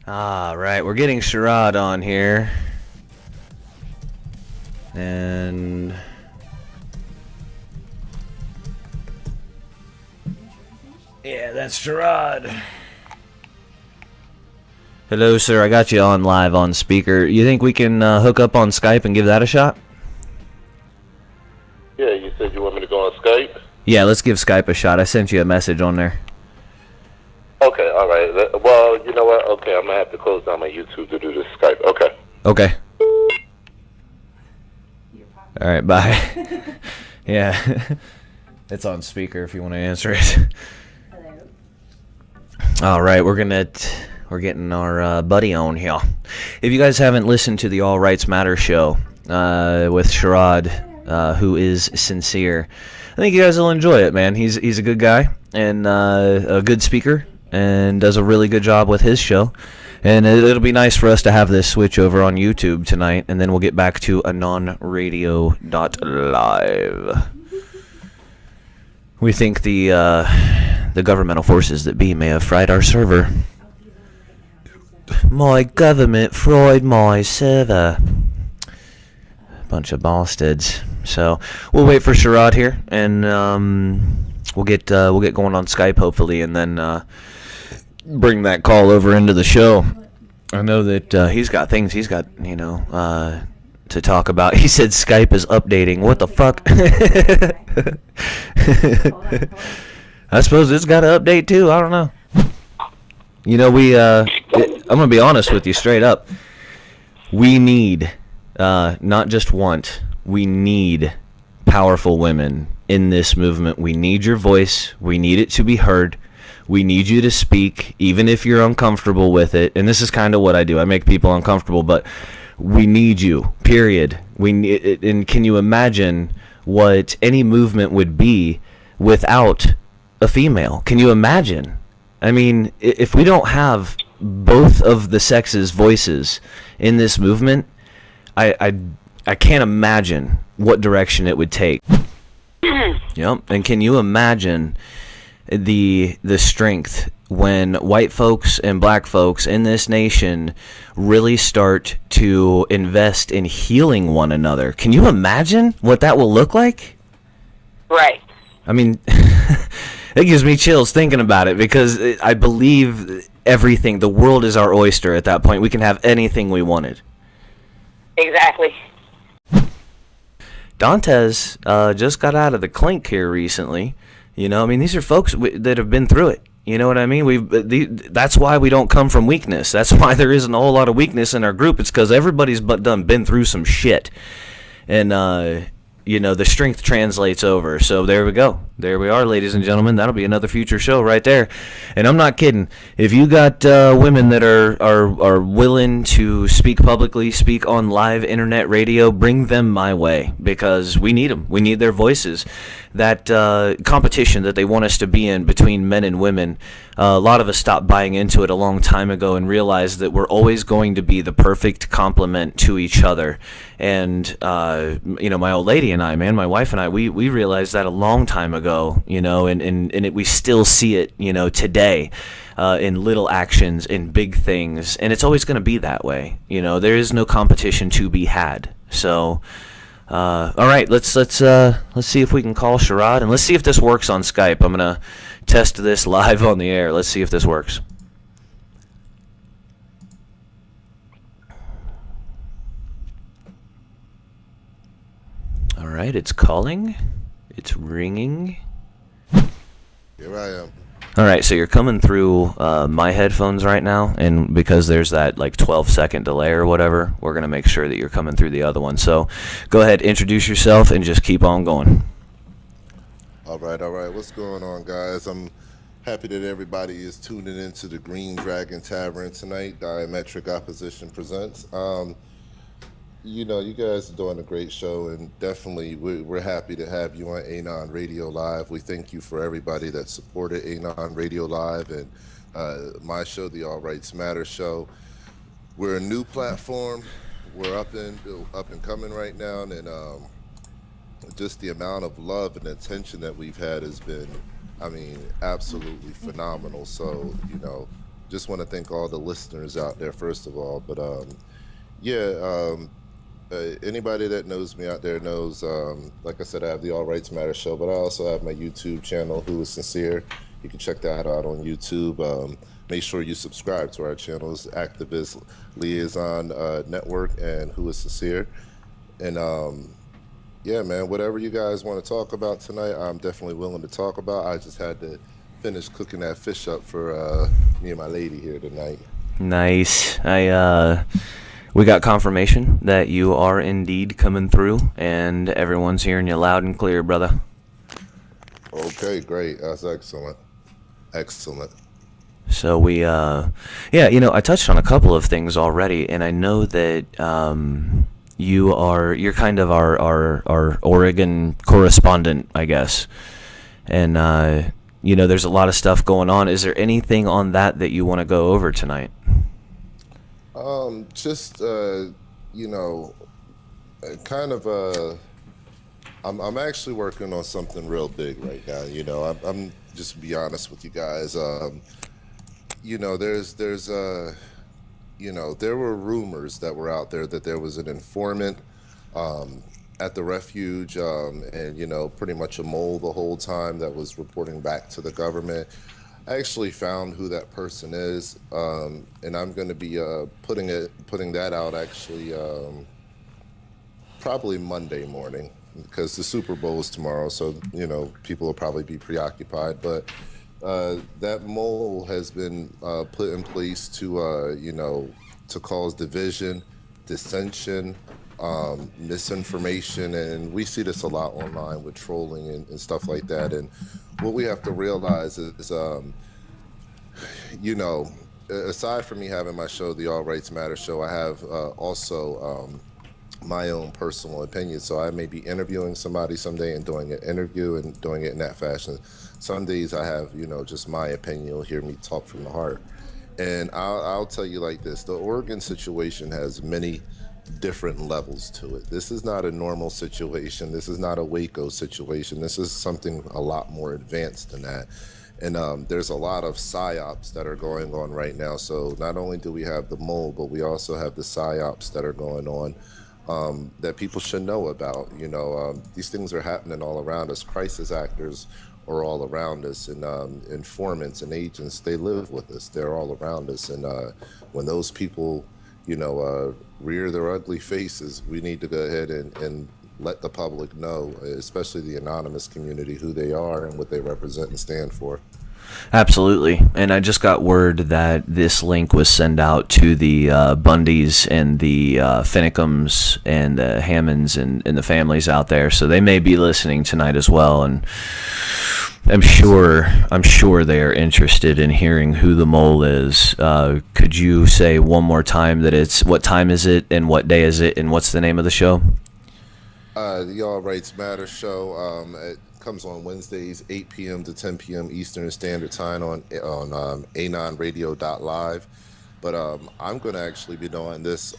Right, we're getting Sherrod on here. And... yeah, that's Sherrod. Hello, sir. I got you on live on speaker. You think we can hook up on Skype and give that a shot? Yeah, you said you want me to go on Skype? Yeah, let's give Skype a shot. I sent you a message on there. Okay, all right. Well, you know what? Okay, I'm going to have to close down my YouTube to do this Skype. Okay. Okay. All right, bye. Yeah. It's on speaker if you want to answer it. Hello. All right, we're getting our buddy on here. If you guys haven't listened to the All Rights Matter show with Sherrod, who is sincere, I think you guys will enjoy it, man. He's a good guy and a good speaker and does a really good job with his show. And it'll be nice for us to have this switch over on YouTube tonight, and then we'll get back to anonradio.live. We think the governmental forces that be may have fried our server. My government fried my server. Bunch of bastards. So we'll wait for Sherrod here, and we'll get going on Skype hopefully, and then bring that call over into the show. I know that he's got things he's got, to talk about. He said Skype is updating. What the fuck? I suppose it's got to update too. I don't know. I'm gonna be honest with you straight up. We need, not just want, we need powerful women in this movement. We need your voice. We need it to be heard. We need you to speak, even if you're uncomfortable with it. And this is kind of what I do. I make people uncomfortable, but we need you, period. And can you imagine what any movement would be without a female? Can you imagine? I mean, if we don't have both of the sex's voices in this movement, I can't imagine what direction it would take. Yep. And can you imagine the strength when white folks and black folks in this nation really start to invest in healing one another? Can you imagine what that will look like? Right. I mean, it gives me chills thinking about it, because I believe everything, the world is our oyster at that point. We can have anything we wanted. Exactly. Dantes just got out of the clink here recently. I mean, these are folks that have been through it. You know what I mean? That's why we don't come from weakness. That's why there isn't a whole lot of weakness in our group. It's because everybody's been through some shit. And, the strength translates over. So there we go. There we are, ladies and gentlemen. That'll be another future show right there. And I'm not kidding. If you got women that are willing to speak publicly, speak on live internet radio, bring them my way, because we need them. We need their voices. That competition that they want us to be in between men and women, a lot of us stopped buying into it a long time ago and realized that we're always going to be the perfect complement to each other. And, my old lady and I, man, my wife and I, we realized that a long time ago, and we still see it, today, in little actions, in big things. And it's always going to be that way. There is no competition to be had. So... all right, let's see if we can call Sherrod, and let's see if this works on Skype. I'm gonna test this live on the air. Let's see if this works. All right, it's calling. It's ringing. Here I am. All right, so you're coming through my headphones right now, and because there's that 12-second delay or whatever, we're going to make sure that you're coming through the other one. So go ahead, introduce yourself, and just keep on going. All right. What's going on, guys? I'm happy that everybody is tuning into the Green Dragon Tavern tonight. Diametric Opposition presents. You guys are doing a great show, and definitely we're happy to have you on Anon Radio Live. We thank you for everybody that supported Anon Radio Live and my show, the All Rights Matter show. We're a new platform. We're up and coming right now, and just the amount of love and attention that we've had has been, absolutely phenomenal. So, just want to thank all the listeners out there first of all. But yeah, anybody that knows me out there knows, like I said, I have the All Rights Matter show, but I also have my YouTube channel, Who is Sincere. You can check that out on YouTube. Make sure you subscribe to our channels, Activist Liaison Network and Who is Sincere. And yeah, man, whatever you guys want to talk about tonight, I'm definitely willing to talk about. I just had to finish cooking that fish up for me and my lady here tonight. Nice. We got confirmation that you are indeed coming through, and everyone's hearing you loud and clear, brother. Okay, great. That's excellent. Excellent. So yeah, I touched on a couple of things already, and I know that you're kind of our Oregon correspondent, I guess. And there's a lot of stuff going on. Is there anything on that you want to go over tonight? Just kind of I'm actually working on something real big right now. I'm just to be honest with you guys. There were rumors that were out there that there was an informant at the refuge, and pretty much a mole the whole time that was reporting back to the government. I actually found who that person is, and I'm going to be putting that out actually probably Monday morning, because the Super Bowl is tomorrow, so people will probably be preoccupied. But that mole has been put in place to cause division, dissension, misinformation, and we see this a lot online with trolling and stuff like that. And what we have to realize is, aside from me having my show, the All Rights Matter show, I have also my own personal opinion. So I may be interviewing somebody someday and doing an interview and doing it in that fashion. Some days I have, just my opinion. You'll hear me talk from the heart. And I'll tell you like this: the Oregon situation has many different levels to it. This is not a normal situation. This is not a Waco situation. This is something a lot more advanced than that. And there's a lot of psyops that are going on right now. So not only do we have the mole, but we also have the psyops that are going on that people should know about. These things are happening all around us. Crisis actors are all around us, and informants and agents, they live with us. They're all around us. And when those people, rear their ugly faces, we need to go ahead and let the public know, especially the anonymous community, who they are and what they represent and stand for. Absolutely. And I just got word that this link was sent out to the Bundys and the Finnecums and the Hammonds and the families out there. So they may be listening tonight as well. And I'm sure they are interested in hearing who the mole is. Could you say one more time what time is it and what day is it and what's the name of the show? The All Rights Matter show. It comes on Wednesdays, 8 p.m. to 10 p.m. Eastern Standard Time on anonradio.live. But I'm going to actually be doing this.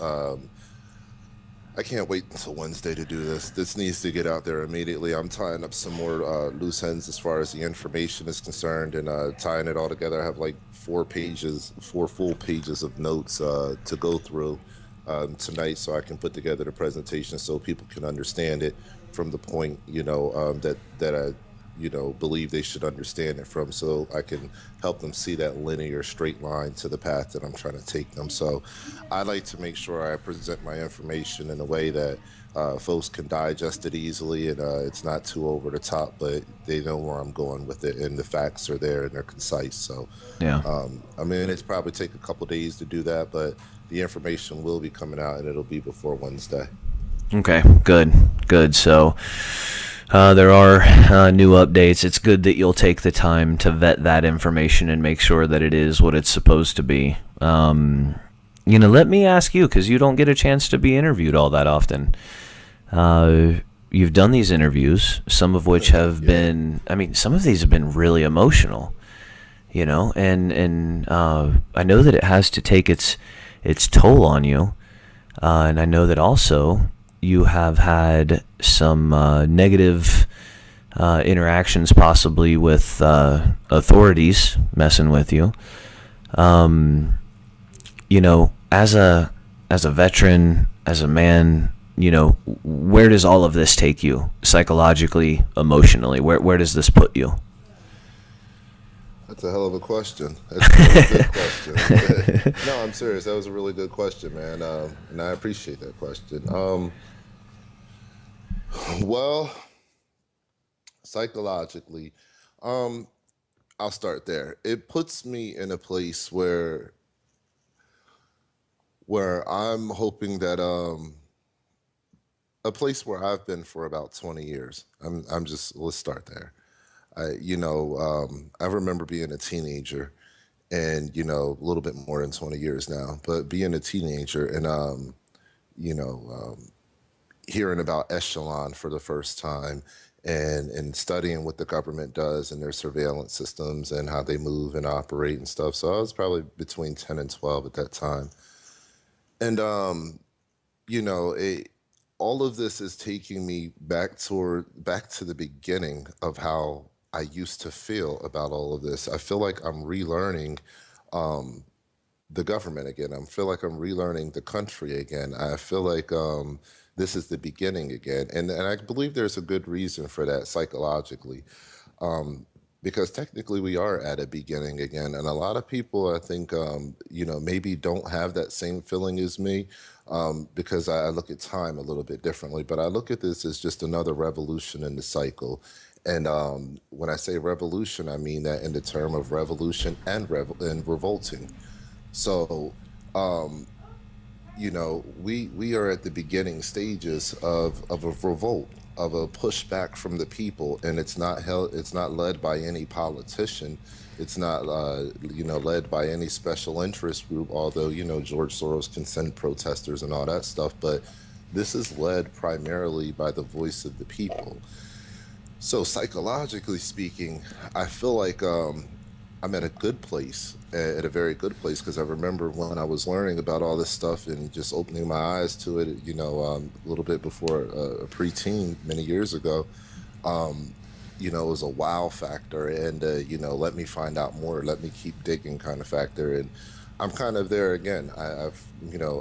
I can't wait until Wednesday to do this. This needs to get out there immediately. I'm tying up some more loose ends as far as the information is concerned, and tying it all together. I have like 4 full pages of notes to go through tonight, so I can put together the presentation so people can understand it from the point that I believe they should understand it from, so I can help them see that linear straight line to the path that I'm trying to take them. So I like to make sure I present my information in a way that folks can digest it easily, and it's not too over the top, but they know where I'm going with it, and the facts are there and they're concise. So yeah, it's probably take a couple days to do that, but the information will be coming out, and it'll be before Wednesday. Okay, good. So there are new updates. It's good that you'll take the time to vet that information and make sure that it is what it's supposed to be. Let me ask you, because you don't get a chance to be interviewed all that often. You've done these interviews, some of which have been, some of these have been really emotional, and I know that it has to take its toll on you. And I know that also you have had some negative interactions possibly with authorities messing with you. You know, as a veteran, as a man, you know, where does all of this take you psychologically, emotionally? Where does this put you? That's a hell of a question. That's a really good question. No, I'm serious. That was a really good question, man. And I appreciate that question. Well, psychologically, um, I'll start there. It puts me in a place where I'm hoping that a place where I've been for about 20 years. I'm just let's start there. I remember being a teenager, and a little bit more than 20 years now, but being a teenager and you know, hearing about Echelon for the first time, and studying what the government does and their surveillance systems and how they move and operate and stuff. So I was probably between 10 and 12 at that time. And it all of this is taking me back to the beginning of how I used to feel about all of this. I feel like I'm relearning the government again. I feel like I'm relearning the country again. I feel like this is the beginning again, and I believe there's a good reason for that psychologically, um, because technically we are at a beginning again, and a lot of people I think maybe don't have that same feeling as me, because I look at time a little bit differently. But I look at this as just another revolution in the cycle. And when I say revolution, I mean that in the term of revolution and and revolting. So, um, we are at the beginning stages of a revolt, of a pushback from the people, and it's not led by any politician. It's not led by any special interest group, although George Soros can send protesters and all that stuff, but this is led primarily by the voice of the people. So psychologically speaking, I feel like I'm at a good place, at a very good place, because I remember when I was learning about all this stuff and just opening my eyes to it, a little bit before a preteen many years ago. Um, it was a wow factor, and let me find out more, let me keep digging kind of factor, and I'm kind of there again. I've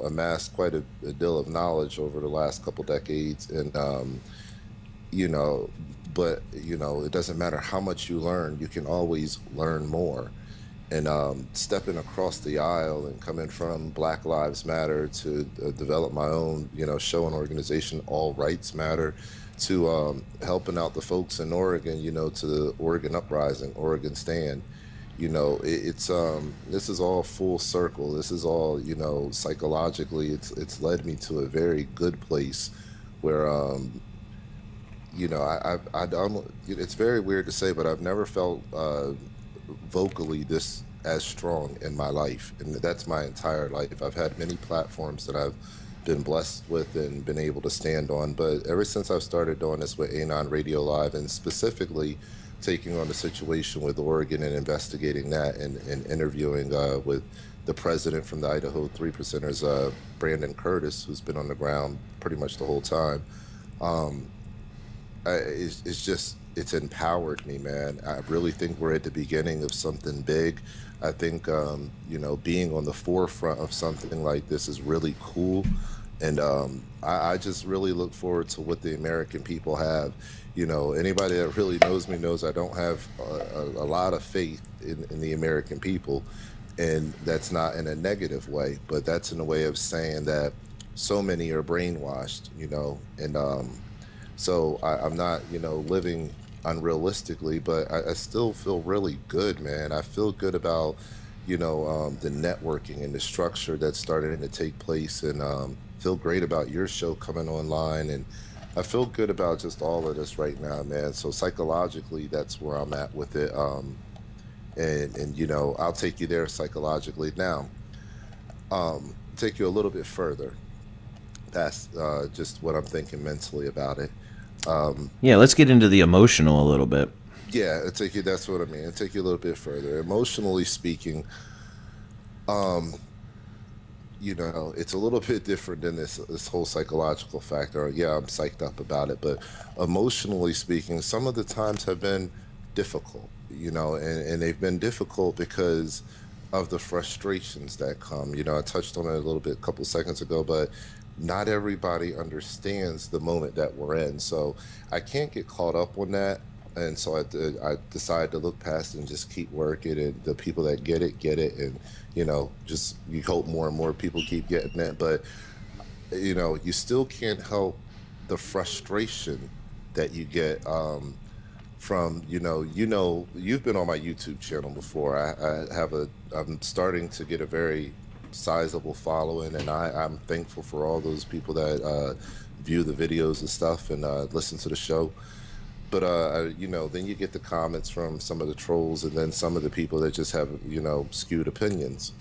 amassed quite a deal of knowledge over the last couple decades, and you know, but it doesn't matter how much you learn, you can always learn more. And stepping across the aisle and coming from Black Lives Matter to develop my own, show and organization, All Rights Matter, to helping out the folks in Oregon, to the Oregon Uprising, Oregon Stand. This is all full circle. This is all, psychologically, it's led me to a very good place where I don't. It's very weird to say, but I've never felt vocally this as strong in my life, and that's my entire life. I've had many platforms that I've been blessed with and been able to stand on, but ever since I've started doing this with Anon Radio Live, and specifically taking on the situation with Oregon and investigating that, and interviewing with the president from the Idaho Three Percenters, Brandon Curtis, who's been on the ground pretty much the whole time. Um, it's just it's empowered me, man. I really think we're at the beginning of something big. I think being on the forefront of something like this is really cool, and I just really look forward to what the American people have. Anybody that really knows me knows I don't have a lot of faith in the American people, and that's not in a negative way, but that's in a way of saying that so many are brainwashed, and so I'm not, living unrealistically, but I still feel really good, man. I feel good about, the networking and the structure that's starting to take place, and feel great about your show coming online. And I feel good about just all of this right now, man. So psychologically, that's where I'm at with it. And I'll take you there psychologically now. Take you a little bit further. That's just what I'm thinking mentally about it. Um, Yeah, let's get into the emotional a little bit. Yeah, it take you. That's what I mean. It take you a little bit further. Emotionally speaking, um, it's a little bit different than this whole psychological factor. Yeah, I'm psyched up about it, but emotionally speaking, some of the times have been difficult. And they've been difficult because of the frustrations that come. You know, I touched on it a little bit a couple seconds ago, but not everybody understands the moment that we're in. So I can't get caught up on that. And so I decided to look past it and just keep working. And the people that get it. And, you know, just you hope more and more people keep getting it. But, you know, you still can't help the frustration that you get from, you've been on my YouTube channel before. I'm starting to get a very sizable following, and I'm thankful for all those people that view the videos and stuff and listen to the show. But then you get the comments from some of the trolls, and then some of the people that just have skewed opinions,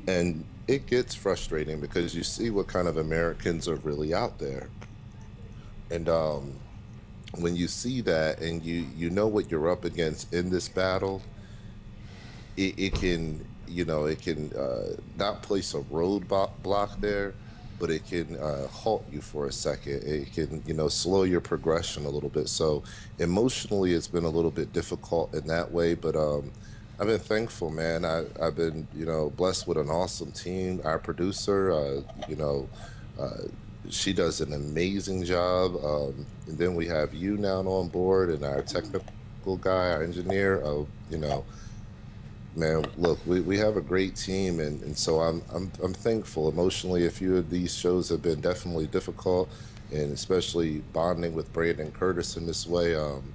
and it gets frustrating because you see what kind of Americans are really out there, and when you see that and you know what you're up against in this battle, it can not place a roadblock there, but it can halt you for a second. It can slow your progression a little bit. So emotionally, it's been a little bit difficult in that way. But I've been thankful, man. I've been blessed with an awesome team. Our producer, she does an amazing job. And then we have you now on board, and our technical guy, our engineer. Man, look, we have a great team, and so I'm thankful. Emotionally, a few of these shows have been definitely difficult, and especially bonding with Brandon Curtis in this way. I'm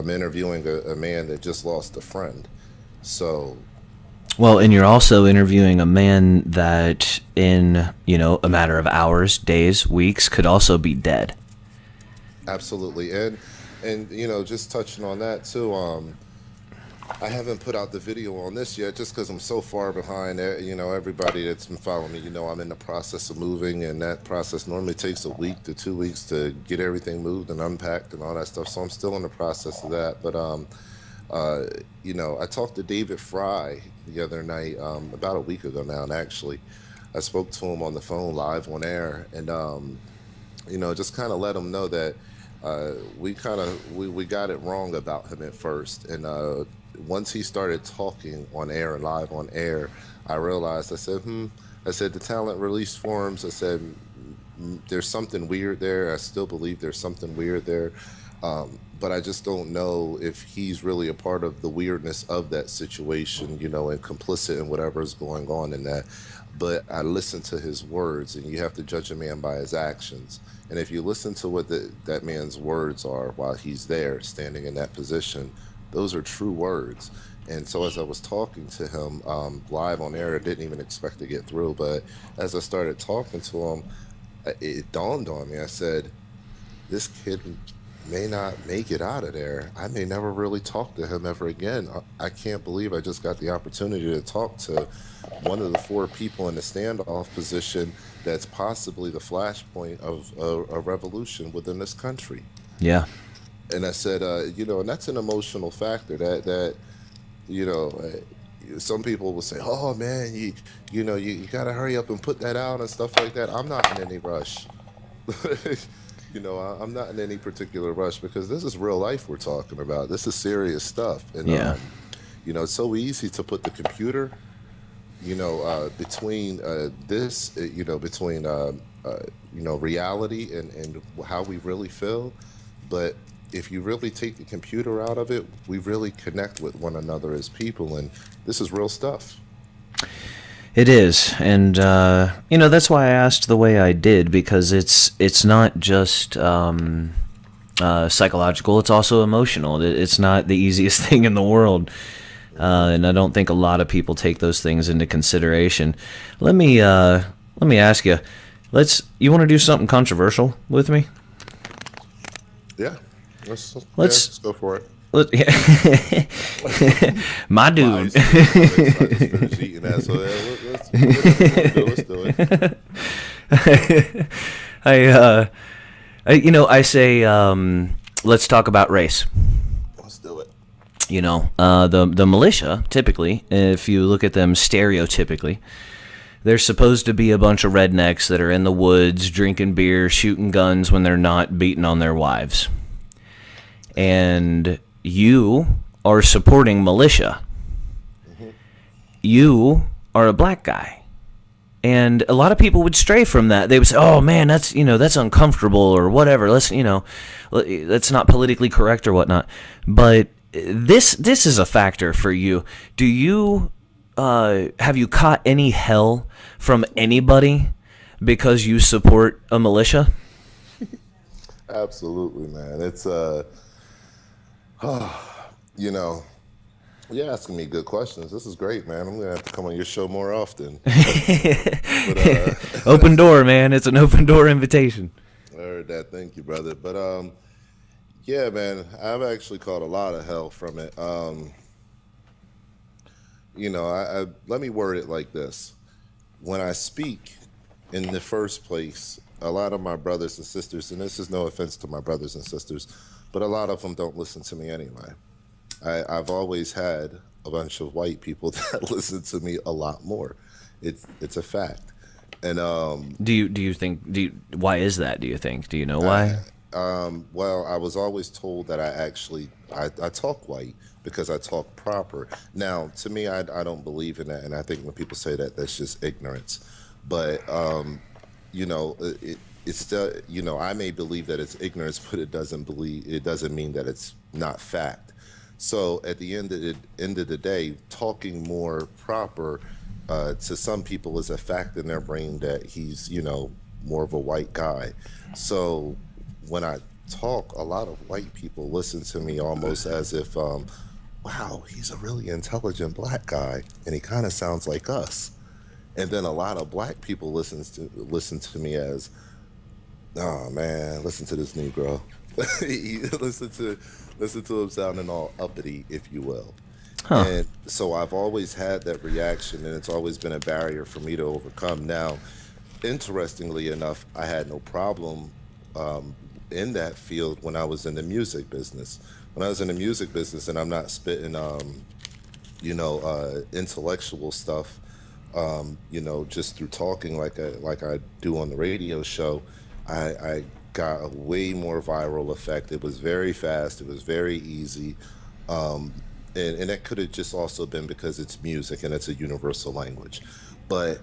interviewing a man that just lost a friend, so. Well, and you're also interviewing a man that in, a matter of hours, days, weeks, could also be dead. Absolutely. And just touching on that too, I haven't put out the video on this yet just because I'm so far behind. Everybody that's been following me, I'm in the process of moving, and that process normally takes a week to 2 weeks to get everything moved and unpacked and all that stuff. So I'm still in the process of that. But I talked to David Fry the other night, about a week ago now, and actually I spoke to him on the phone live on air, and just kind of let him know that we got it wrong about him at first, and once he started talking on air and live on air, I realized, I said the talent release forums, I said there's something weird there. I still believe there's something weird there. But I just don't know if he's really a part of the weirdness of that situation, and complicit in whatever is going on in that. But I listen to his words, and you have to judge a man by his actions. And if you listen to what that man's words are while he's there, standing in that position, those are true words. And so as I was talking to him live on air, I didn't even expect to get through. But as I started talking to him, it dawned on me. I said, this kid may not make it out of there. I may never really talk to him ever again. I can't believe I just got the opportunity to talk to one of the 4 people in the standoff position that's possibly the flashpoint of a revolution within this country. Yeah. And I said, and that's an emotional factor that some people will say, oh man, you got to hurry up and put that out and stuff like that. I'm not in any rush. I'm not in any particular rush because this is real life we're talking about. This is serious stuff. And, yeah. It's so easy to put the computer, between between reality and how we really feel. But if you really take the computer out of it, we really connect with one another as people. And this is real stuff. It is, and that's why I asked the way I did, because it's not just psychological; it's also emotional. It's not the easiest thing in the world, and I don't think a lot of people take those things into consideration. Let me ask you. You want to do something controversial with me? Yeah, let's go for it. My dude. Let's do it. I say, let's talk about race. Let's do it. The militia, typically, if you look at them stereotypically, they're supposed to be a bunch of rednecks that are in the woods, drinking beer, shooting guns when they're not beating on their wives. And you are supporting militia. you are a black guy. And a lot of people would stray from that. They would say, "Oh man, that's that's uncomfortable or whatever. That's not politically correct or whatnot." But this is a factor for you. Do you have you caught any hell from anybody because you support a militia? Absolutely, man. It's you know, you're asking me good questions. This is great, man. I'm gonna have to come on your show more often. But Open door, man. It's an open door invitation. I heard that. Thank you, brother. But yeah, man, I've actually caught a lot of hell from it. I let me word it like this. When I speak, in the first place, a lot of my brothers and sisters, and this is no offense to my brothers and sisters, but a lot of them don't listen to me anyway. I've always had a bunch of white people that listen to me a lot more. It's a fact. And why is that? Do you think? Do you know why? well, I was always told that I talk white because I talk proper. Now, to me, I don't believe in that, and I think when people say that, that's just ignorance. But it's still, I may believe that it's ignorance, but it doesn't mean that it's not fact. So at the end of the day, talking more proper to some people is a fact in their brain that he's more of a white guy. So when I talk, a lot of white people listen to me almost as if, wow, he's a really intelligent black guy, and he kind of sounds like us. And then a lot of black people listen to me as, oh man, listen to this Negro. listen to him sounding all uppity, if you will. Huh. And so I've always had that reaction, and it's always been a barrier for me to overcome. Now, interestingly enough, I had no problem in that field when I was in the music business. When I was in the music business, and I'm not spitting, intellectual stuff, just through talking like I do on the radio show, I got a way more viral effect. It was very fast. It was very easy. And that could have just also been because it's music and it's a universal language. But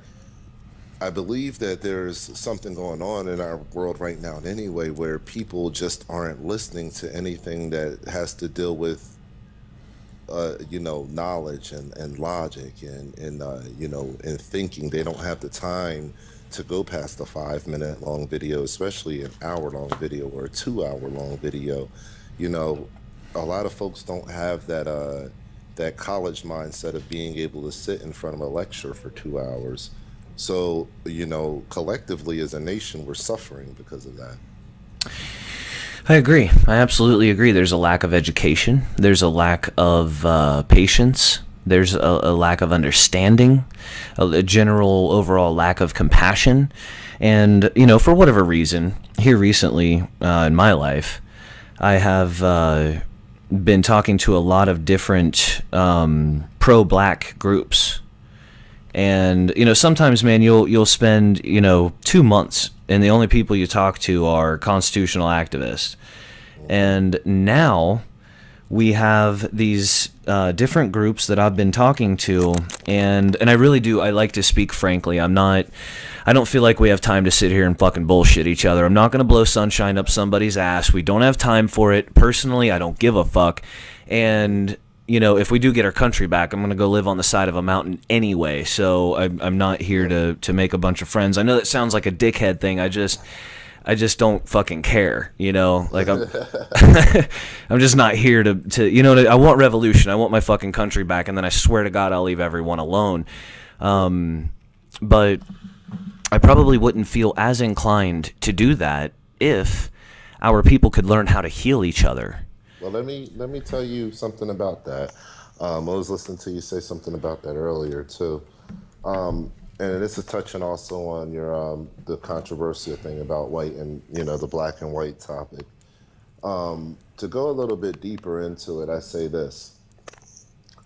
I believe that there's something going on in our world right now anyway, where people just aren't listening to anything that has to deal with knowledge and logic and thinking. They don't have the time to go past a 5-minute long video, especially an hour-long video or a 2-hour-long video. A lot of folks don't have that college mindset of being able to sit in front of a lecture for 2 hours. So, collectively as a nation, we're suffering because of that. I agree. I absolutely agree. There's a lack of education. There's a lack of patience. There's a lack of understanding, a general overall lack of compassion. And, for whatever reason, here recently in my life, I have been talking to a lot of different pro-black groups. And, sometimes, man, you'll spend, 2 months, and the only people you talk to are constitutional activists. And now we have these different groups that I've been talking to, and I really do. I like to speak frankly. I don't feel like we have time to sit here and fucking bullshit each other. I'm not going to blow sunshine up somebody's ass. We don't have time for it. Personally, I don't give a fuck. And, if we do get our country back, I'm going to go live on the side of a mountain anyway. So I'm not here to make a bunch of friends. I know that sounds like a dickhead thing. I just don't fucking care, like I'm I'm just not here to I want revolution. I want my fucking country back, and then I swear to God I'll leave everyone alone. But I probably wouldn't feel as inclined to do that if our people could learn how to heal each other. Well, let me tell you something about that. I was listening to you say something about that earlier too. And this is touching also on your the controversial thing about white and the black and white topic. To go a little bit deeper into it, I say this.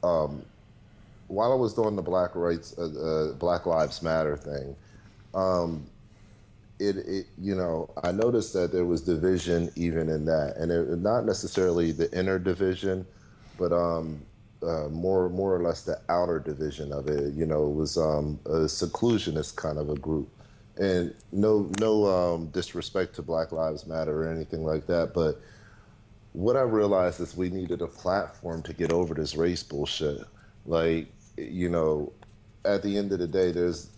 While I was doing the Black Lives Matter thing, I noticed that there was division even in that, and not necessarily the inner division, but more or less the outer division of it. You know, it was a seclusionist kind of a group. And no disrespect to Black Lives Matter or anything like that, but what I realized is we needed a platform to get over this race bullshit. Like, you know, at the end of the day, there's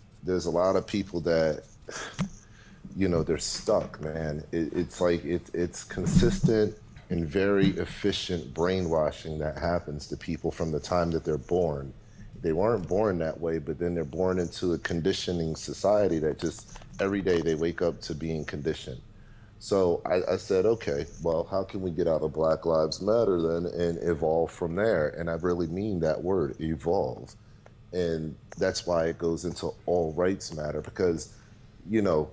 a lot of people that, you know, they're stuck, man. It's like it's consistent and very efficient brainwashing that happens to people from the time that they're born. They weren't born that way, but then they're born into a conditioning society that just every day they wake up to being conditioned. So I said, okay, well, how can we get out of Black Lives Matter then and evolve from there? And I really mean that word, evolve. And that's why it goes into all rights matter because, you know,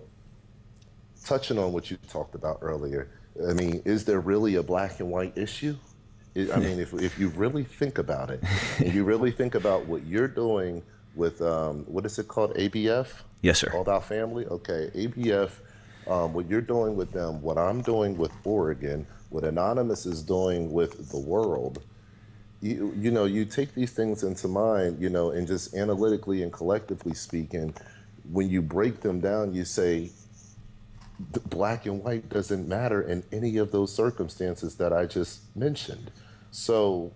touching on what you talked about earlier, I mean, is there really a black and white issue? I mean, if you really think about it, and you really think about what you're doing with what is it called, ABF? Yes, sir. All About Family. Okay, ABF. What you're doing with them, what I'm doing with Oregon, what Anonymous is doing with the world. You know, you take these things into mind, you know, and just analytically and collectively speaking, when you break them down, you say black and white doesn't matter in any of those circumstances that I just mentioned. So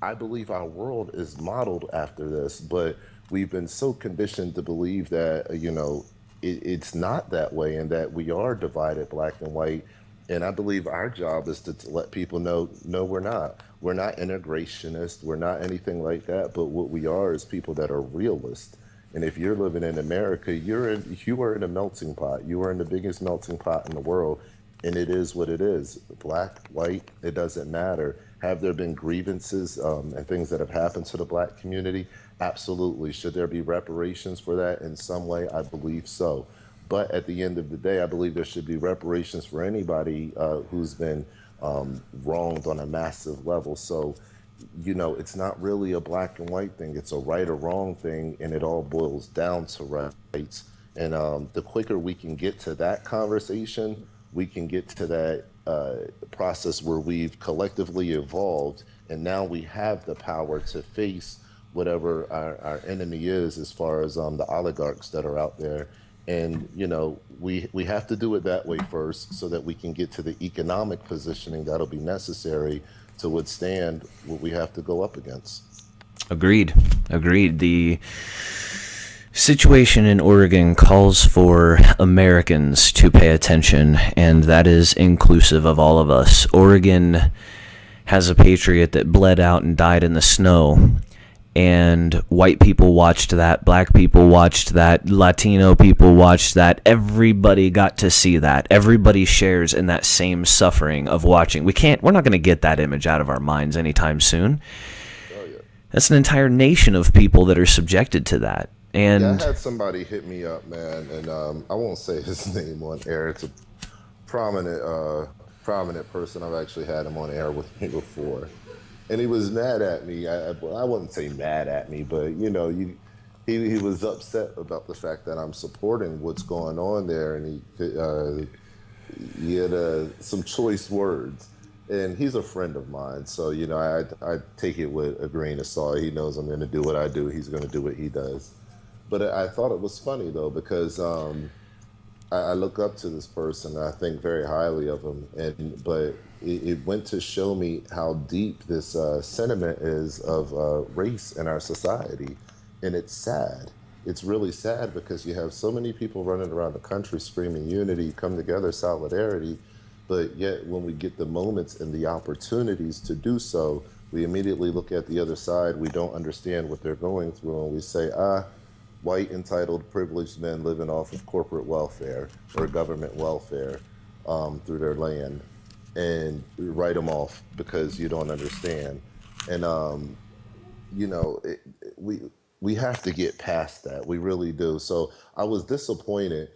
I believe our world is modeled after this, but we've been so conditioned to believe that, you know, it's not that way and that we are divided black and white. And I believe our job is to let people know, no, we're not. We're not integrationists. We're not anything like that. But what we are is people that are realists. And if you're living in America, you are in a melting pot. You are in the biggest melting pot in the world. And it is what it is. Black, white, it doesn't matter. Have there been grievances and things that have happened to the black community? Absolutely. Should there be reparations for that in some way? I believe so. But at the end of the day, I believe there should be reparations for anybody who's been wronged on a massive level. So, you know, it's not really a black and white thing. It's a right or wrong thing, and it all boils down to rights. And the quicker we can get to that conversation, we can get to that process where we've collectively evolved, and now we have the power to face whatever our enemy is as far as the oligarchs that are out there. And, you know, we have to do it that way first so that we can get to the economic positioning that'll be necessary to withstand what we have to go up against. Agreed. The situation in Oregon calls for Americans to pay attention, and that is inclusive of all of us. Oregon has a patriot that bled out and died in the snow. And white people watched that, black people watched that, Latino people watched that. Everybody got to see that. Everybody shares in that same suffering of watching. We're not going to get that image out of our minds anytime soon. Oh, yeah. That's an entire nation of people that are subjected to that. And yeah, I had somebody hit me up, man, and I won't say his name on air. It's a prominent person. I've actually had him on air with me before. And he was mad at me. I wouldn't say mad at me, but, you know, he was upset about the fact that I'm supporting what's going on there. And he had some choice words. And he's a friend of mine. So, you know, I take it with a grain of salt. He knows I'm going to do what I do. He's going to do what he does. But I thought it was funny, though, because I look up to this person. And I think very highly of him. But it went to show me how deep this sentiment is of race in our society. And it's sad. It's really sad because you have so many people running around the country screaming unity, come together, solidarity. But yet when we get the moments and the opportunities to do so, we immediately look at the other side. We don't understand what they're going through. And we say, white, entitled, privileged men living off of corporate welfare or government welfare through their land. And write them off because you don't understand. And, you know, we have to get past that. We really do. So I was disappointed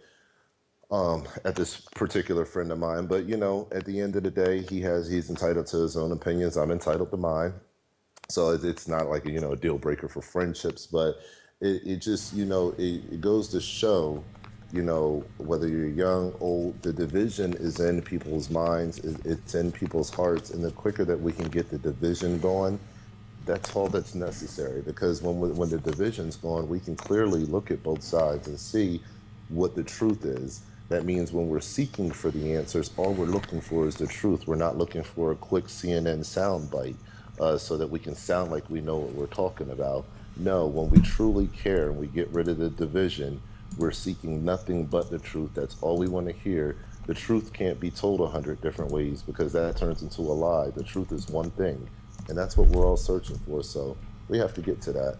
at this particular friend of mine. But, you know, at the end of the day, he's entitled to his own opinions. I'm entitled to mine. So it's not like, you know, a deal breaker for friendships. But it just, you know, it goes to show, you know, whether you're young, old, the division is in people's minds, it's in people's hearts. And the quicker that we can get the division going, That's all that's necessary, because when the division's gone, we can clearly look at both sides and see what the truth is. That means when we're seeking for the answers, all we're looking for is the truth. We're not looking for a quick CNN soundbite so that we can sound like we know what we're talking about. No, when we truly care and we get rid of the division, we're seeking nothing but the truth. That's all we want to hear. The truth can't be told 100 different ways, because that turns into a lie. The truth is one thing, and that's what we're all searching for. So we have to get to that.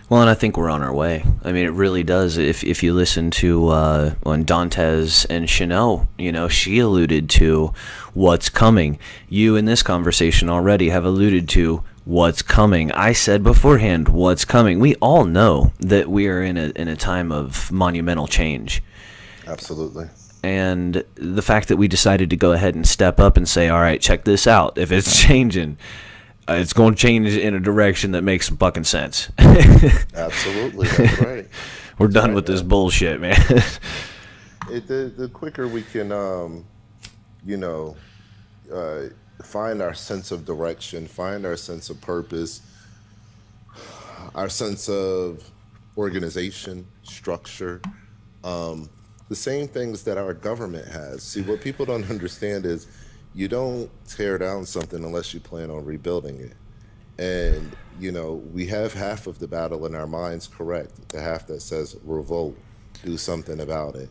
Well, and I think we're on our way. I mean, it really does. If you listen to when Dantes and Chanel, she alluded to what's coming. You in this conversation already have alluded to what's coming. I said beforehand what's coming. We all know that we are in a time of monumental change. Absolutely. And the fact that we decided to go ahead and step up and say, all right, check this out. If it's changing, it's going to change in a direction that makes some fucking sense. Absolutely. That's right. We're That's done right, with this man. bullshit, man. The quicker we can, you know, uh, find our sense of direction, find our sense of purpose, our sense of organization, structure, the same things that our government has. See, what people don't understand is you don't tear down something unless you plan on rebuilding it. And, we have half of the battle in our minds correct, the half that says revolt, do something about it.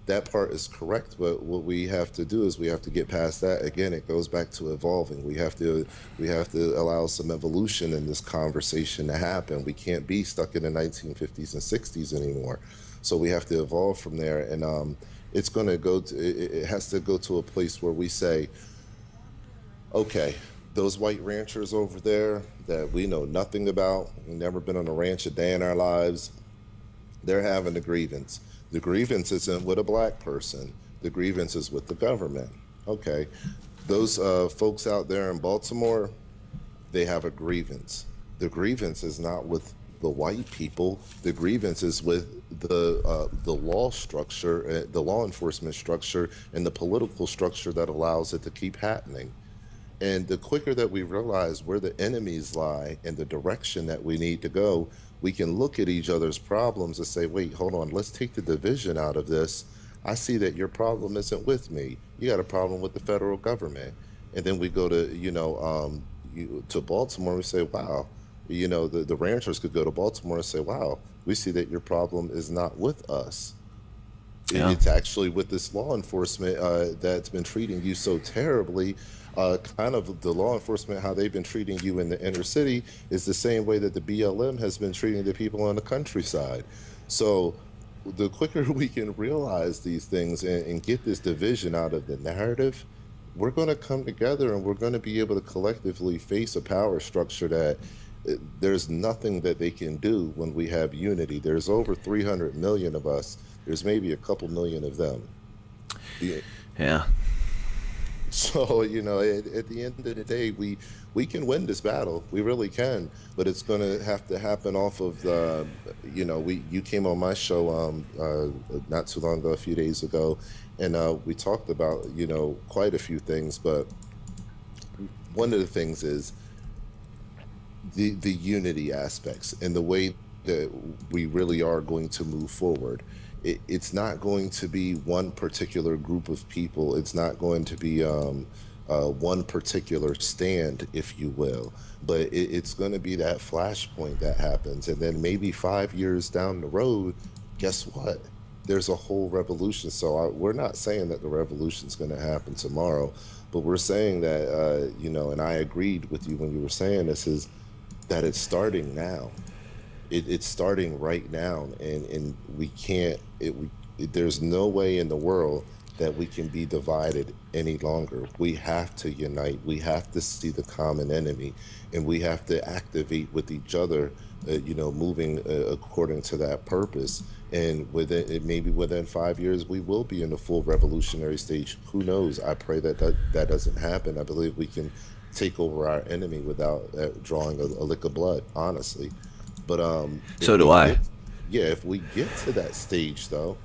That part is correct, but what we have to do is we have to get past that. Again, it goes back to evolving. We have to allow some evolution in this conversation to happen. We can't be stuck in the 1950s and 60s anymore. So we have to evolve from there, and it's going to go to it has to go to a place where we say, okay, those white ranchers over there that we know nothing about, we've never been on a ranch a day in our lives, they're having a grievance. The grievance isn't with a black person. The grievance is with the government. Okay, those folks out there in Baltimore, they have a grievance. The grievance is not with the white people. The grievance is with the law structure, the law enforcement structure, and the political structure that allows it to keep happening. And the quicker that we realize where the enemies lie and the direction that we need to go, we can look at each other's problems and say, wait, hold on, let's take the division out of this. I see that your problem isn't with me. You got a problem with the federal government. And then we go to, to Baltimore and we say, wow, the ranchers could go to Baltimore and say, wow, we see that your problem is not with us. Yeah. It's actually with this law enforcement that's been treating you so terribly. Kind of the law enforcement, how they've been treating you in the inner city, is the same way that the BLM has been treating the people on the countryside. So the quicker we can realize these things and get this division out of the narrative, we're going to come together and we're going to be able to collectively face a power structure that there's nothing that they can do when we have unity. There's over 300 million of us. There's maybe a couple million of them. The- Yeah. So, at the end of the day, we can win this battle. We really can, but it's going to have to happen off of the, you came on my show not too long ago, a few days ago, and we talked about, quite a few things, but one of the things is the unity aspects and the way that we really are going to move forward. It's not going to be one particular group of people. It's not going to be one particular stand, if you will. But it's going to be that flashpoint that happens, and then maybe 5 years down the road, guess what? There's a whole revolution. So we're not saying that the revolution's going to happen tomorrow, but we're saying that and I agreed with you when you were saying this, is that it's starting now. It's starting right now, and we can't. There's no way in the world that we can be divided any longer. We have to unite. We have to see the common enemy, and we have to activate with each other. Moving according to that purpose. And maybe within 5 years, we will be in the full revolutionary stage. Who knows? I pray that doesn't happen. I believe we can take over our enemy without drawing a lick of blood, honestly. But So do I. yeah, if we get to that stage, though,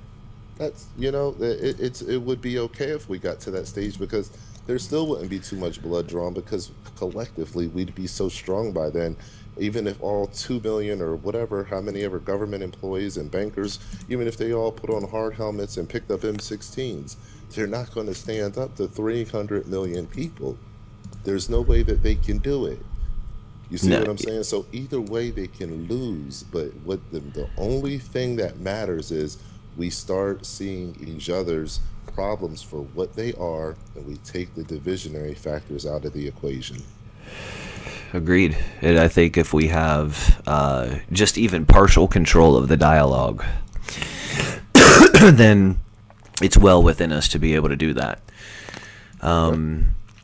that's it would be okay if we got to that stage, because there still wouldn't be too much blood drawn because collectively we'd be so strong by then. Even if all 2 million or whatever, how many ever government employees and bankers, even if they all put on hard helmets and picked up M16s, they're not going to stand up to 300 million people. There's no way that they can do it. You see No, what I'm saying? So either way they can lose, but the only thing that matters is we start seeing each other's problems for what they are and we take the divisionary factors out of the equation. agreed. And I think if we have just even partial control of the dialogue, then it's well within us to be able to do that. Yep.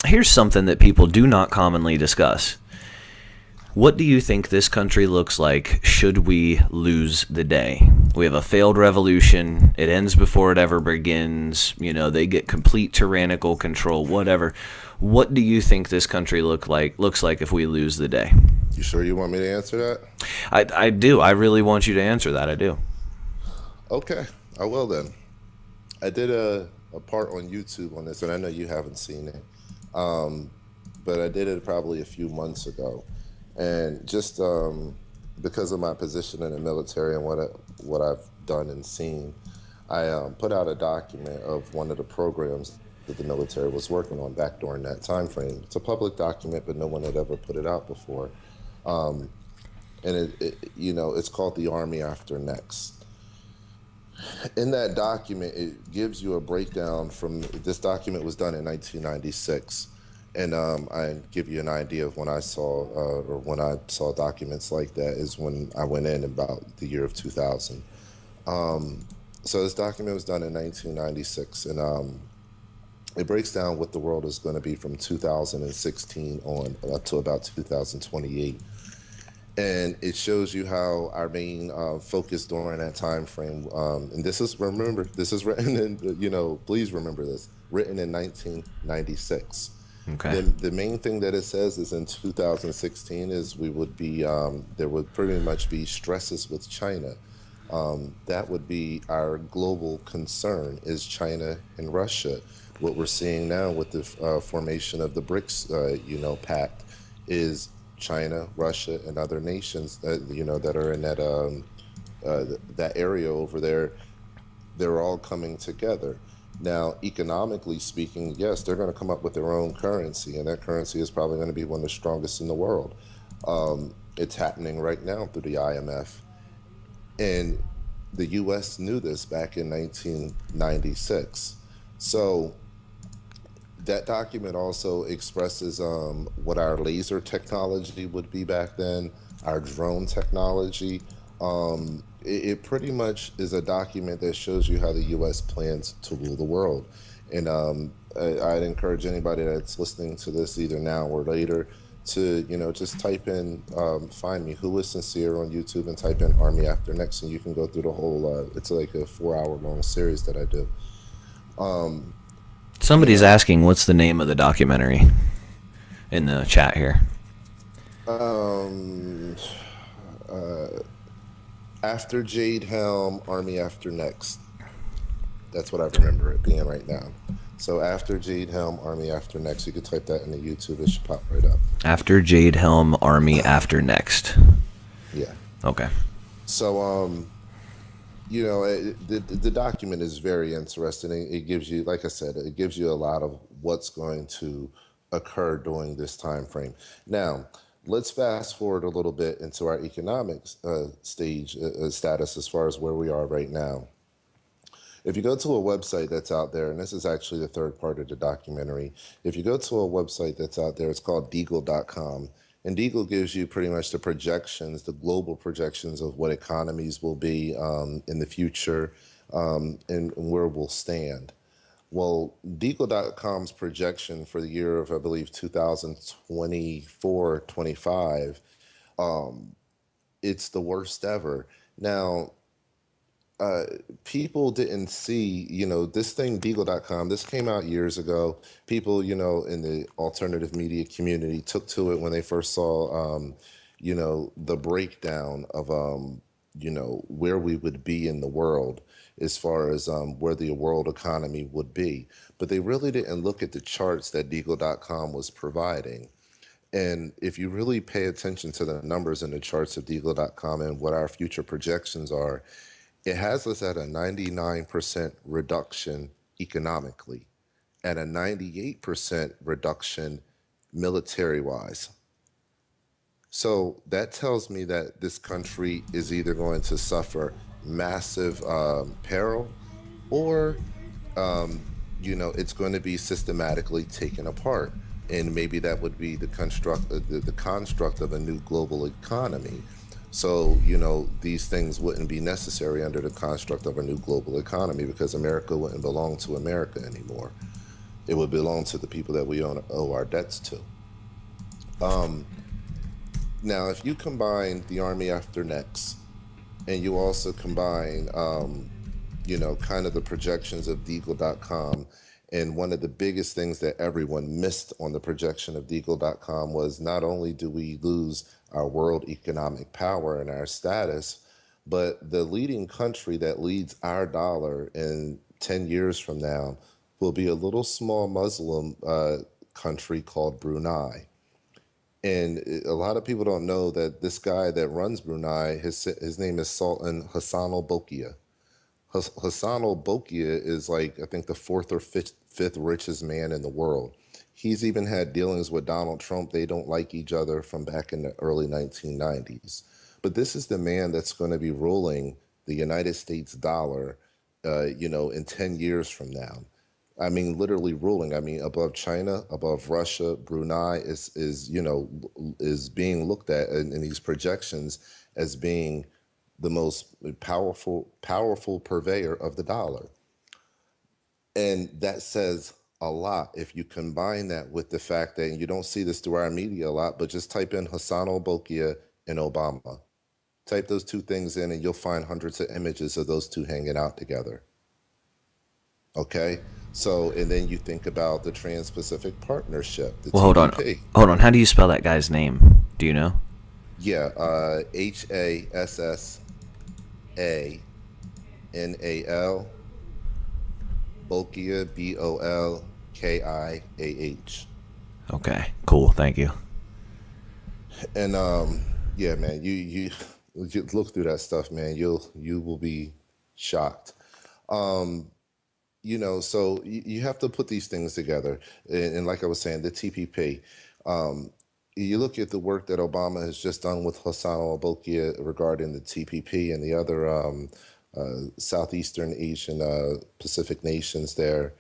Here's something that people do not commonly discuss. What do you think this country looks like should we lose the day? We have a failed revolution. It ends before it ever begins. You know, they get complete tyrannical control, whatever. What do you think this country looks like if we lose the day? You sure you want me to answer that? I do. I really want you to answer that. I do. Okay, I will then. I did a part on YouTube on this, and I know you haven't seen it, um, but I did it probably a few months ago. And just because of my position in the military and what I've done and seen, I put out a document of one of the programs that the military was working on back during that time frame. It's a public document, but no one had ever put it out before. Um, and it's called the Army After Next. In that document, it gives you a breakdown from this document was done in 1996. And I give you an idea of when I saw or when I saw documents like that is when I went in about the year of 2000. Um, so this document was done in 1996, and it breaks down what the world is going to be from 2016 on up to about 2028, and it shows you how our main focus during that time frame. And this is remember this is written in please remember this written in 1996. Okay. The main thing that it says is in 2016 is we would be there would pretty much be stresses with China. That would be our global concern is China and Russia. What we're seeing now with the formation of the BRICS, pact is China, Russia, and other nations that that are in that area over there. They're all coming together. Now, economically speaking, yes, they're going to come up with their own currency, and that currency is probably going to be one of the strongest in the world. It's happening right now through the IMF. And the US knew this back in 1996. So that document also expresses what our laser technology would be back then, our drone technology. It pretty much is a document that shows you how the U.S. plans to rule the world. And I'd encourage anybody that's listening to this either now or later to, just type in, find me, Who is Sincere on YouTube and type in Army After Next, and you can go through the whole, it's like a 4 hour long series that I do. Um, you Somebody's know, asking what's the name of the documentary in the chat here. um, uh, After Jade Helm, Army After Next. That's what I remember it being right now. So after Jade Helm, Army After Next, you could type that into YouTube. It should pop right up. After Jade Helm, Army After Next. Yeah. Okay. So the document is very interesting. It gives you, like I said, it gives you a lot of what's going to occur during this time frame. Now, let's fast forward a little bit into our economics status as far as where we are right now. If you go to a website that's out there, and this is actually the third part of the documentary, if you go to a website that's out there, it's called Deagle.com. And Deagle gives you pretty much the projections, the global projections of what economies will be in the future and where we'll stand. Well, Deagle.com's projection for the year of, I believe, 2024, 25, um, it's the worst ever. Now, uh, people didn't see, this thing, Beagle.com, this came out years ago. People, in the alternative media community took to it when they first saw, the breakdown of where we would be in the world as far as where the world economy would be. But they really didn't look at the charts that Deagle.com was providing. And if you really pay attention to the numbers in the charts of Deagle.com and what our future projections are, it has us at a 99% reduction economically, at a 98% reduction military wise. So that tells me that this country is either going to suffer massive peril, or it's going to be systematically taken apart. And maybe that would be the construct of a new global economy. So, these things wouldn't be necessary under the construct of a new global economy, because America wouldn't belong to America anymore. It would belong to the people that we owe our debts to. Now, if you combine the Army After Next, and you also combine, kind of the projections of Deagle.com, and one of the biggest things that everyone missed on the projection of Deagle.com was not only do we lose our world economic power and our status, but the leading country that leads our dollar in 10 years from now will be a little small Muslim country called Brunei. And a lot of people don't know that this guy that runs Brunei, his name is Sultan Hassan al-Bolkiah. Hassan al-Bolkiah is, like, I think the fourth or fifth richest man in the world. He's even had dealings with Donald Trump. They don't like each other from back in the early 1990s. But this is the man that's going to be ruling the United States dollar, in 10 years from now. I mean, literally ruling. I mean, above China, above Russia, Brunei is being looked at in these projections as being the most powerful purveyor of the dollar. And that says a lot if you combine that with the fact that, and you don't see this through our media a lot, but just type in Hassan al-Bolkiah and Obama. Type those two things in and you'll find hundreds of images of those two hanging out together. Okay? So, and then you think about the Trans-Pacific Partnership, the Well, TPP. hold on. How do you spell that guy's name? Do you know? Yeah, Hassanal, Bolkiah, Bolkiah. Okay, cool. Thank you. And yeah, man, you look through that stuff, man. You will be shocked. So you have to put these things together. And like I was saying, the TPP. You look at the work that Obama has just done with Hassan al-Bolkiah regarding the TPP and the other Southeastern Asian Pacific nations there.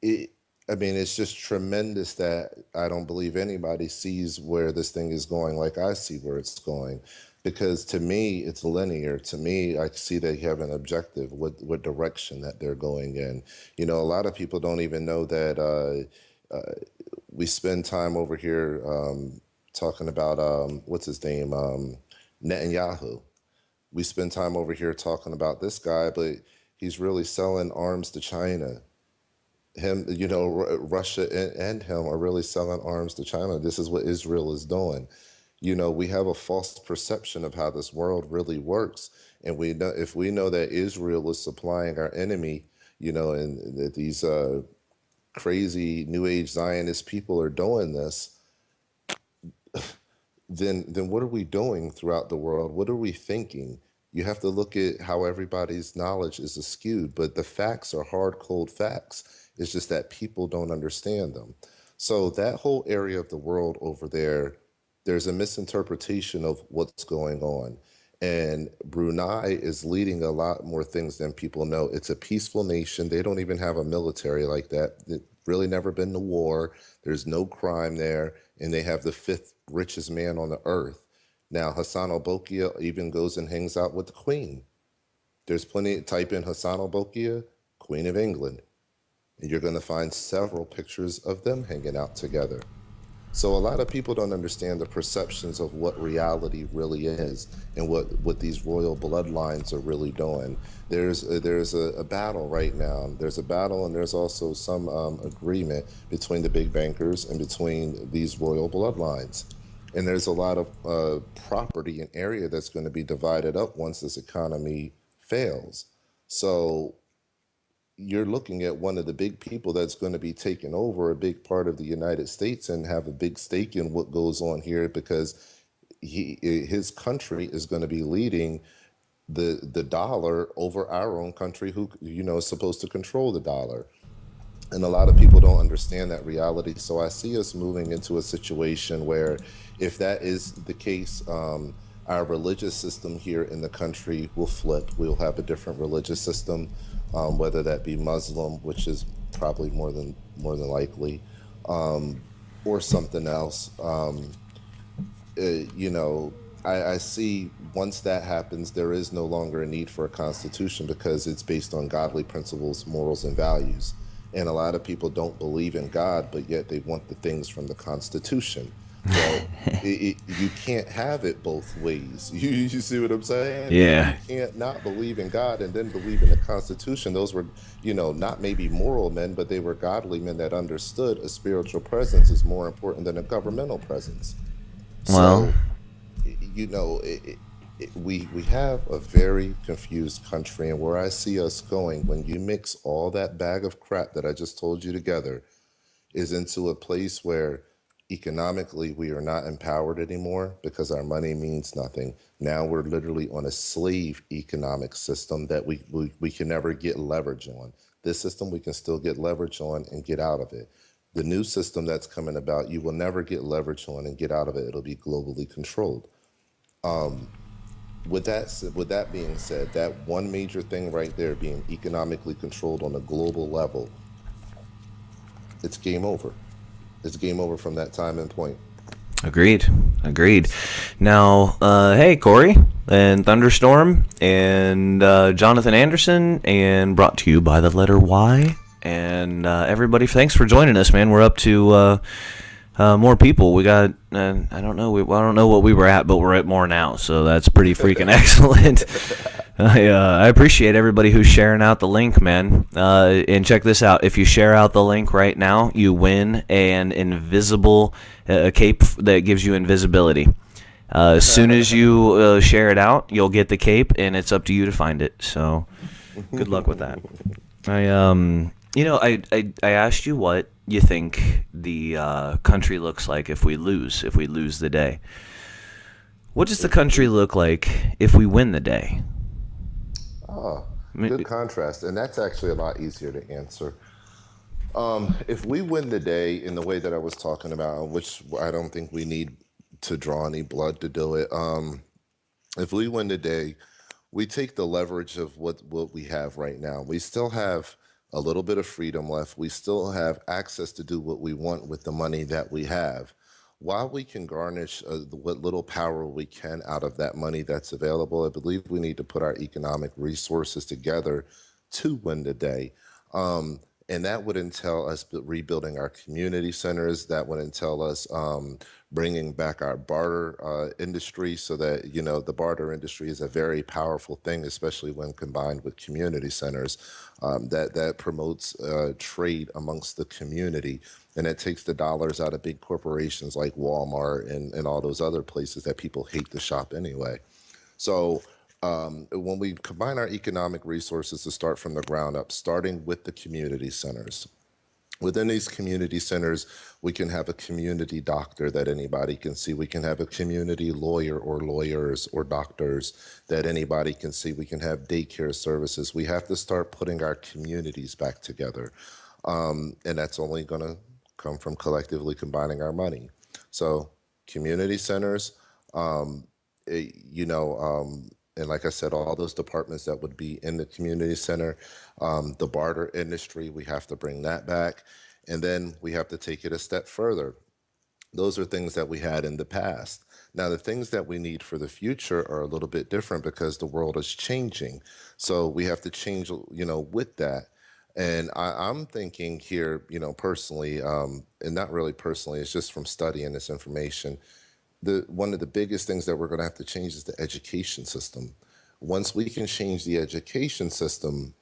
It's just tremendous that I don't believe anybody sees where this thing is going like I see where it's going. Because to me, it's linear. To me, I see they have an objective, what direction that they're going in. A lot of people don't even know that we spend time over here talking about, what's his name, Netanyahu. We spend time over here talking about this guy, but he's really selling arms to China. Russia and him are really selling arms to China. This is what Israel is doing. We have a false perception of how this world really works. And if we know that Israel is supplying our enemy, and that these crazy New Age Zionist people are doing this, then what are we doing throughout the world? What are we thinking? You have to look at how everybody's knowledge is skewed, but the facts are hard, cold facts. It's just that people don't understand them. So that whole area of the world over there, there's a misinterpretation of what's going on. And Brunei is leading a lot more things than people know. It's a peaceful nation. They don't even have a military like that. They've really never been to war. There's no crime there. And they have the fifth richest man on the earth. Now, Hassan al-Bolkiah even goes and hangs out with the Queen. There's plenty, type in Hassan al-Bolkiah, Queen of England, and you're going to find several pictures of them hanging out together. So a lot of people don't understand the perceptions of what reality really is and what these royal bloodlines are really doing. There's a battle right now. There's a battle, and there's also some agreement between the big bankers and between these royal bloodlines. And there's a lot of property and area that's going to be divided up once this economy fails. So you're looking at one of the big people that's going to be taking over a big part of the United States and have a big stake in what goes on here because his country is going to be leading the dollar over our own country who is supposed to control the dollar. And a lot of people don't understand that reality. So I see us moving into a situation where, if that is the case, our religious system here in the country will flip. We'll have a different religious system, whether that be Muslim, which is probably more than likely, um, or something else. Uh, you know, I see once that happens, there is no longer a need for a constitution because it's based on godly principles, morals, and values. And a lot of people don't believe in God, but yet they want the things from the Constitution. Well, you can't have it both ways. You see what I'm saying? You Yeah. can't not believe in God and then believe in the Constitution. Those were, not maybe moral men, but they were godly men that understood a spiritual presence is more important than a governmental presence. Well, So we have a very confused country, and where I see us going when you mix all that bag of crap that I just told you together is into a place where economically we are not empowered anymore because our money means nothing. Now we're literally on a slave economic system that we can never get leverage on. This system we can still get leverage on and get out of it. The new system that's coming about, you will never get leverage on and get out of it. It'll be globally controlled. Um, with that being said, that one major thing right there being economically controlled on a global level, it's game over. It's game over from that time and point. agreed. Agreed. Now, hey, Corey and Thunderstorm and Jonathan Anderson, and brought to you by the letter Y. And everybody, thanks for joining us, man. We're up to more people. We got, I don't know, I don't know what we were at, but we're at more now. So that's pretty freaking excellent. I appreciate everybody who's sharing out the link, man. And check this out. If you share out the link right now, you win an invisible cape that gives you invisibility. As soon as you share it out, you'll get the cape, and it's up to you to find it. So good luck with that. I asked you what you think the country looks like if we lose the day. What does the country look like if we win the day? Ah, I mean, good contrast. And that's actually a lot easier to answer. If we win the day in the way that I was talking about, which I don't think we need to draw any blood to do it, if we win the day, we take the leverage of what we have right now. We still have a little bit of freedom left. We still have access to do what we want with the money that we have. While we can garnish what little power we can out of that money that's available, I believe we need to put our economic resources together to win the day. Um, and that would entail us rebuilding our community centers. That would entail us bringing back our barter industry so that, the barter industry is a very powerful thing, especially when combined with community centers. That promotes trade amongst the community, and it takes the dollars out of big corporations like Walmart and all those other places that people hate to shop anyway. So when we combine our economic resources to start from the ground up, starting with the community centers, within these community centers, we can have a community doctor that anybody can see. We can have a community lawyer or lawyers or doctors that anybody can see. We can have daycare services. We have to start putting our communities back together. And that's only going to come from collectively combining our money. So, community centers, um, and like I said, all those departments that would be in the community center, the barter industry, we have to bring that back. And then we have to take it a step further. Those are things that we had in the past. Now, the things that we need for the future are a little bit different because the world is changing. So we have to change, with that. And I'm thinking here, personally, and not really personally, it's just from studying this information. One of the biggest things that we're going to have to change is the education system. Once we can change the education system,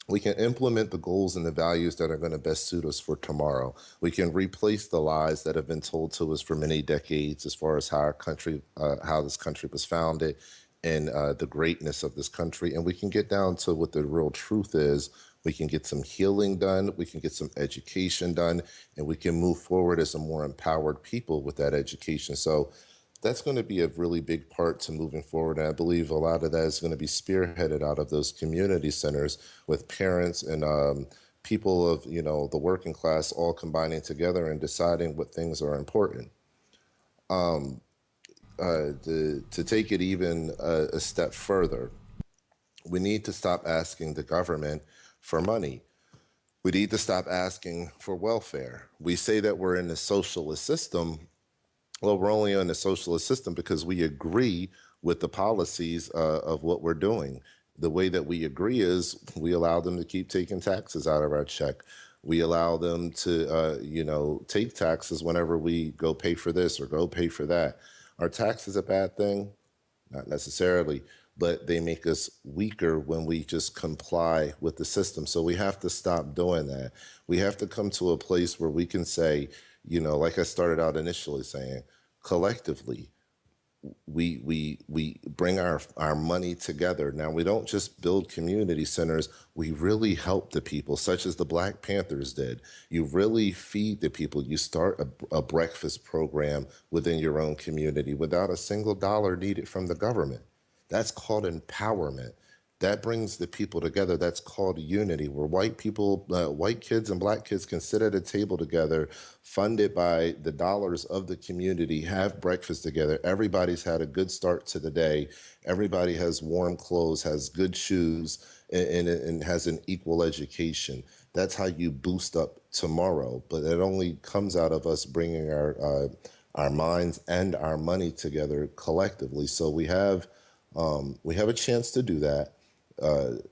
We can implement the goals and the values that are going to best suit us for tomorrow. We can replace the lies that have been told to us for many decades as far as how this country was founded, and the greatness of this country. And we can get down to what the real truth is. We can get some healing done. We can get some education done, and we can move forward as a more empowered people with that education. So that's going to be a really big part to moving forward. And I believe a lot of that is going to be spearheaded out of those community centers with parents and people of, the working class all combining together and deciding what things are important. To take it even a step further, we need to stop asking the government for money. We need to stop asking for welfare. We say that we're in a socialist system. Well, we're only in a socialist system because we agree with the policies of what we're doing. The way that we agree is we allow them to keep taking taxes out of our check. We allow them to, take taxes whenever we go pay for this or go pay for that. Are taxes a bad thing? Not necessarily, but they make us weaker when we just comply with the system. So we have to stop doing that. We have to come to a place where we can say, like I started out initially saying, collectively, we bring our money together. Now, we don't just build community centers, we really help the people, such as the Black Panthers did. You really feed the people. You start a breakfast program within your own community without a single dollar needed from the government. That's called empowerment. That brings the people together. That's called unity, where white kids and black kids can sit at a table together, funded by the dollars of the community, have breakfast together. Everybody's had a good start to the day. Everybody has warm clothes, has good shoes, and has an equal education. That's how you boost up tomorrow. But it only comes out of us bringing our minds and our money together collectively. So we have a chance to do that.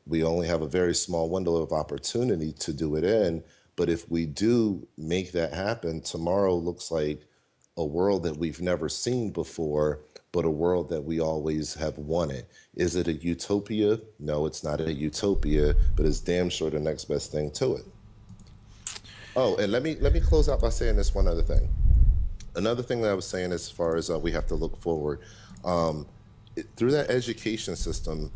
We only have a very small window of opportunity to do it in. But if we do make that happen, tomorrow looks like a world that we've never seen before, but a world that we always have wanted. Is it a utopia? No, it's not a utopia, but it's damn sure the next best thing to it. Oh, and let me close out by saying this one other thing. Another thing that I was saying as far as we have to look forward, um, through that education system,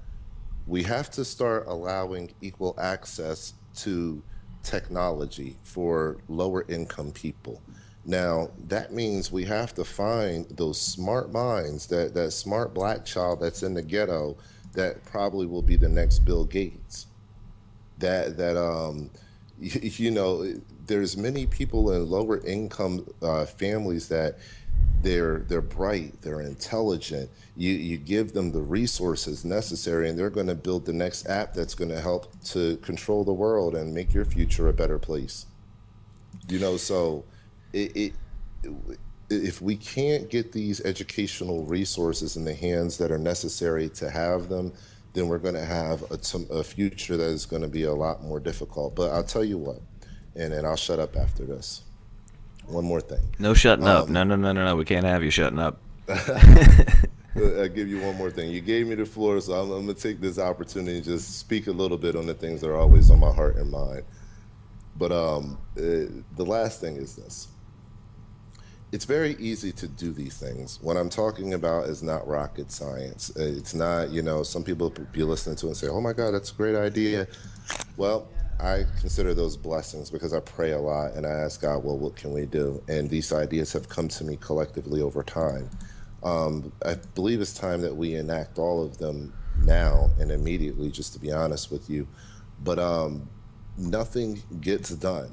we have to start allowing equal access to technology for lower income people. Now, that means we have to find those smart minds, that smart black child that's in the ghetto that probably will be the next Bill Gates. That there's many people in lower income families that they're bright, they're intelligent. You give them the resources necessary, and they're going to build the next app that's going to help to control the world and make your future a better place. So it if we can't get these educational resources in the hands that are necessary to have them, then we're going to have a future that is going to be a lot more difficult. But I'll tell you what, and then I'll shut up after this. One more thing. No shutting up. Um, No, no, no, no, no. We can't have you shutting up. I'll give you one more thing. You gave me the floor, so I'm going to take this opportunity to just speak a little bit on the things that are always on my heart and mind. But the last thing is this. It's very easy to do these things. What I'm talking about is not rocket science. It's not, some people be listening to it and say, oh my God, that's a great idea. Well, I consider those blessings because I pray a lot and I ask God, well, what can we do? And these ideas have come to me collectively over time. I believe it's time that we enact all of them now and immediately, just to be honest with you. But nothing gets done.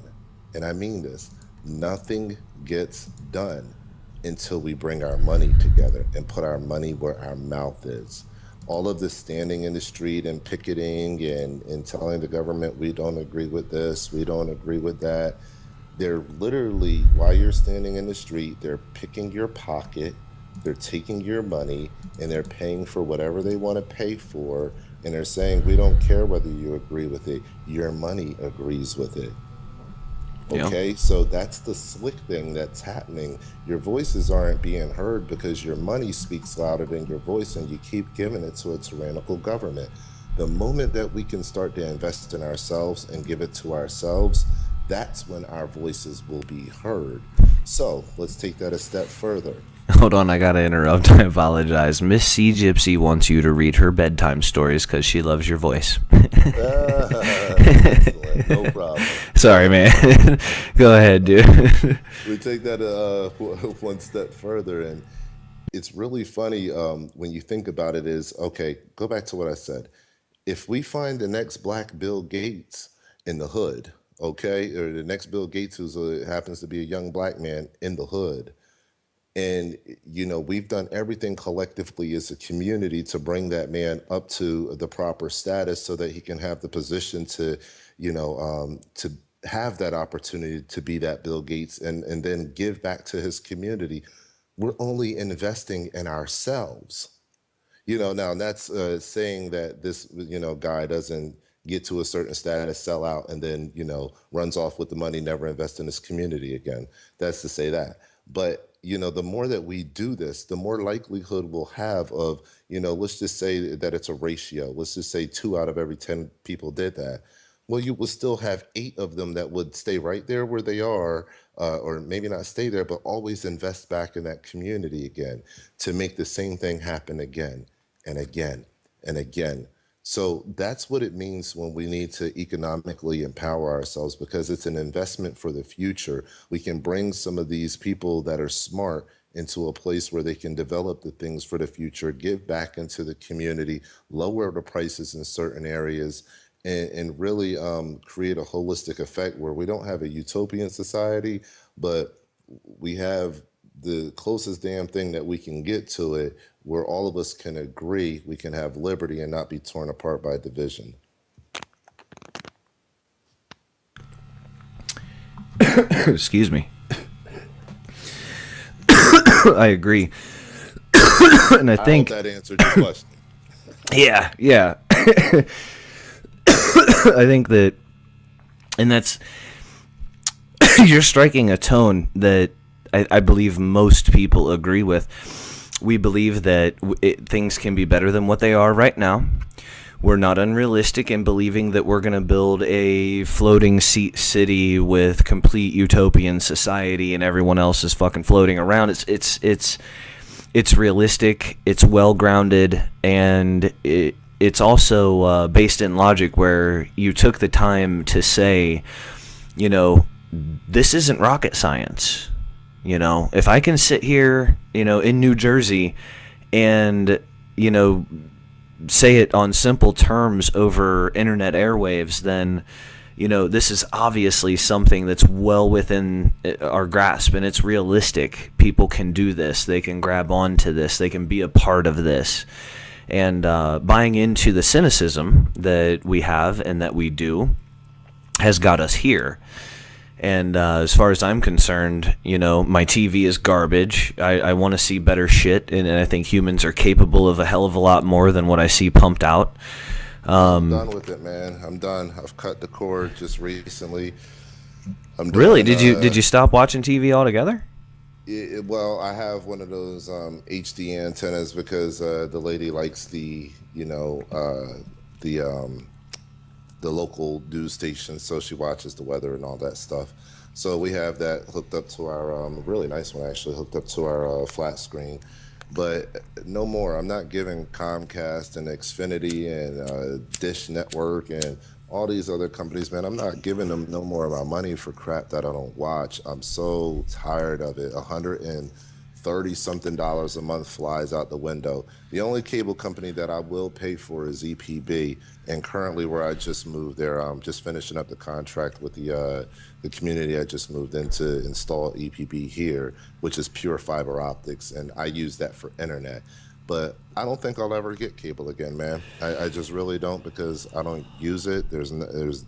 And I mean this, nothing gets done until we bring our money together and put our money where our mouth is. All of this standing in the street and picketing and telling the government we don't agree with this, we don't agree with that. They're literally, while you're standing in the street, they're picking your pocket, they're taking your money, and they're paying for whatever they want to pay for. And they're saying, we don't care whether you agree with it, your money agrees with it. Yeah. Okay, so that's the slick thing that's happening. Your voices aren't being heard because your money speaks louder than your voice, and you keep giving it to a tyrannical government. The moment that we can start to invest in ourselves and give it to ourselves, that's when our voices will be heard. So let's take that a step further. Hold on, I gotta interrupt. I apologize. Miss C Gypsy wants you to read her bedtime stories because she loves your voice. Excellent, no problem. Sorry, man. Go ahead, dude. We take that one step further, and it's really funny when you think about it. Is okay. Go back to what I said. If we find the next Black Bill Gates in the hood, okay, or the next Bill Gates who happens to be a young Black man in the hood, and we've done everything collectively as a community to bring that man up to the proper status so that he can have the position to have that opportunity to be that Bill Gates and then give back to his community. We're only investing in ourselves. Now that's saying that this, guy doesn't get to a certain status, sell out, and then, runs off with the money, never invest in his community again. That's to say that. But, the more that we do this, the more likelihood we'll have of, let's just say that it's a ratio. Let's just say 2 out of every 10 people did that. Well, you will still have 8 of them that would stay right there where they are, or maybe not stay there, but always invest back in that community again to make the same thing happen again and again and again. So that's what it means when we need to economically empower ourselves, because it's an investment for the future. We can bring some of these people that are smart into a place where they can develop the things for the future, give back into the community, lower the prices in certain areas, and really create a holistic effect where we don't have a utopian society, but we have the closest damn thing that we can get to it, where all of us can agree, we can have liberty and not be torn apart by division. Excuse me. I agree. And I think hope that answered your question. yeah. I think that, and that's, you're striking a tone that I believe most people agree with. We believe that things can be better than what they are right now. We're not unrealistic in believing that we're going to build a floating city with complete utopian society and everyone else is fucking floating around. It's realistic, it's well grounded, and it's also based in logic, where you took the time to say, this isn't rocket science. If I can sit here, in New Jersey and, say it on simple terms over internet airwaves, then, this is obviously something that's well within our grasp, and it's realistic. People can do this. They can grab onto this. They can be a part of this. And buying into the cynicism that we have and that we do has got us here. And as far as I'm concerned, my TV is garbage. I want to see better shit, and I think humans are capable of a hell of a lot more than what I see pumped out. I'm done with it, man. I'm done. I've cut the cord just recently. I'm done. Really? Did you stop watching TV altogether? Well, I have one of those HD antennas because the lady likes the local news station, so she watches the weather and all that stuff. So we have that hooked up to our really nice one, actually, hooked up to our flat screen. But no more. I'm not giving Comcast and Xfinity and Dish Network and all these other companies, man. I'm not giving them no more of my money for crap that I don't watch. I'm so tired of it. $130-something a month flies out the window. The only cable company that I will pay for is EPB, and currently where I just moved there, I'm just finishing up the contract with the community I just moved in to install EPB here, which is pure fiber optics, and I use that for internet. But I don't think I'll ever get cable again, man. I just really don't, because I don't use it. It's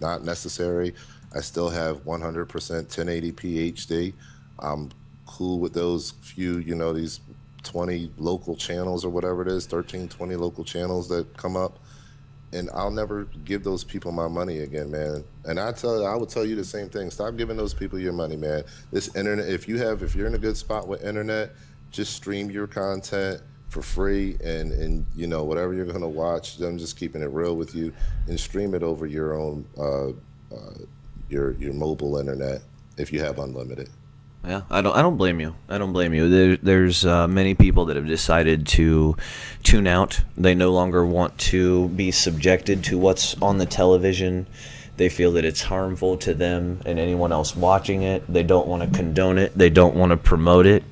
not necessary. I still have 100% 1080p HD. I'm cool with those few, these 20 local channels or whatever it is, 13, 20 local channels that come up. And I'll never give those people my money again, man. And I would tell you the same thing. Stop giving those people your money, man. This internet, if you're in a good spot with internet, just stream your content for free, and you know, whatever you're going to watch, I'm just keeping it real with you, and stream it over your own your mobile internet if you have unlimited. Yeah, I don't blame you. I don't blame you. There's many people that have decided to tune out. They no longer want to be subjected to what's on the television. They feel that it's harmful to them and anyone else watching it. They don't want to condone it. They don't want to promote it.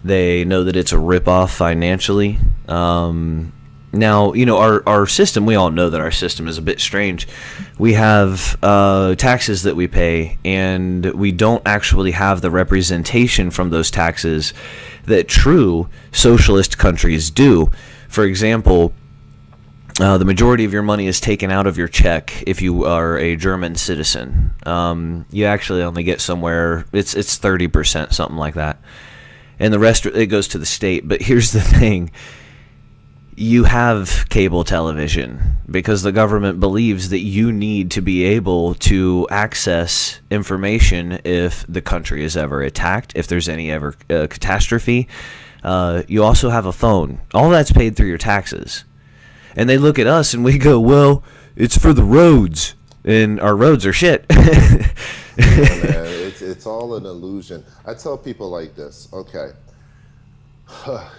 They know that it's a ripoff financially. Now, you know, our system, we all know that our system is a bit strange. We have taxes that we pay, and we don't actually have the representation from those taxes that true socialist countries do. For example, the majority of your money is taken out of your check if you are a German citizen. You actually only get somewhere, it's 30%, something like that. And the rest, it goes to the state. But here's the thing. You have cable television because the government believes that you need to be able to access information if the country is ever attacked, if there's any ever catastrophe. You also have a phone. All that's paid through your taxes. And they look at us and we go, well, it's for the roads. And our roads are shit. Yeah, man, it's all an illusion. I tell people like this, okay.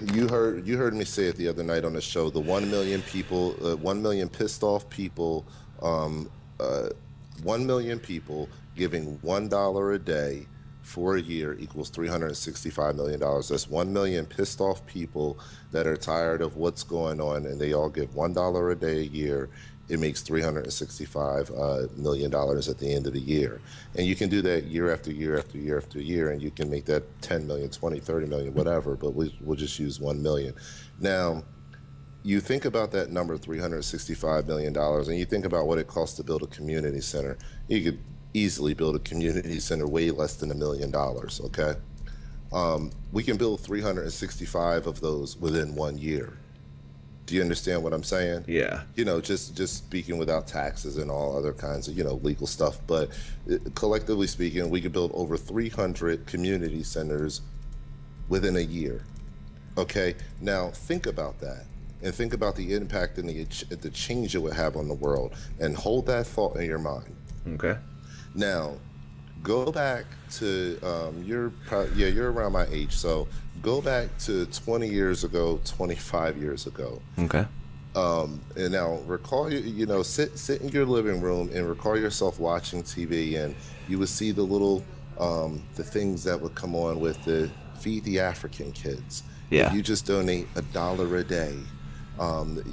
You heard me say it the other night on the show. The 1 million people, 1 million pissed off people, 1 million people giving $1 a day for a year equals $365 million. That's 1 million pissed off people that are tired of what's going on, and they all give $1 a day a year. It makes $365 million at the end of the year. And you can do that year after year after year after year, and you can make that 10 million, 20, 30 million, whatever, but we'll just use 1 million. Now, you think about that number, $365 million, and you think about what it costs to build a community center. You could easily build a community center way less than $1 million, okay? We can build 365 of those within 1 year. Do you understand what I'm saying? Yeah. You know, just speaking without taxes and all other kinds of, you know, legal stuff. But collectively speaking, we could build over 300 community centers within a year. Okay? Now, think about that. And think about the impact and the change it would have on the world. And hold that thought in your mind. Okay. Now, go back to, you're around my age, so go back to 20 years ago, 25 years ago. Okay. And now recall, you know, sit in your living room and recall yourself watching TV, and you would see the little, the things that would come on with the Feed the African Kids. Yeah. If you just donate $1 a day,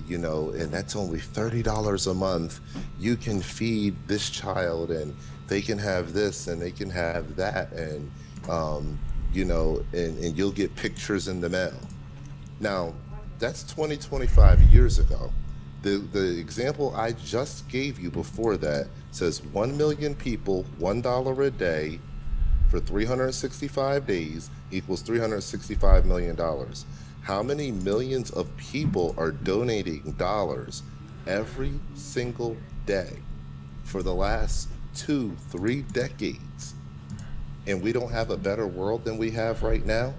you know, and that's only $30 a month, you can feed this child, and they can have this and they can have that, and you know, and you'll get pictures in the mail. Now, that's 25 years ago. The example I just gave you before that says 1 million people, $1 a day for 365 days equals $365 million. How many millions of people are donating dollars every single day for the last 2-3 decades? And we don't have a better world than we have right now?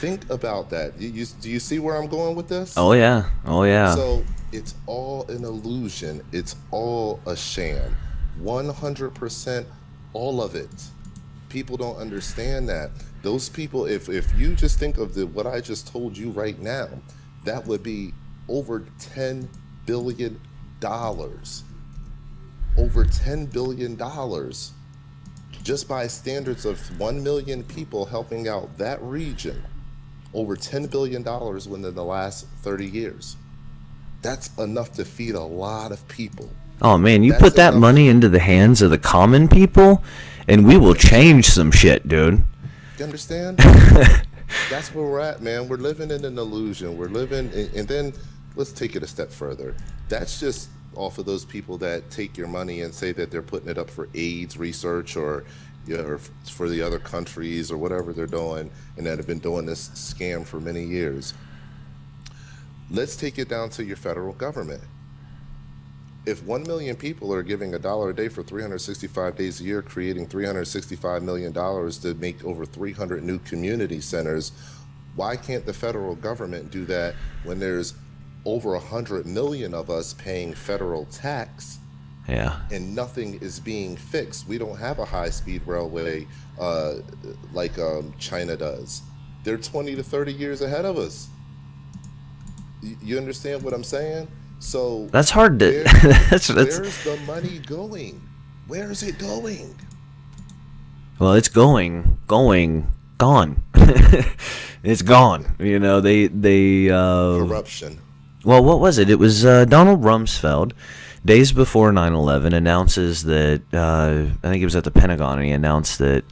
Think about that. Do you see where I'm going with this? Oh, yeah. Oh, yeah. So it's all an illusion. It's all a sham. 100%, all of it. People don't understand that. Those people, if you just think of what I just told you right now, that would be over $10 billion. Over $10 billion just by standards of 1 million people helping out that region. Over $10 billion within the last 30 years. That's enough to feed a lot of people. Oh, man, you That's put that enough. money into the hands of the common people, and we will change some shit, dude. You understand? That's where we're at, man. We're living in an illusion. We're living, and then let's take it a step further. That's just off of those people that take your money and say that they're putting it up for AIDS research, or, you know, or for the other countries or whatever they're doing, and that have been doing this scam for many years. Let's take it down to your federal government. If 1 million people are giving $1 a day for 365 days a year, creating $365 million to make over 300 new community centers, Why can't the federal government do that when there's over 100 million of us paying federal tax Yeah. and nothing is being fixed? We don't have a high-speed railway uh, like China does. They're 20 to 30 years ahead of us. You understand what I'm saying? So That's hard to. where that's where's the money going? Where is it going? Well, it's gone. It's gone. You know, they. Corruption. Well, what was it? It was Donald Rumsfeld, days before 9/11, announces that I think it was at the Pentagon, and he announced that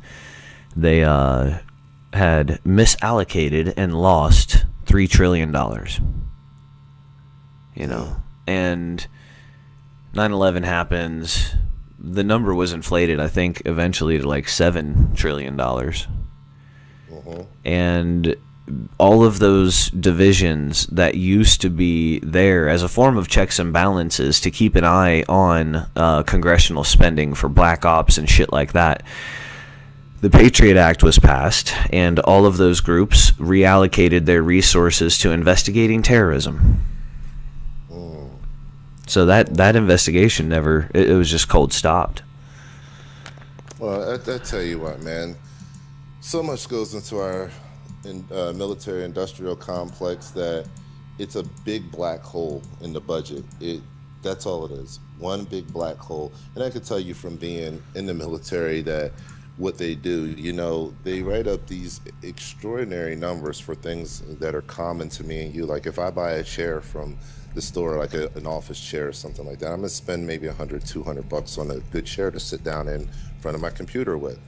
they had misallocated and lost $3 trillion. You know, and 9/11 happens. The number was inflated, I think, eventually to like $7 trillion. And all of those divisions that used to be there as a form of checks and balances to keep an eye on congressional spending for black ops and shit like that, the Patriot Act was passed, and all of those groups reallocated their resources to investigating terrorism. So that investigation never, it was just cold stopped. Well, I tell you what, man. So much goes into our military-industrial complex that it's a big black hole in the budget. That's all it is. One big black hole. And I can tell you from being in the military that what they do, you know, they write up these extraordinary numbers for things that are common to me and you. Like if I buy a chair from the store, like an office chair or something like that, I'm gonna spend maybe $100-200 on a good chair to sit down in front of my computer with.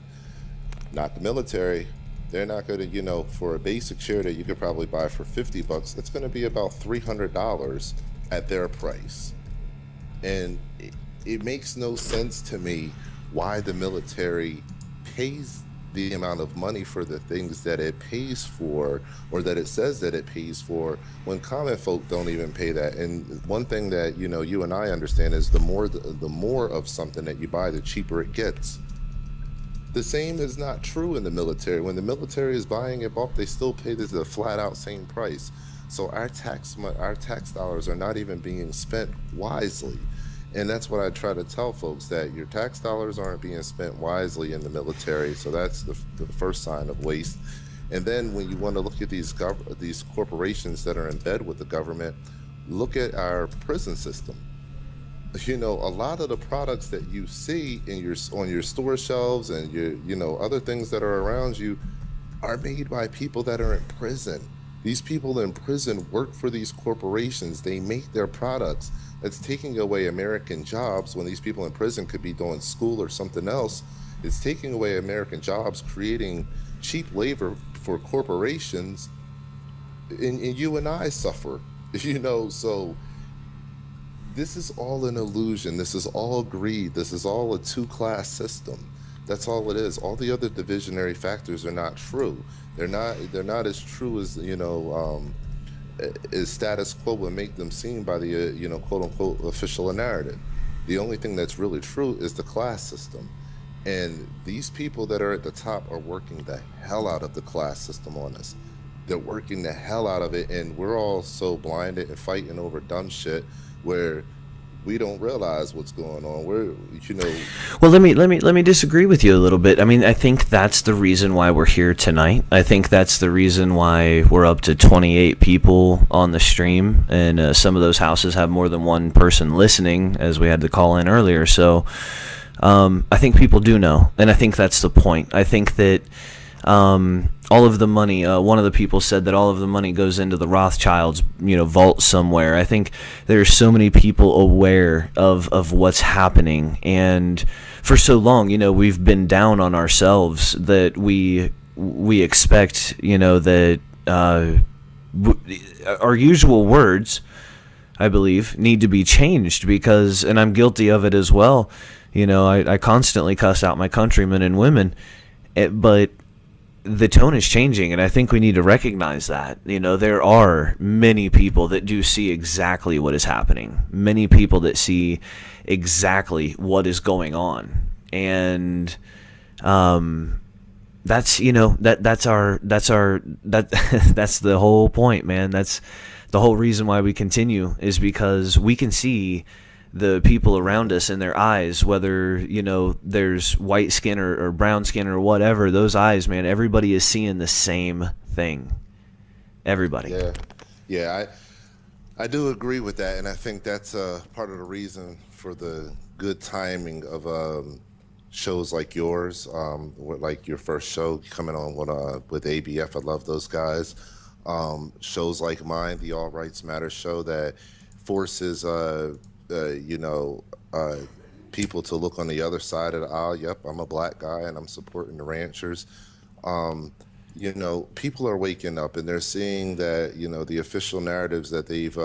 Not the military. They're not gonna, you know, for a basic chair that you could probably buy for $50, it's gonna be about $300 at their price. And it makes no sense to me why the military pays the amount of money for the things that it pays for, or that it says that it pays for, when common folk don't even pay that. And one thing that, you know, you and I understand is the more of something that you buy, the cheaper it gets. The same is not true in the military. When the military is buying it bulk, they still pay the flat out same price. So our tax dollars are not even being spent wisely. And that's what I try to tell folks, that your tax dollars aren't being spent wisely in the military. So that's the first sign of waste. And then when you want to look at these corporations that are in bed with the government, look at our prison system. You know, a lot of the products that you see on your store shelves and other things that are around you are made by people that are in prison. These people in prison work for these corporations. They make their products. That's taking away American jobs when these people in prison could be doing school or something else. It's taking away American jobs, creating cheap labor for corporations, and you and I suffer, you know. So this is all an illusion. This is all greed. This is all a two-class system. That's all it is. All the other divisionary factors are not true. They're not as true as, is status quo would make them seem by the quote unquote official narrative. The only thing that's really true is the class system, and these people that are at the top are working the hell out of the class system on us. They're working the hell out of it, and we're all so blinded and fighting over dumb shit where we don't realize what's going on. Well, let me disagree with you a little bit. I mean, I think that's the reason why we're here tonight. I think that's the reason why we're up to 28 people on the stream, and some of those houses have more than one person listening, as we had to call in earlier. So I think people do know, and I think that's the point. I think that all of the money, one of the people said that all of the money goes into the Rothschilds, vault somewhere. I think there's so many people aware of what's happening, and for so long, we've been down on ourselves that we expect, that our usual words, I believe, need to be changed, because, and I'm guilty of it as well, I constantly cuss out my countrymen and women, but the tone is changing, and I think we need to recognize that. There are many people that do see exactly what is happening, many people that see exactly what is going on, and that's that's the whole point, man. That's the whole reason why we continue, is because we can see the people around us in their eyes, whether there's white skin or brown skin or whatever. Those eyes, man, everybody is seeing the same thing. Everybody. Yeah, yeah, I do agree with that, and I think that's part of the reason for the good timing of shows like yours, like your first show coming on with ABF. I love those guys. Shows like mine, the All Rights Matter show, that forces you know people to look on the other side of the aisle. Yep, I'm a black guy and I'm supporting the ranchers. Um, People are waking up and they're seeing that, the official narratives that they've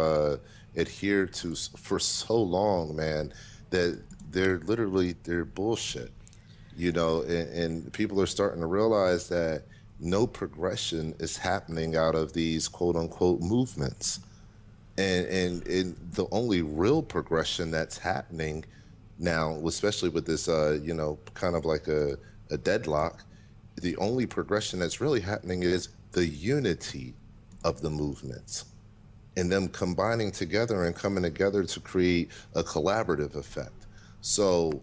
adhered to for so long, man, that they're bullshit, and people are starting to realize that no progression is happening out of these quote unquote movements. And the only real progression that's happening now, especially with this, kind of like a deadlock, the only progression that's really happening is the unity of the movements and them combining together and coming together to create a collaborative effect. So,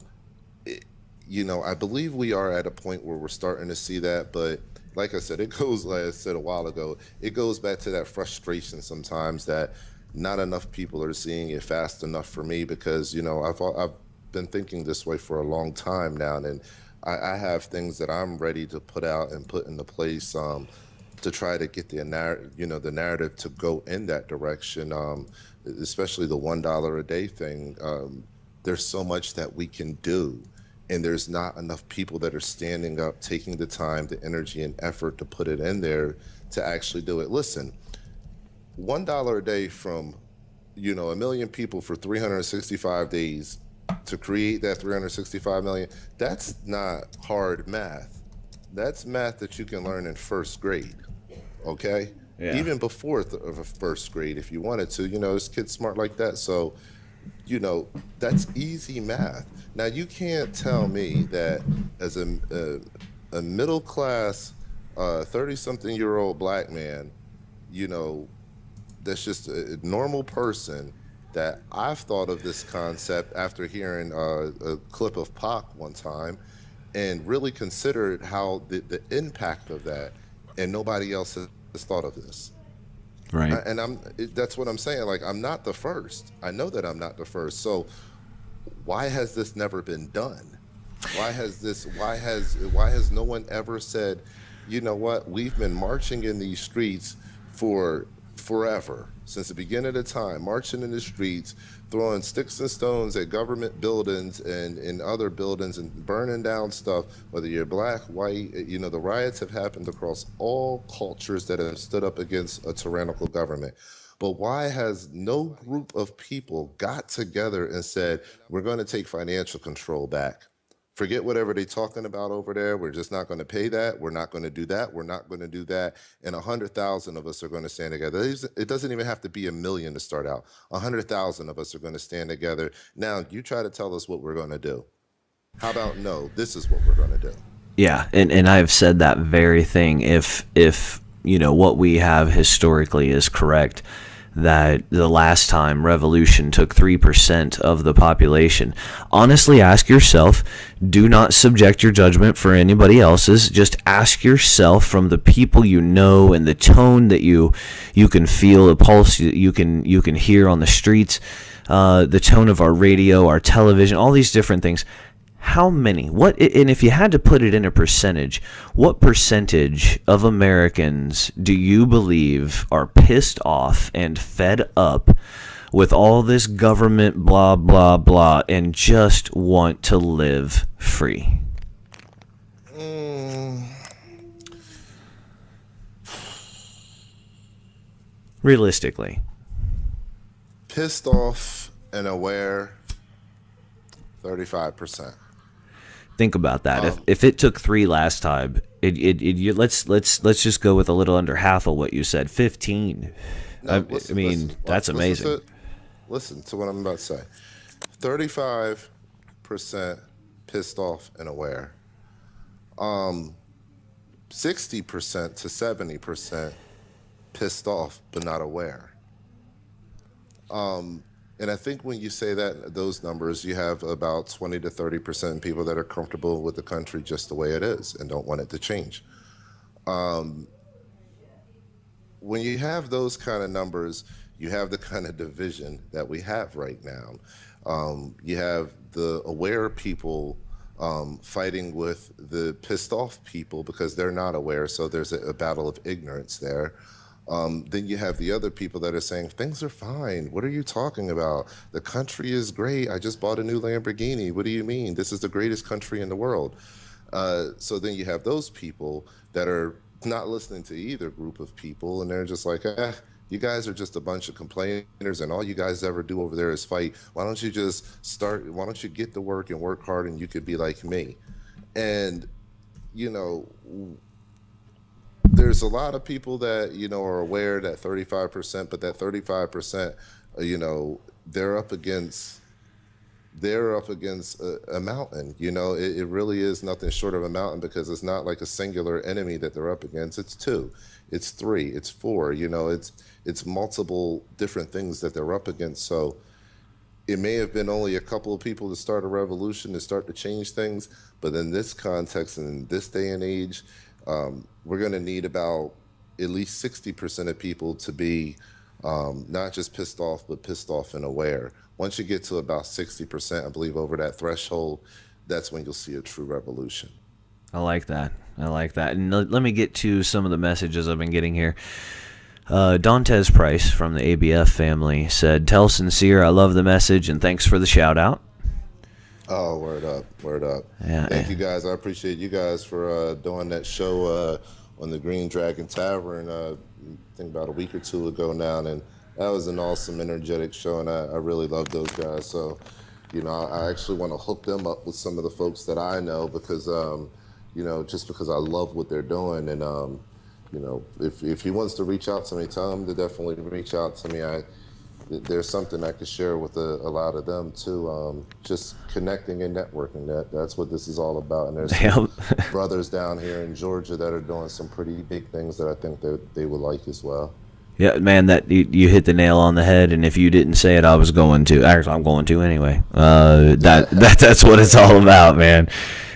I believe we are at a point where we're starting to see that, but like I said, like I said a while ago, it goes back to that frustration sometimes that not enough people are seeing it fast enough for me, because, I've been thinking this way for a long time now, and I have things that I'm ready to put out and put into place, to try to get the narrative to go in that direction, especially the $1 a day thing. There's so much that we can do, and there's not enough people that are standing up, taking the time, the energy, and effort to put it in there to actually do it. Listen, $1 a day from, a million people for 365 days to create that 365 million, that's not hard math. That's math that you can learn in first grade, okay? Yeah. Even before first grade, if you wanted to, this kid's smart like that. So, that's easy math. Now, you can't tell me that as a middle class, 30-something-year-old black man, you know, that's just a normal person, that I've thought of this concept after hearing a clip of Pac one time, and really considered how the impact of that, and nobody else has thought of this. Right. And that's what I'm saying. Like, I'm not the first. I know that I'm not the first. So why has this never been done? Why has no one ever said, you know what, we've been marching in these streets for forever, since the beginning of the time, marching in the streets, throwing sticks and stones at government buildings and in other buildings, and burning down stuff, whether you're black, white. The riots have happened across all cultures that have stood up against a tyrannical government. But why has no group of people got together and said, we're going to take financial control back? Forget whatever they're talking about over there. We're just not going to pay that. We're not going to do that. We're not going to do that. And 100,000 of us are going to stand together. It doesn't even have to be a million to start out. 100,000 of us are going to stand together. Now, you try to tell us what we're going to do. How about, no, this is what we're going to do? Yeah, and I've said that very thing. If what we have historically is correct, that the last time revolution took 3% of the population, honestly ask yourself, do not subject your judgment for anybody else's, just ask yourself, from the people you know and the tone that you can feel, the pulse you can hear on the streets, the tone of our radio, our television, all these different things. How many? And if you had to put it in a percentage, what percentage of Americans do you believe are pissed off and fed up with all this government blah, blah, blah, and just want to live free? Realistically. Pissed off and aware, 35%. Think about that. If it took 3 last time, let's just go with a little under half of what you said, 15. No, that's amazing. Listen to what I'm about to say. 35% pissed off and aware. 60% to 70% pissed off but not aware. And I think when you say that those numbers, you have about 20 to 30% people that are comfortable with the country just the way it is and don't want it to change. Um, when you have those kind of numbers, you have the kind of division that we have right now. You have the aware people fighting with the pissed off people because they're not aware. So there's a battle of ignorance there. Then you have the other people that are saying things are fine. What are you talking about? The country is great. I just bought a new Lamborghini. What do you mean? This is the greatest country in the world. So then you have those people that are not listening to either group of people, and they're just like, you guys are just a bunch of complainers, and all you guys ever do over there is fight. Why don't you just start? Why don't you get to work and work hard, and you could be like me? And you know, there's a lot of people that are aware that 35%, but that 35%, you know, they're up against a mountain. It really is nothing short of a mountain because it's not like a singular enemy that they're up against. It's two, it's three, it's four. It's multiple different things that they're up against. So it may have been only a couple of people to start a revolution to start to change things, but in this context and in this day and age, we're going to need about at least 60% of people to be not just pissed off, but pissed off and aware. Once you get to about 60%, I believe, over that threshold, that's when you'll see a true revolution. I like that. I like that. And let me get to some of the messages I've been getting here. Dantes Price from the ABF family said, "Tell Sincere I love the message and thanks for the shout out." Oh, word up, word up. Yeah, Thank you guys. I appreciate you guys for doing that show on the Green Dragon Tavern, I think about a week or two ago now. And that was an awesome, energetic show, and I really love those guys. So, I actually want to hook them up with some of the folks that I know because, just because I love what they're doing. And, if he wants to reach out to me, tell him to definitely reach out to me. There's something I could share with a lot of them too. Just connecting and networking. That's what this is all about. And there's some brothers down here in Georgia that are doing some pretty big things that I think that they would like as well. Yeah, man, that you hit the nail on the head. And if you didn't say it, I was going to. Actually, I'm going to anyway. That's what it's all about, man.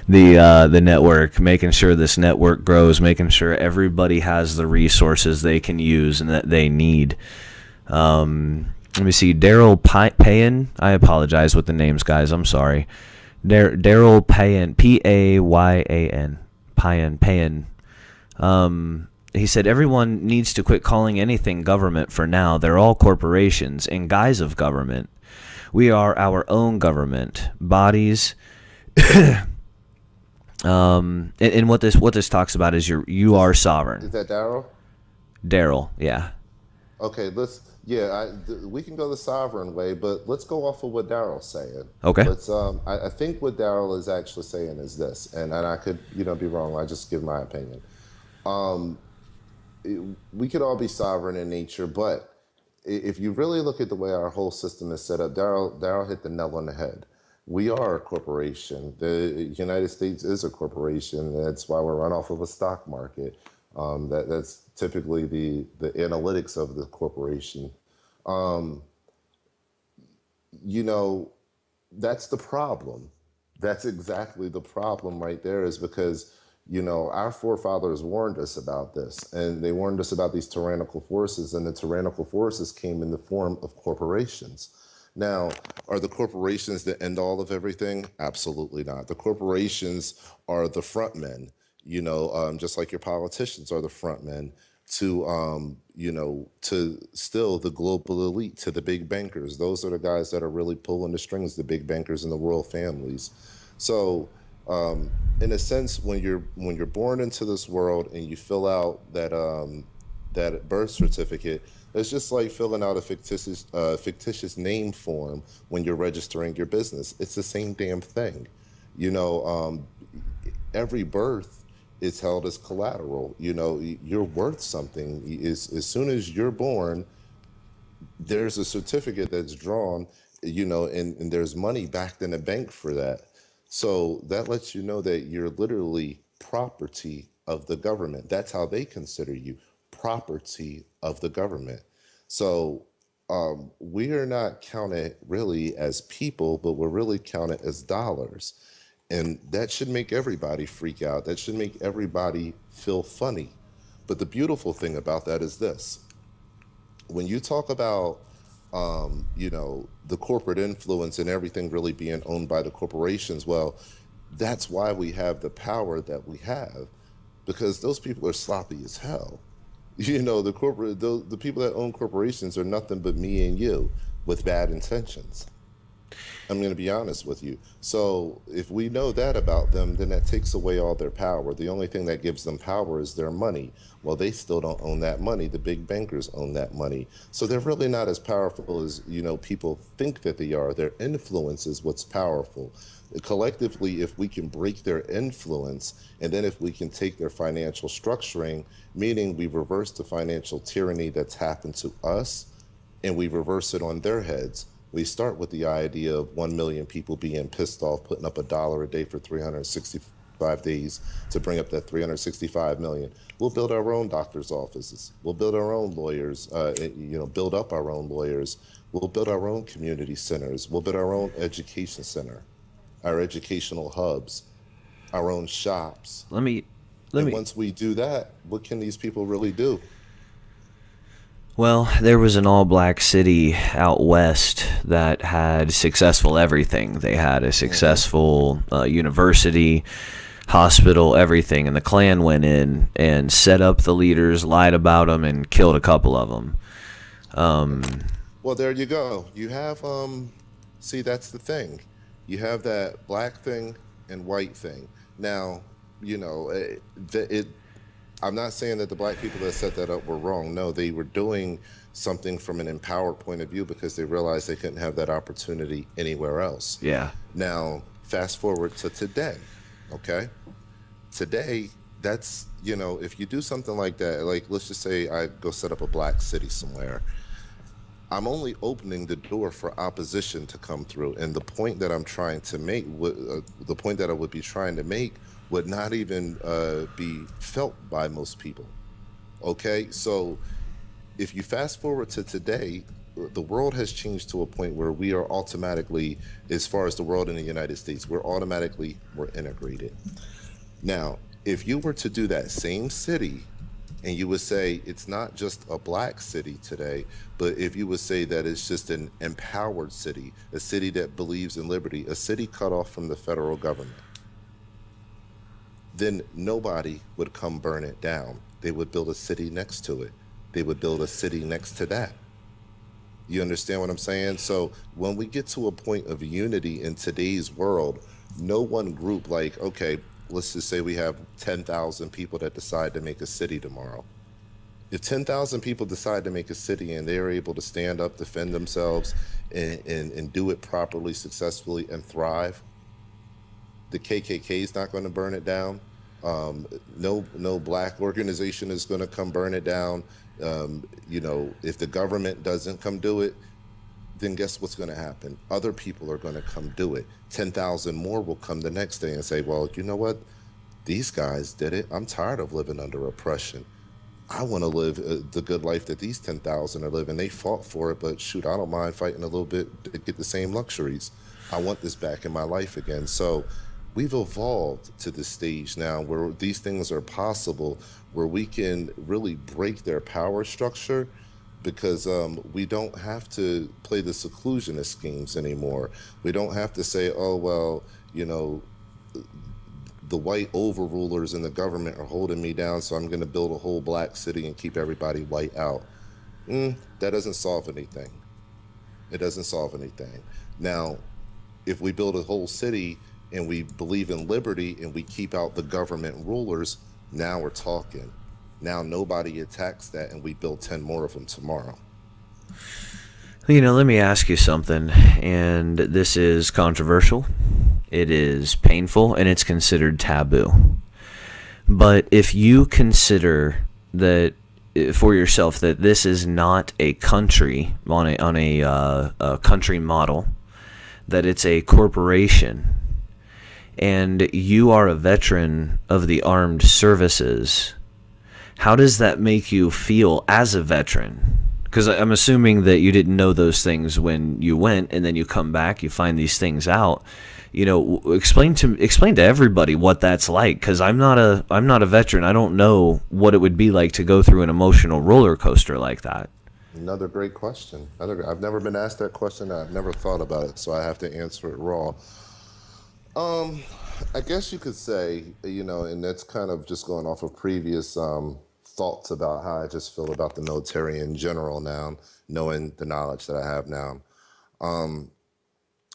The network, making sure this network grows, making sure everybody has the resources they can use and that they need. Let me see. Daryl Payan. I apologize with the names, guys. I'm sorry. Daryl Payan. Payan. Payan. He said everyone needs to quit calling anything government for now. They're all corporations in guise of government. We are our own government bodies. And what this talks about is you are sovereign. Is that Daryl? Daryl, yeah. Okay, we can go the sovereign way, but let's go off of what Daryl's saying. Okay. I think what Daryl is actually saying is this, and I could be wrong. I just give my opinion. We could all be sovereign in nature, but if you really look at the way our whole system is set up, Daryl hit the nail on the head. We are a corporation. The United States is a corporation. That's why we're run off of a stock market. That's typically the analytics of the corporation. That's the problem. That's exactly the problem right there, is because our forefathers warned us about this, and they warned us about these tyrannical forces, and the tyrannical forces came in the form of corporations. Now, are the corporations the end all of everything? Absolutely not. The corporations are the front men, just like your politicians are the front men to, to still the global elite, to the big bankers. Those are the guys that are really pulling the strings, the big bankers and the royal families. So, in a sense, when you're born into this world and you fill out that birth certificate, it's just like filling out a fictitious name form when you're registering your business. It's the same damn thing. Every birth is held as collateral. You're worth something. As soon as you're born, there's a certificate that's drawn, and there's money backed in a bank for that. So that lets you know that you're literally property of the government. That's how they consider you, property of the government. So we are not counted really as people, but we're really counted as dollars. And that should make everybody freak out. That should make everybody feel funny. But the beautiful thing about that is this: when you talk about the corporate influence and everything really being owned by the corporations, well, that's why we have the power that we have, because those people are sloppy as hell. The people that own corporations are nothing but me and you with bad intentions. I'm going to be honest with you. So if we know that about them, then that takes away all their power. The only thing that gives them power is their money. Well, they still don't own that money. The big bankers own that money. So they're really not as powerful as, people think that they are. Their influence is what's powerful. Collectively, if we can break their influence, and then if we can take their financial structuring, meaning we reverse the financial tyranny that's happened to us, and we reverse it on their heads. We start with the idea of 1 million people being pissed off, putting up $1 a day for 365 days to bring up that 365 million. We'll build our own doctor's offices. We'll build our own lawyers, build up our own lawyers. We'll build our own community centers. We'll build our own education center, our educational hubs, our own shops. Once we do that, what can these people really do? Well, there was an all-black city out west that had successful everything. They had a successful university, hospital, everything, and the Klan went in and set up the leaders, lied about them, and killed a couple of them. Well, there you go. You have, see, that's the thing. You have that black thing and white thing. Now, I'm not saying that the black people that set that up were wrong. No, they were doing something from an empowered point of view because they realized they couldn't have that opportunity anywhere else. Yeah. Now, fast forward to today, okay? Today, that's, if you do something like that, like let's just say I go set up a black city somewhere, I'm only opening the door for opposition to come through. And the point that I'm trying to make, the point that I would be trying to make would not even be felt by most people. Okay, so if you fast forward to today, the world has changed to a point where we are automatically, as far as the world in the United States, we're integrated. Now, if you were to do that same city, and you would say it's not just a black city today, but if you would say that it's just an empowered city, a city that believes in liberty, a city cut off from the federal government, then nobody would come burn it down. They would build a city next to it. They would build a city next to that. You understand what I'm saying? So when we get to a point of unity in today's world, no one group, like, okay, let's just say we have 10,000 people that decide to make a city tomorrow. If 10,000 people decide to make a city and they're able to stand up, defend themselves, and do it properly, successfully, and thrive, the KKK is not going to burn it down. No black organization is going to come burn it down. If the government doesn't come do it, then guess what's going to happen? Other people are going to come do it. 10,000 more will come the next day and say, well, you know what? These guys did it. I'm tired of living under oppression. I want to live the good life that these 10,000 are living. They fought for it, but shoot, I don't mind fighting a little bit to get the same luxuries. I want this back in my life again. So we've evolved to this stage now where these things are possible, where we can really break their power structure, because we don't have to play the seclusionist games anymore. We don't have to say, oh, well, the white overrulers in the government are holding me down, so I'm going to build a whole black city and keep everybody white out. That doesn't solve anything. It doesn't solve anything. Now, if we build a whole city and we believe in liberty and we keep out the government rulers, now we're talking. Now nobody attacks that, and we build 10 more of them tomorrow. Let me ask you something, and this is controversial. It is painful, and it's considered taboo. But if you consider that for yourself that this is not a country on a country model, that it's a corporation, and you are a veteran of the armed services, how does that make you feel as a veteran? Because I'm assuming that you didn't know those things when you went, and then you come back, you find these things out. You know, explain to everybody what that's like. Because I'm not a veteran. I don't know what it would be like to go through an emotional roller coaster like that. Another great question. I've never been asked that question. I've never thought about it, so I have to answer it raw. Um, I guess you could say, and that's kind of just going off of previous thoughts about how I just feel about the military in general now, knowing the knowledge that I have now. Um,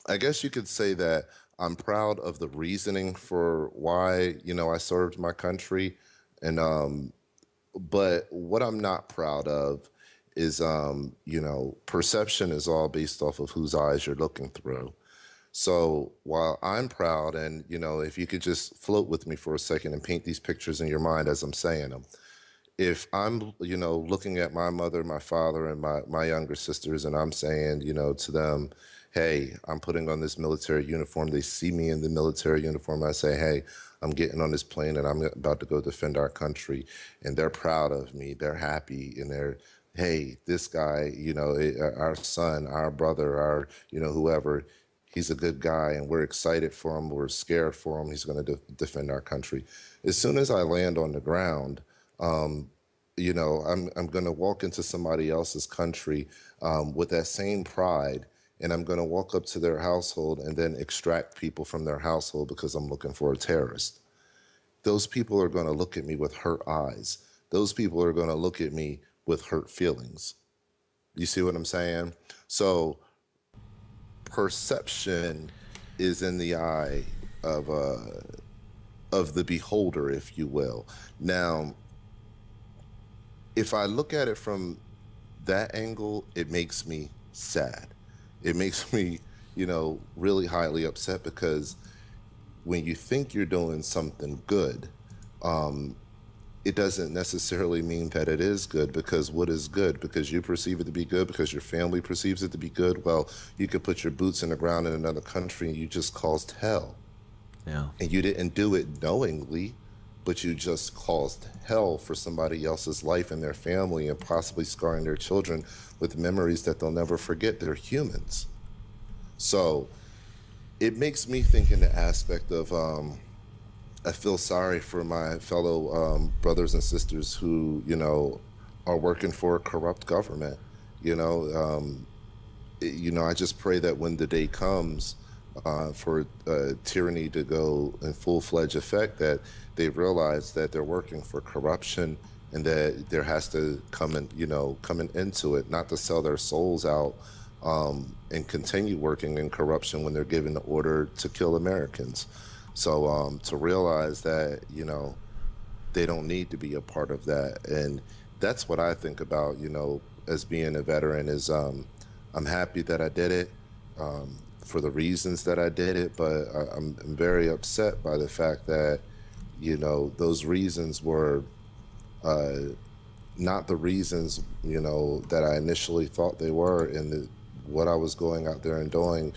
I guess you could say that I'm proud of the reasoning for why, I served my country. And but what I'm not proud of is perception is all based off of whose eyes you're looking through. So while I'm proud, and if you could just float with me for a second and paint these pictures in your mind as I'm saying them, if I'm, looking at my mother, my father, and my younger sisters, and I'm saying, to them, hey, I'm putting on this military uniform. They see me in the military uniform. I say, hey, I'm getting on this plane and I'm about to go defend our country. And they're proud of me. They're happy. And they're, hey, this guy, our son, our brother, our, whoever, he's a good guy and we're excited for him. We're scared for him. He's going to defend our country. As soon as I land on the ground, um, I'm going to walk into somebody else's country with that same pride, and I'm going to walk up to their household and then extract people from their household because I'm looking for a terrorist. Those people are going to look at me with hurt eyes. Those people are going to look at me with hurt feelings. You see what I'm saying? So perception is in the eye of uh, of the beholder, if you will. Now, if I look at it from that angle, it makes me sad. It makes me, really highly upset because when you think you're doing something good, um, it doesn't necessarily mean that it is good because what is good? Because you perceive it to be good, because your family perceives it to be good. Well, you could put your boots in the ground in another country and you just caused hell. Yeah. And you didn't do it knowingly, but you just caused hell for somebody else's life and their family and possibly scarring their children with memories that they'll never forget. They're humans. So it makes me think in the aspect of I feel sorry for my fellow brothers and sisters who, are working for a corrupt government. You know, um, I just pray that when the day comes for tyranny to go in full-fledged effect, that they realize that they're working for corruption and that there has to come in, coming into it, not to sell their souls out and continue working in corruption when they're given the order to kill Americans. So to realize that, they don't need to be a part of that. And that's what I think about, as being a veteran is I'm happy that I did it for the reasons that I did it, but I'm very upset by the fact that, those reasons were uh, not the reasons, that I initially thought they were, and what I was going out there and doing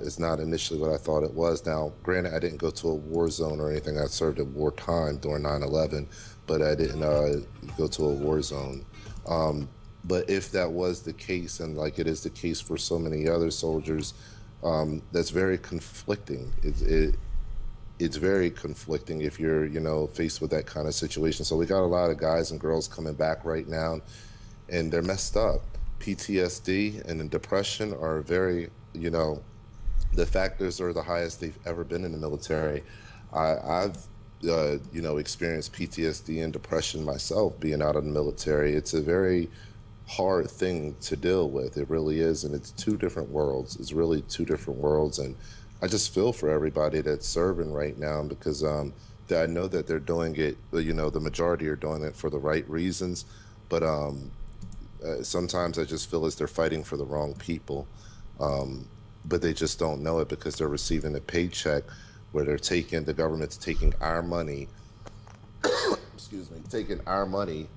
is not initially what I thought it was. Now, granted, I didn't go to a war zone or anything. I served at wartime during 9/11, but I didn't go to a war zone. Um, but if that was the case, and like it is the case for so many other soldiers, that's very conflicting. It's very conflicting if you're, faced with that kind of situation. So we got a lot of guys and girls coming back right now, and they're messed up. PTSD and depression are very, the factors are the highest they've ever been in the military. I've, experienced PTSD and depression myself being out of the military. It's a very hard thing to deal with. It really is, and it's two different worlds. It's really two different worlds, and I just feel for everybody that's serving right now because I know that they're doing it. The majority are doing it for the right reasons, but sometimes I just feel as they're fighting for the wrong people. Um, but they just don't know it because they're receiving a paycheck where the government's taking our money, excuse me, taking our money,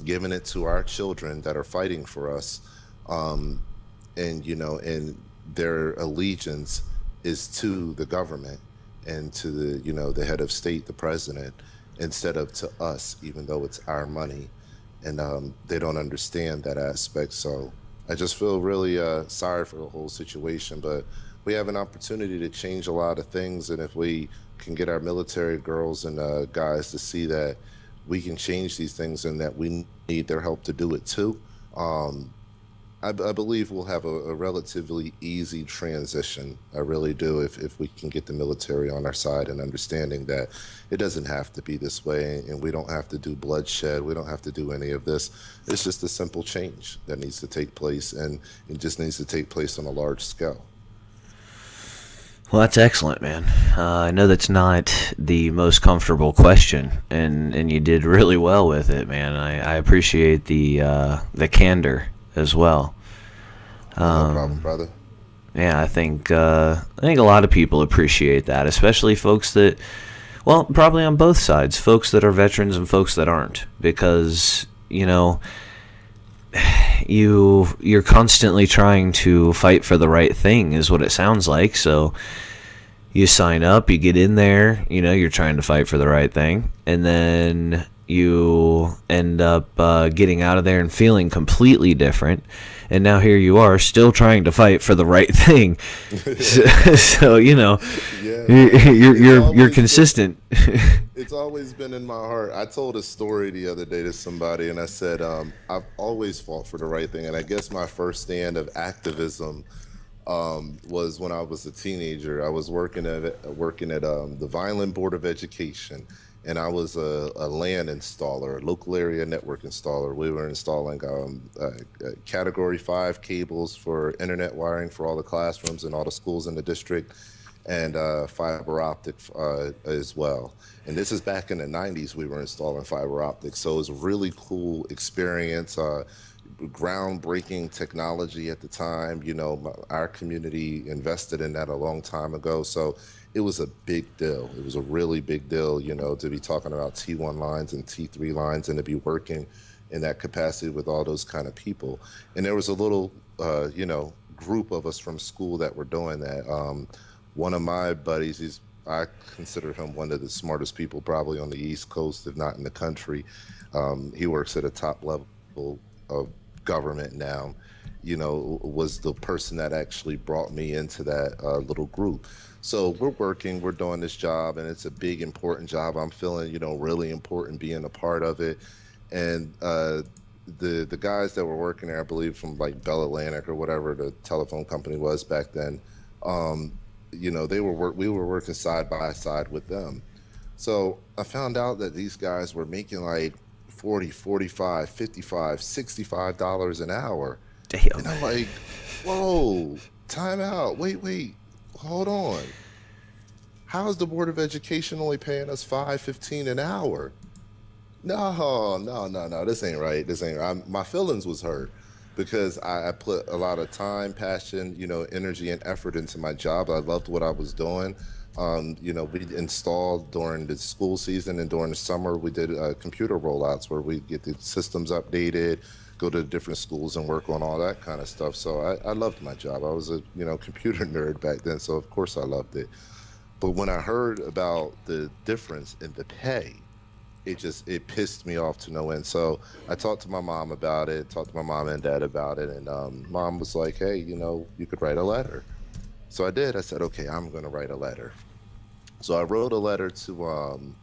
giving it to our children that are fighting for us. Um, and, and their allegiance is to the government. and to the, the head of state, the president, instead of to us, even though it's our money. And they don't understand that aspect. So I just feel really sorry for the whole situation. But we have an opportunity to change a lot of things. And if we can get our military girls and guys to see that we can change these things and that we need their help to do it too, um, I believe we'll have a relatively easy transition. I really do, if we can get the military on our side and understanding that it doesn't have to be this way and we don't have to do bloodshed. We don't have to do any of this. It's just a simple change that needs to take place, and it just needs to take place on a large scale. Well, that's excellent, man. I know that's not the most comfortable question, and you did really well with it, man. I appreciate the candor as well. No problem, brother. Yeah, I think a lot of people appreciate that, especially folks that, well, probably on both sides, folks that are veterans and folks that aren't, because you're constantly trying to fight for the right thing, is what it sounds like. So you sign up, you get in there, you're trying to fight for the right thing, and then you end up getting out of there and feeling completely different. And now here you are, still trying to fight for the right thing. So Yeah, you're consistent. It's always been in my heart. I told a story the other day to somebody, and I said I've always fought for the right thing. And I guess my first stand of activism was when I was a teenager. I was working at the Vineland Board of Education, and I was a LAN installer, local area network installer. We were installing Category 5 cables for internet wiring for all the classrooms and all the schools in the district, and fiber optic as well. And this is back in the 90s. We were installing fiber optics, so it was a really cool experience. Groundbreaking technology at the time. Our community invested in that a long time ago, so it was a big deal. It was a really big deal, to be talking about T1 lines and T3 lines and to be working in that capacity with all those kind of people. And there was a little, group of us from school that were doing that. One of my buddies, I consider him one of the smartest people probably on the East Coast, if not in the country. He works at a top level of government now, was the person that actually brought me into that little group. So we're doing this job, and it's a big, important job. I'm feeling, really important being a part of it. And the guys that were working there, I believe from like Bell Atlantic or whatever the telephone company was back then, we were working side by side with them. So I found out that these guys were making like 40, 45, 55, $65 an hour. Damn. And I'm like, whoa, time out. Wait, hold on. How is the Board of Education only paying us 5.15 an hour? No. This ain't right. My feelings was hurt because I put a lot of time, passion, energy and effort into my job. I loved what I was doing. We installed during the school season, and during the summer we did computer rollouts where we get the systems updated, go to different schools and work on all that kind of stuff. So I loved my job. I was a computer nerd back then, so of course I loved it. But when I heard about the difference in the pay, it pissed me off to no end. So I talked to my mom about it, talked to my mom and dad about it, and mom was like, hey, you could write a letter. So I did. I said, okay, I'm going to write a letter. So I wrote a letter to,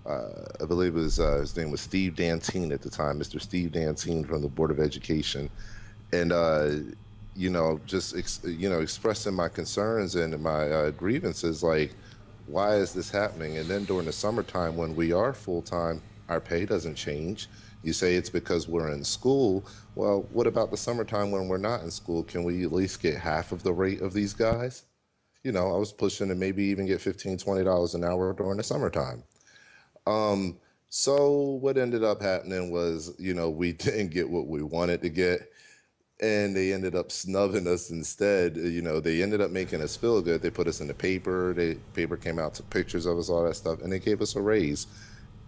I believe his name was Steve Dantine at the time, Mr. Steve Dantine from the Board of Education. And, expressing my concerns and my grievances, like, why is this happening? And then during the summertime when we are full-time, our pay doesn't change. You say it's because we're in school. Well, what about the summertime when we're not in school? Can we at least get half of the rate of these guys? I was pushing to maybe even get $15, $20 an hour during the summertime. So what ended up happening was, we didn't get what we wanted to get, and they ended up snubbing us instead. They ended up making us feel good. They put us in the paper. The paper came out, took pictures of us, all that stuff, and they gave us a raise.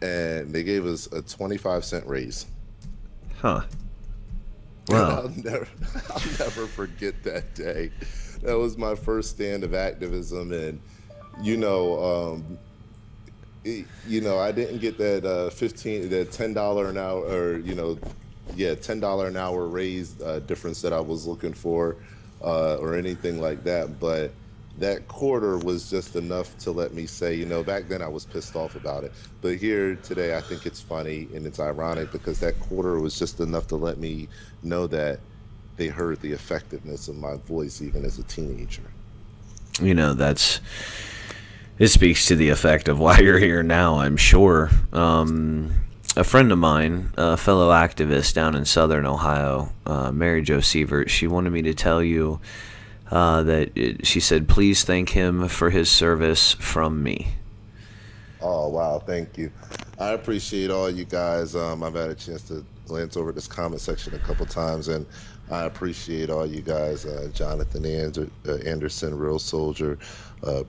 And they gave us a 25-cent raise. Huh. Wow. Wow. I'll never forget that day. That was my first stand of activism, and you know, I didn't get that that $10 an hour, or yeah, $10 an hour raise difference that I was looking for, or anything like that. But that quarter was just enough to let me say, back then I was pissed off about it. But here today, I think it's funny and it's ironic because that quarter was just enough to let me know that they heard the effectiveness of my voice even as a teenager. That's it speaks to the effect of why you're here now, I'm sure. A friend of mine, a fellow activist down in southern Ohio, Mary Jo Sievert, she wanted me to tell you she said, please thank him for his service from me. Oh wow, thank you. I appreciate all you guys. I've had a chance to glance over this comment section a couple times, and I appreciate all you guys. Jonathan Anderson, Real Soldier,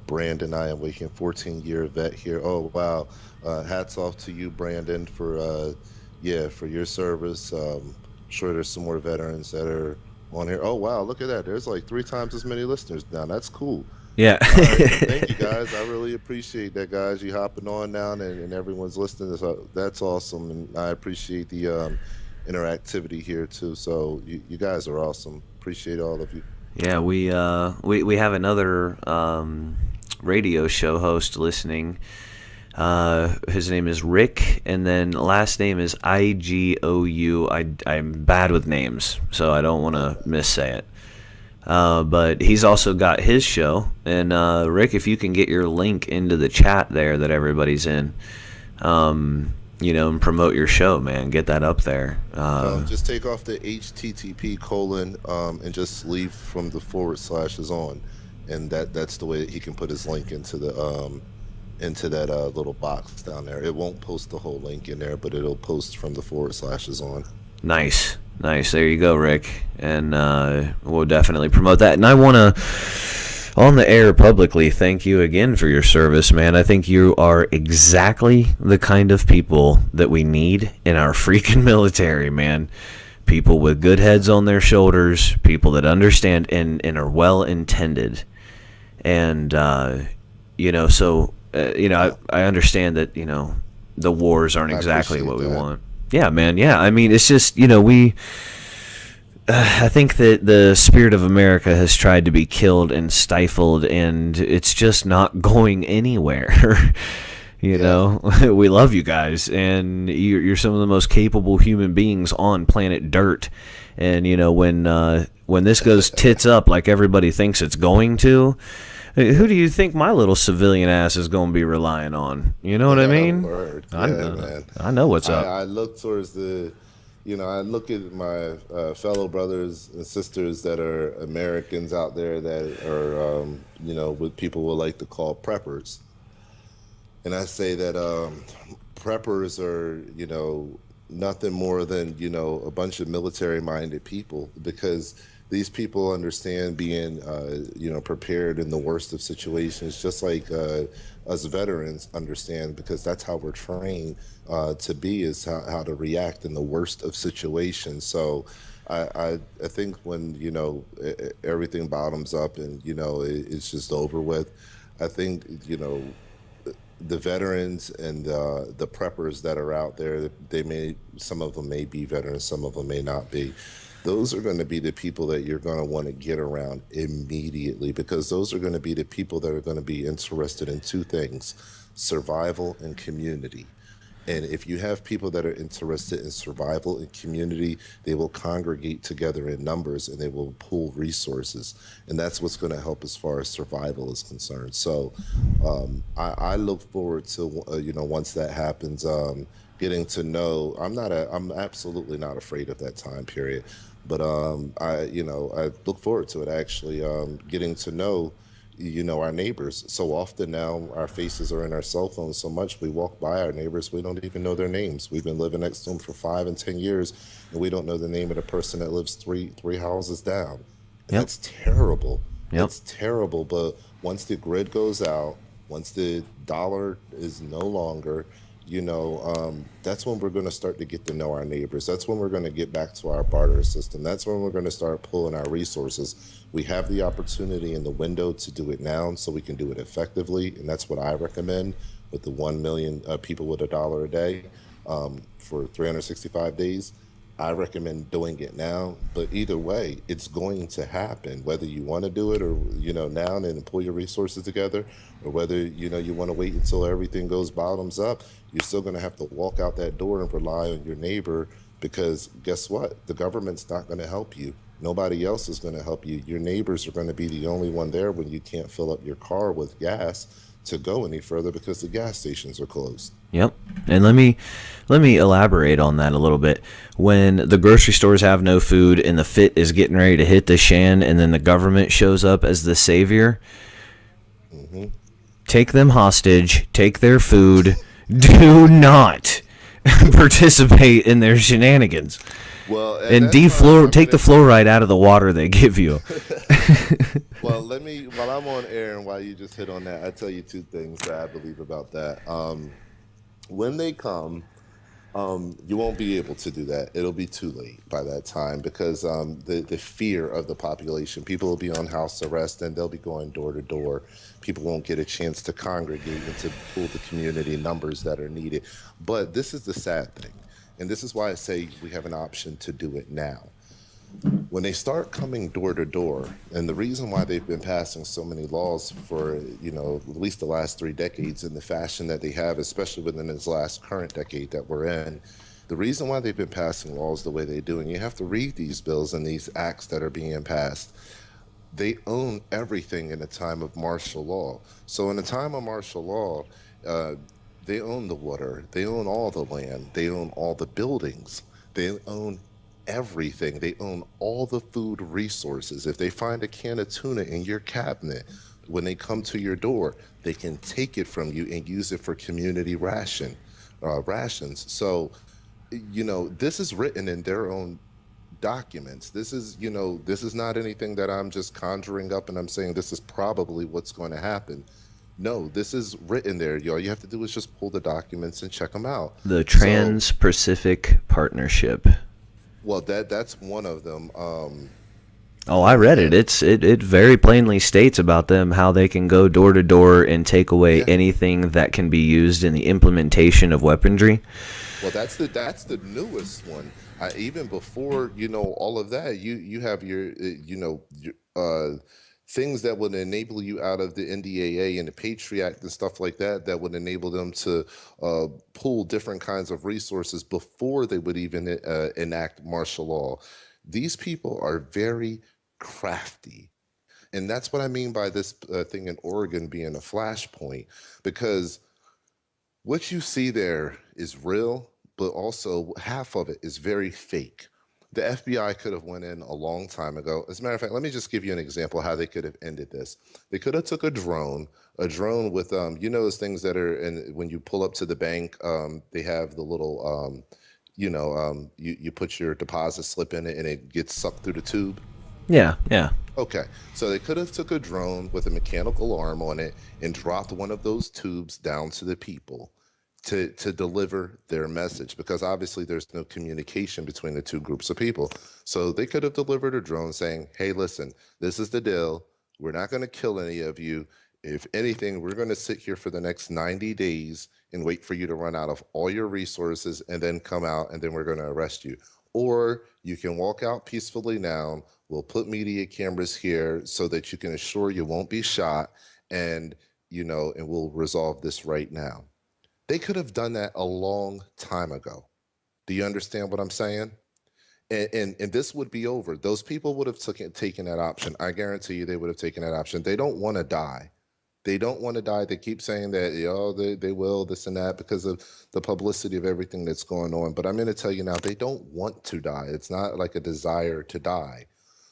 Brandon, I am waking 14-year vet here. Oh wow, hats off to you, Brandon, for yeah, for your service. Sure there's some more veterans that are on here. Oh wow, look at that. There's like 3 times as many listeners now. That's cool. Yeah. All right, thank you guys. I really appreciate that, guys. You hopping on now, and everyone's listening. That's awesome, and I appreciate the interactivity here too. So you guys are awesome. Appreciate all of you. Yeah, we have another radio show host listening. His name is Rick, and then last name is Igou. I'm bad with names, so I don't want to missay it. But he's also got his show, and Rick, if you can get your link into the chat there that everybody's in, and promote your show, man, get that up there. Just take off the HTTP colon, and just leave from the / on, and that's the way that he can put his link into into that little box down there. It won't post the whole link in there, but it'll post from the / on. Nice. There you go, Rick. And we'll definitely promote that. And I want to, on the air publicly, thank you again for your service, man. I think you are exactly the kind of people that we need in our freaking military, man. People with good heads on their shoulders, people that understand and are well-intended. And, I understand that, the wars aren't exactly what we want. Yeah, man. Yeah, I mean, it's just, I think that the spirit of America has tried to be killed and stifled, and it's just not going anywhere. We love you guys, and you're some of the most capable human beings on planet Dirt. And, when this goes tits up like everybody thinks it's going to, who do you think my little civilian ass is going to be relying on? You know what I mean? Word. Man. I know what's up. I look towards I look at my fellow brothers and sisters that are Americans out there that are, what people would like to call preppers. And I say that preppers are, nothing more than, a bunch of military-minded people, because these people understand being, prepared in the worst of situations, just like us veterans understand, because that's how we're trained to be, is how to react in the worst of situations. So I think when, everything bottoms up and, it's just over with, I think, the veterans and the preppers that are out there, some of them may be veterans, some of them may not be. Those are going to be the people that you're going to want to get around immediately, because those are going to be the people that are going to be interested in 2 things: survival and community. And if you have people that are interested in survival and community, they will congregate together in numbers and they will pool resources. And that's what's going to help as far as survival is concerned. So I look forward to, once that happens, getting to know, I'm absolutely not afraid of that time period. But I look forward to it, actually, getting to know, our neighbors. So often now our faces are in our cell phones so much, we walk by our neighbors, we don't even know their names. We've been living next to them for 5 and 10 years, and we don't know the name of the person that lives three houses down. And Yep. that's terrible. Yep. It's terrible. But once the grid goes out, once the dollar is no longer, that's when we're going to start to get to know our neighbors. That's when we're going to get back to our barter system. That's when we're going to start pulling our resources. We have the opportunity in the window to do it now so we can do it effectively. And that's what I recommend with the 1 million people with $1 a day for 365 days. I recommend doing it now, but either way, it's going to happen. Whether you want to do it or now and pull your resources together, or whether you want to wait until everything goes bottoms up, you're still going to have to walk out that door and rely on your neighbor because guess what? The government's not going to help you. Nobody else is going to help you. Your neighbors are going to be the only one there when you can't fill up your car with gas to go any further because the gas stations are closed. Yep. And let me elaborate on that a little bit. When the grocery stores have no food and the fit is getting ready to hit the shan and then the government shows up as the savior, take them hostage, take their food, do not participate in their shenanigans. Well, And take the fluoride out of the water they give you. Well, while I'm on air and while you just hit on that, I tell you two things that I believe about that. When they come, you won't be able to do that. It'll be too late by that time because the fear of the population, people will be on house arrest and they'll be going door to door. People won't get a chance to congregate and to pull the community numbers that are needed. But this is the sad thing. And this is why I say we have an option to do it now. When they start coming door to door, and the reason why they've been passing so many laws for, at least the last 3 decades in the fashion that they have, especially within this last current decade that we're in, the reason why they've been passing laws the way they do, and you have to read these bills and these acts that are being passed, they own everything in a time of martial law. So in a time of martial law, they own the water, they own all the land, they own all the buildings, they own everything. They own all the food resources. If they find a can of tuna in your cabinet, when they come to your door, they can take it from you and use it for community rations. So, this is written in their own documents. This is not anything that I'm just conjuring up and I'm saying this is probably what's going to happen. No, this is written there. All you have to do is just pull the documents and check them out. The So, Trans-Pacific Partnership. well, that's one of them. Oh, I read it. And It very plainly states about them how they can go door to door and take away yeah, anything that can be used in the implementation of weaponry. well, that's the newest one. Even before all of that, you have your things that would enable you out of the NDAA and the Patriot Act and stuff like that that would enable them to pull different kinds of resources before they would even enact martial law. These people are very crafty. And that's what I mean by this thing in Oregon being a flashpoint, because what you see there is real, but also half of it is very fake. The FBI could have went in a long time ago. As a matter of fact, let me just give you an example how they could have ended this. They could have took a drone with those things that are, and when you pull up to the bank, they have the little you put your deposit slip in it and it gets sucked through the tube. Yeah, yeah. Okay, so they could have took a drone with a mechanical arm on it and dropped one of those tubes down to the people to deliver their message because obviously there's no communication between the two groups of people. So they could have delivered a drone saying, "Hey, listen, this is the deal. We're not going to kill any of you. If anything, we're going to sit here for the next 90 days and wait for you to run out of all your resources and then come out and then we're going to arrest you. Or you can walk out peacefully now. We'll put media cameras here so that you can assure you won't be shot and and we'll resolve this right now." They could have done that a long time ago. Do you understand what I'm saying? And this would be over. Those people would have taken that option. I guarantee you they would have taken that option. They don't want to die. They don't want to die. They keep saying that, they will, this and that, because of the publicity of everything that's going on. But I'm going to tell you now, they don't want to die. It's not like a desire to die.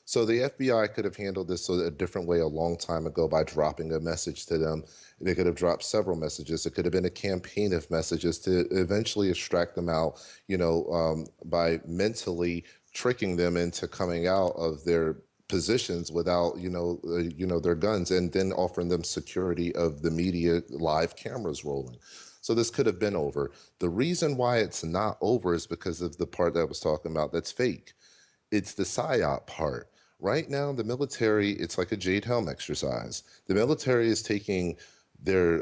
So the FBI could have handled this a different way a long time ago by dropping a message to them. They could have dropped several messages. It could have been a campaign of messages to eventually extract them out, by mentally tricking them into coming out of their positions without, their guns, and then offering them security of the media live cameras rolling. So this could have been over. The reason why it's not over is because of the part that I was talking about that's fake. It's the psyop part. Right now, the military, it's like a Jade Helm exercise. The military is taking their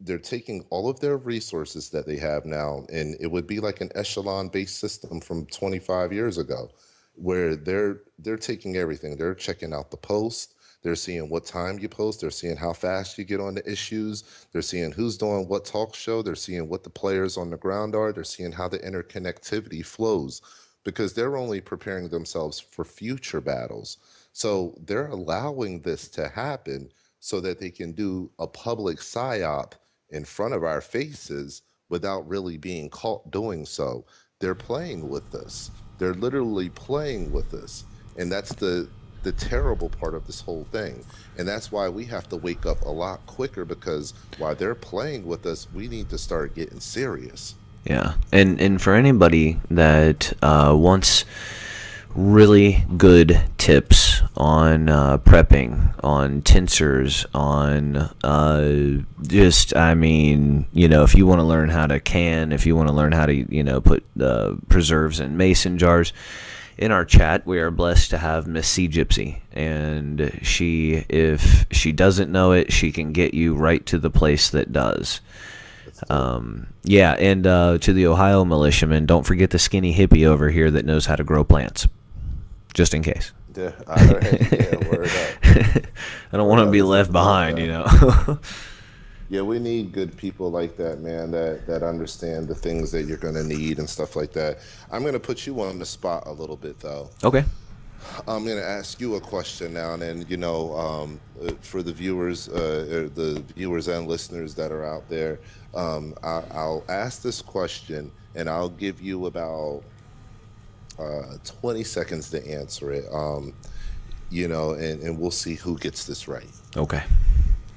they're taking all of their resources that they have now, and it would be like an echelon-based system from 25 years ago, where they're taking everything. They're checking out the post. They're seeing what time you post. They're seeing how fast you get on the issues. They're seeing who's doing what talk show. They're seeing what the players on the ground are. They're seeing how the interconnectivity flows because they're only preparing themselves for future battles. So they're allowing this to happen so that they can do a public psyop in front of our faces without really being caught doing so. They're playing with us. They're literally playing with us. And that's the terrible part of this whole thing. And that's why we have to wake up a lot quicker, because while they're playing with us, we need to start getting serious. Yeah, and for anybody that wants really good tips on prepping, on tinctures, on just, I mean, if you want to learn how to can, if you want to learn how to, put preserves in mason jars, in our chat, we are blessed to have Miss C Gypsy, and if she doesn't know it, she can get you right to the place that does. Yeah, and to the Ohio militiamen, don't forget the skinny hippie over here that knows how to grow plants, just in case. Yeah, all right. Yeah, word up. I don't want to be left behind, Yeah, we need good people like that, man, that understand the things that you're going to need and stuff like that. I'm going to put you on the spot a little bit, though. Okay. I'm going to ask you a question now, and for the viewers and listeners that are out there, I'll ask this question, and I'll give you about 20 seconds to answer it. And we'll see who gets this right. Okay.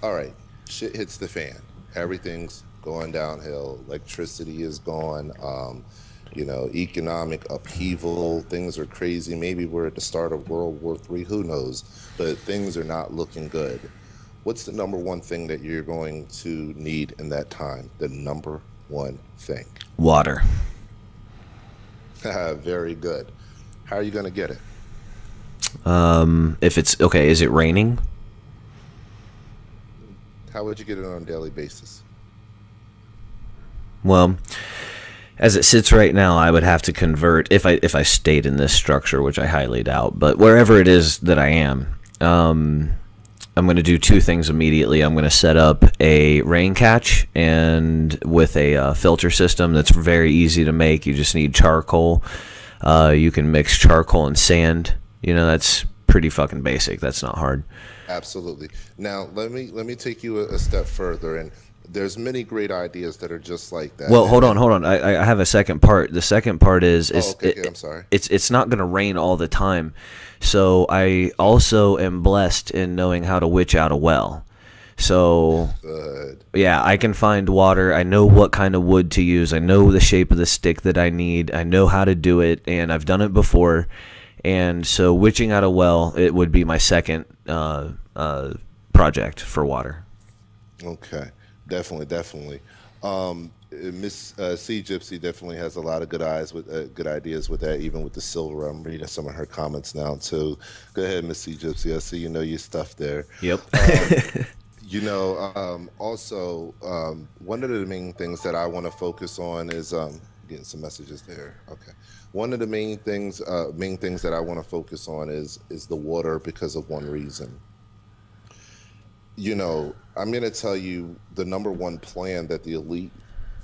All right. Shit hits the fan. Everything's going downhill. Electricity is gone. Economic upheaval. Things are crazy. Maybe we're at the start of World War III. Who knows? But things are not looking good. What's the number one thing that you're going to need in that time? The number one thing. Water. Very good. How are you going to get it? If it's okay, is it raining? How would you get it on a daily basis? Well, as it sits right now, I would have to convert if I stayed in this structure, which I highly doubt. But wherever it is that I am, I'm going to do two things immediately. I'm going to set up a rain catch, and with a filter system that's very easy to make. You just need charcoal. You can mix charcoal and sand. That's pretty fucking basic. That's not hard. Absolutely. Now, let me take you a step further, and there's many great ideas that are just like that. Well, hold on. I have a second part. The second part is I'm sorry. It's not going to rain all the time. So I also am blessed in knowing how to witch out a well. So Good. Yeah, I can find water. I know what kind of wood to use. I know the shape of the stick that I need. I know how to do it, and I've done it before. And so witching out a well, it would be my second project for water. Okay, definitely. Miss C Gypsy definitely has a lot of good ideas with that. Even with the silver, I'm reading some of her comments now too. Go ahead, Miss C Gypsy. I see your stuff there. Yep. Also, one of the main things that I want to focus on is getting some messages there. Okay. One of the main things that I want to focus on is the water, because of one reason. I'm going to tell you the number one plan that the elite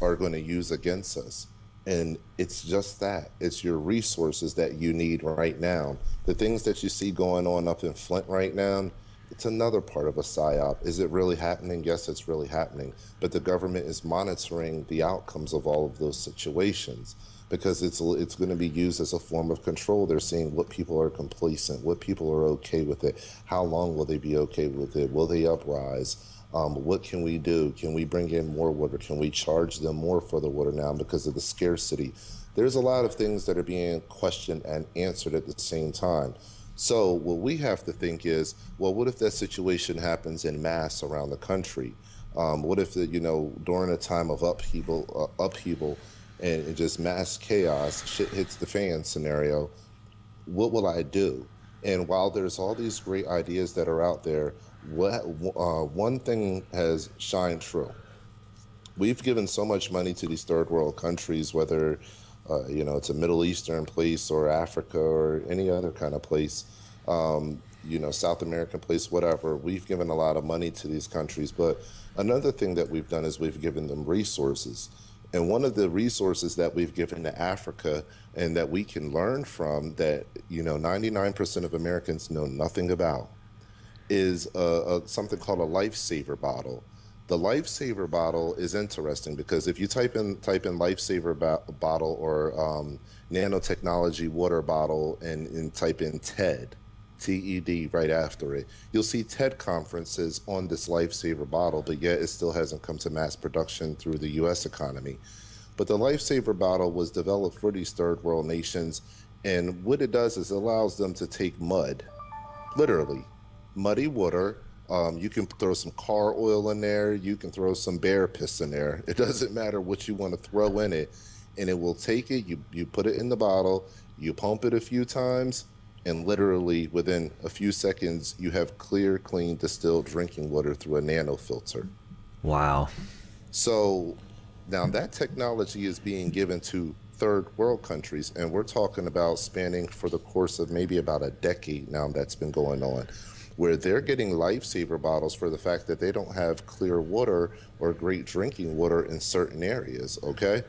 are going to use against us. And it's just that. It's your resources that you need right now. The things that you see going on up in Flint right now, it's another part of a psyop. Is it really happening? Yes, it's really happening. But the government is monitoring the outcomes of all of those situations, because it's going to be used as a form of control. They're seeing what people are complacent, what people are okay with it, how long will they be okay with it, will they uprise, what can we do, can we bring in more water, can we charge them more for the water now because of the scarcity. There's a lot of things that are being questioned and answered at the same time. So what we have to think is, well, what if that situation happens in mass around the country? What if during a time of upheaval, and just mass chaos, shit hits the fan scenario? What will I do? And while there's all these great ideas that are out there, what one thing has shined true. We've given so much money to these third world countries, whether it's a Middle Eastern place or Africa or any other kind of place, South American place, whatever. We've given a lot of money to these countries, but another thing that we've done is we've given them resources. And one of the resources that we've given to Africa and that we can learn from, that 99% of Americans know nothing about, is something called a lifesaver bottle. The lifesaver bottle is interesting because if you type in lifesaver bottle or nanotechnology water bottle and type in TED right after it, you'll see TED conferences on this lifesaver bottle, but yet it still hasn't come to mass production through the U.S. economy. But the lifesaver bottle was developed for these third world nations, and what it does is it allows them to take mud, literally muddy water. You can throw some car oil in there. You can throw some bear piss in there. It doesn't matter what you want to throw in it, and it will take it. You put it in the bottle. You pump it a few times, and literally within a few seconds, you have clear, clean, distilled drinking water through a nano filter. Wow. So now that technology is being given to third world countries, and we're talking about spanning for the course of maybe about a decade now that's been going on, where they're getting lifesaver bottles for the fact that they don't have clear water or great drinking water in certain areas, okay?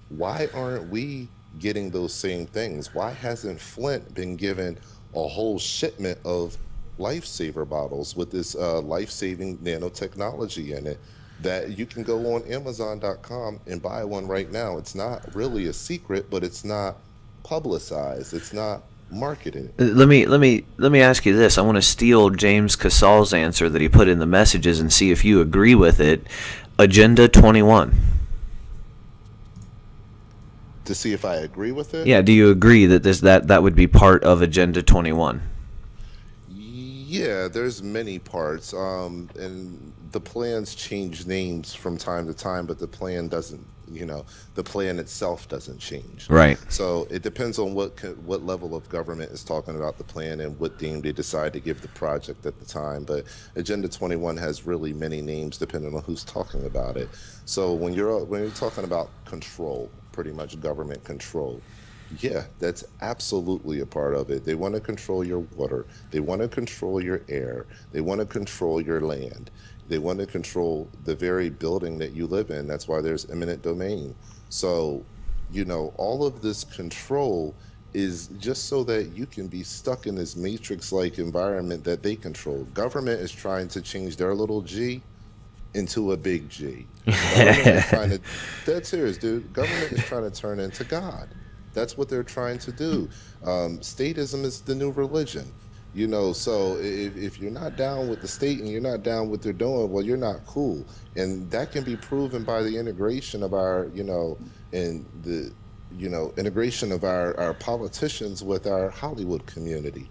Why aren't we getting those same things? Why hasn't Flint been given a whole shipment of lifesaver bottles with this life-saving nanotechnology in it that you can go on Amazon.com and buy one right now? It's not really a secret, but it's not publicized. It's not marketed. Let me ask you this. I want to steal James Casal's answer that he put in the messages and see if you agree with it. Agenda 21. To see if I agree with it? Yeah, do you agree that that would be part of Agenda 21? Yeah, there's many parts, and the plans change names from time to time, but the plan doesn't. The plan itself doesn't change. Right. So it depends on what level of government is talking about the plan and what name they decide to give the project at the time. But Agenda 21 has really many names depending on who's talking about it. So when you're talking about control, pretty much government control, yeah, that's absolutely a part of it. They want to control your water. They want to control your air. They want to control your land. They want to control the very building that you live in. That's why there's eminent domain. So, all of this control is just so that you can be stuck in this matrix-like environment that they control. Government is trying to change their little G into a big G. That's serious, dude. Government is trying to turn into God. That's what they're trying to do. Statism is the new religion. So if you're not down with the state and you're not down with what they're doing, well, you're not cool. And that can be proven by the integration of our, integration of our politicians with our Hollywood community.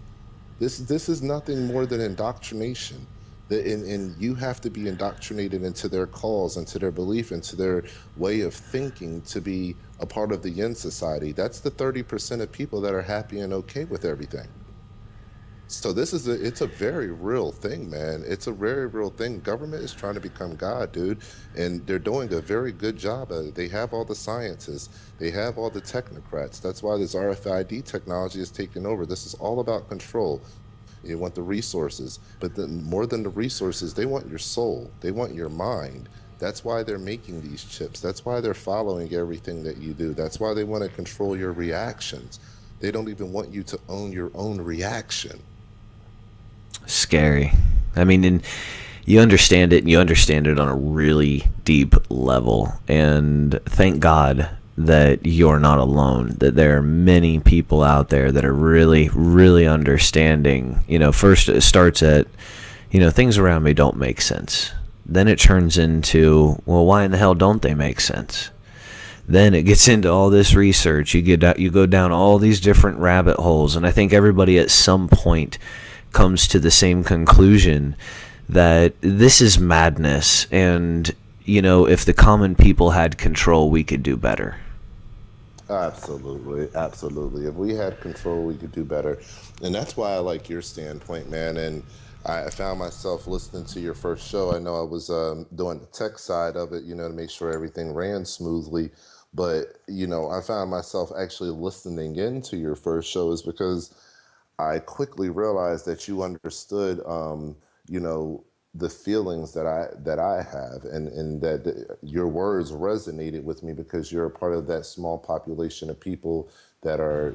This is nothing more than indoctrination. And you have to be indoctrinated into their cause, into their belief, into their way of thinking to be a part of the yin society. That's the 30% of people that are happy and okay with everything. So it's a very real thing, man. It's a very real thing. Government is trying to become God, dude, and they're doing a very good job at it. They have all the scientists. They have all the technocrats. That's why this RFID technology is taking over. This is all about control. You want the resources, but then more than the resources, they want your soul. They want your mind. That's why they're making these chips. That's why they're following everything that you do. That's why they want to control your reactions. They don't even want you to own your own reaction. Scary. I mean, and you understand it, and you understand it on a really deep level. And thank God that you're not alone, that there are many people out there that are really, really understanding. First it starts at, things around me don't make sense. Then it turns into, well, why in the hell don't they make sense? Then it gets into all this research. You go down all these different rabbit holes, and I think everybody at some point comes to the same conclusion that this is madness, and if the common people had control, we could do better. Absolutely, absolutely. If we had control, we could do better. And that's why I like your standpoint, man. And I found myself listening to your first show. I know I was doing the tech side of it, to make sure everything ran smoothly. But, I found myself actually listening into your first show is because I quickly realized that you understood, you know, the feelings that I have, and that your words resonated with me because you're a part of that small population of people that are,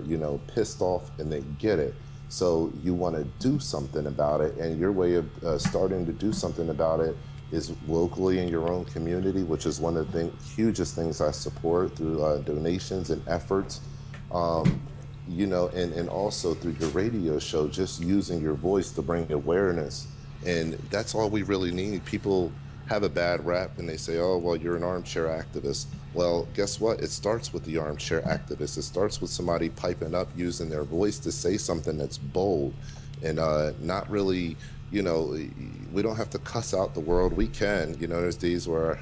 pissed off and they get it. So you want to do something about it, and your way of starting to do something about it is locally in your own community, which is one of the hugest things I support through donations and efforts. Um, and also through your radio show, just using your voice to bring awareness. And that's all we really need. People have a bad rap and they say, oh, well, you're an armchair activist. Well, guess what? It starts with the armchair activist. It starts with somebody piping up, using their voice to say something that's bold and not really, we don't have to cuss out the world. We can, there's days where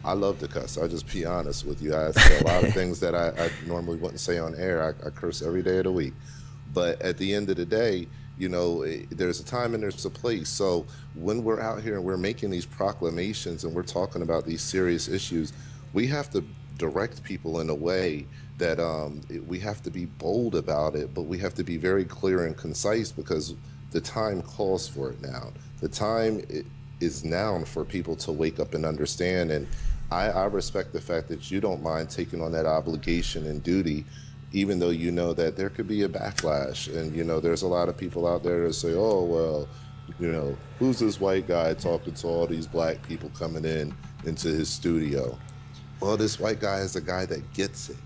I love to cuss. I'll just be honest with you. I say a lot of things that I normally wouldn't say on air. I curse every day of the week. But at the end of the day, there's a time and there's a place. So when we're out here and we're making these proclamations and we're talking about these serious issues, we have to direct people in a way that we have to be bold about it, but we have to be very clear and concise because the time calls for it now. The time is now for people to wake up and understand. And I respect the fact that you don't mind taking on that obligation and duty, even though you know that there could be a backlash. And, there's a lot of people out there that say, oh, well, who's this white guy talking to all these black people coming into his studio? Well, this white guy is a guy that gets it.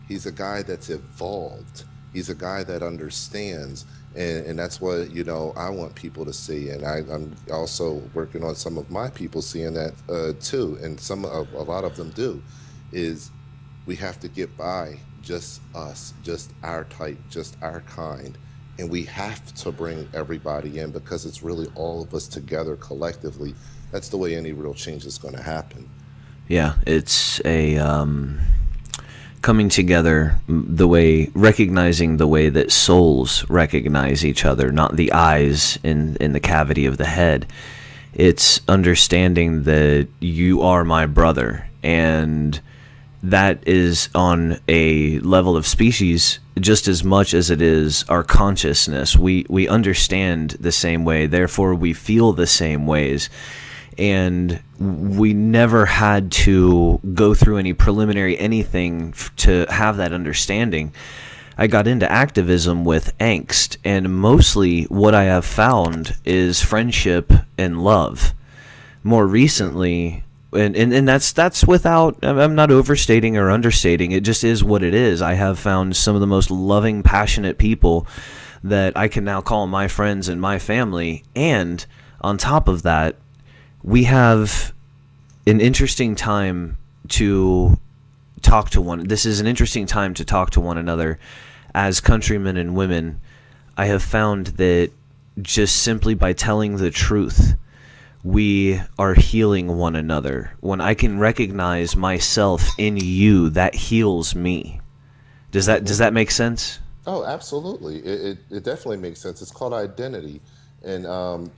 He's a guy that's evolved. He's a guy that understands. And that's what, I want people to see. And I'm also working on some of my people seeing that too. And a lot of them do, is we have to get by just us, just our type, just our kind. And we have to bring everybody in because it's really all of us together collectively. That's the way any real change is going to happen. Yeah, it's a coming together, recognizing the way that souls recognize each other, not the eyes in the cavity of the head. It's understanding that you are my brother, and that is on a level of species just as much as it is our consciousness. We understand the same way, therefore we feel the same ways. And we never had to go through any preliminary anything to have that understanding. I got into activism with angst, and mostly what I have found is friendship and love. More recently, and that's without, I'm not overstating or understating, it just is what it is. I have found some of the most loving, passionate people that I can now call my friends and my family, and on top of that, we have an interesting time to talk to one. This is an interesting time to talk to one another as countrymen and women. I have found that just simply by telling the truth, we are healing one another. When I can recognize myself in you, that heals me. Does that make sense? Oh, absolutely. It definitely makes sense. It's called identity. And,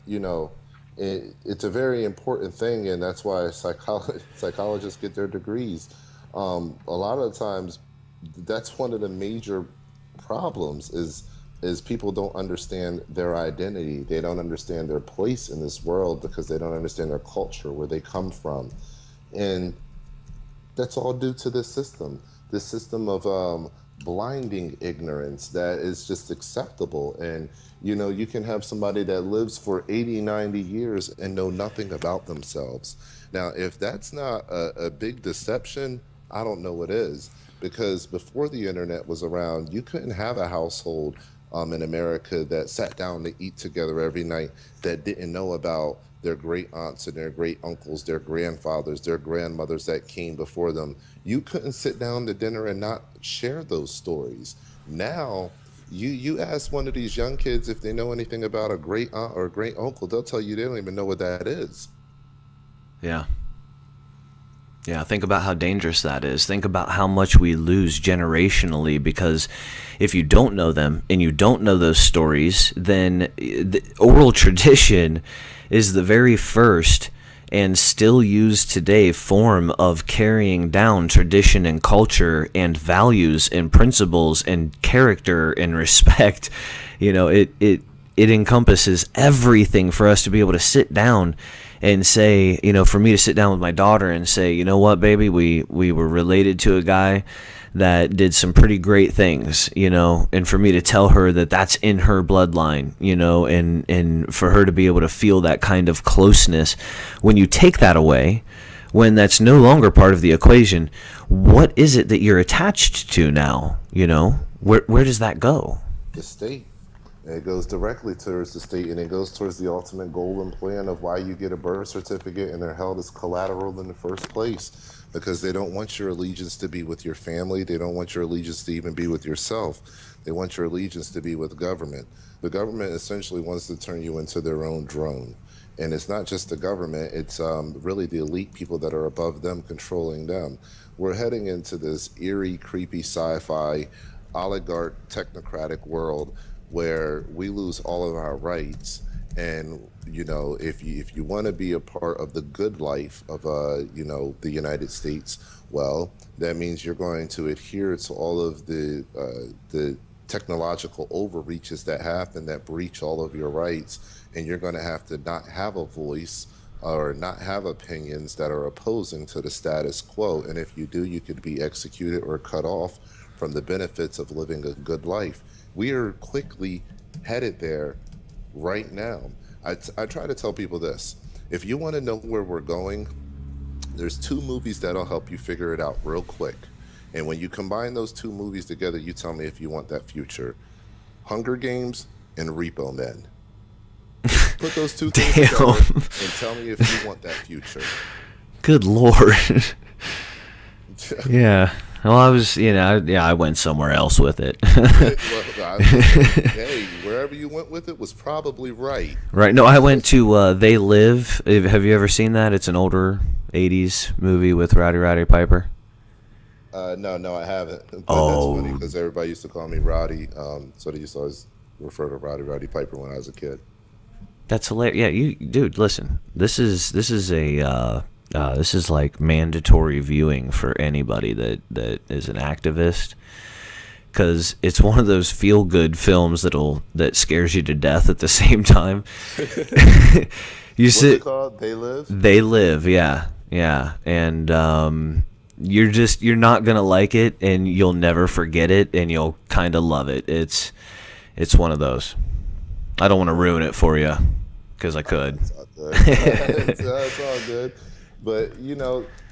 it's a very important thing, and that's why psychologists get their degrees. A lot of the times, that's one of the major problems is people don't understand their identity. They don't understand their place in this world because they don't understand their culture, where they come from. And that's all due to this system of blinding ignorance that is just acceptable. And you can have somebody that lives for 80, 90 years and know nothing about themselves. Now, if that's not a big deception, I don't know what is. Because before the internet was around, you couldn't have a household in America that sat down to eat together every night that didn't know about their great aunts and their great uncles, their grandfathers, their grandmothers that came before them. You couldn't sit down to dinner and not share those stories. Now, You ask one of these young kids if they know anything about a great aunt or a great uncle, they'll tell you they don't even know what that is. Yeah. Yeah, think about how dangerous that is. Think about how much we lose generationally because if you don't know them and you don't know those stories, then the oral tradition is the very first and still used today form of carrying down tradition and culture and values and principles and character and respect. It encompasses everything for us to be able to sit down and say, for me to sit down with my daughter and say, you know what, baby, we were related to a guy that did some pretty great things, and for me to tell her that that's in her bloodline, and for her to be able to feel that kind of closeness. When you take that away, when that's no longer part of the equation, what is it that you're attached to now? Where does that go? The state. And it goes directly towards the state, and it goes towards the ultimate goal and plan of why you get a birth certificate, and they're held as collateral in the first place because they don't want your allegiance to be with your family. They don't want your allegiance to even be with yourself. They want your allegiance to be with government. The government essentially wants to turn you into their own drone. And it's not just the government, it's really the elite people that are above them controlling them. We're heading into this eerie, creepy sci-fi, oligarch, technocratic world where we lose all of our rights. And if you want to be a part of the good life of the United States, well, that means you're going to adhere to all of the technological overreaches that happen that breach all of your rights, and you're going to have to not have a voice or not have opinions that are opposing to the status quo. And if you do, you could be executed or cut off from the benefits of living a good life. We are quickly headed there right now. I try to tell people this. If you want to know where we're going, there's two movies that'll help you figure it out real quick. And when you combine those two movies together, you tell me if you want that future. Hunger Games and Repo Men. Put those two things together and tell me if you want that future. Good Lord. Yeah. Well, I went somewhere else with it. Hey, wherever you went with it was probably right. Right. No, I went to They Live. Have you ever seen that? It's an older 80s movie with Roddy Piper. No, I haven't. But Oh. That's funny because everybody used to call me Roddy. So they used to always refer to Roddy Piper when I was a kid. That's hilarious. Yeah, dude, listen. This is like mandatory viewing for anybody that is an activist, because it's one of those feel-good films that scares you to death at the same time. What's it called? They Live? They Live, yeah, and you're not gonna like it, and you'll never forget it, and you'll kind of love it. It's one of those. I don't want to ruin it for you, because I could. It's all good. It's all good. But,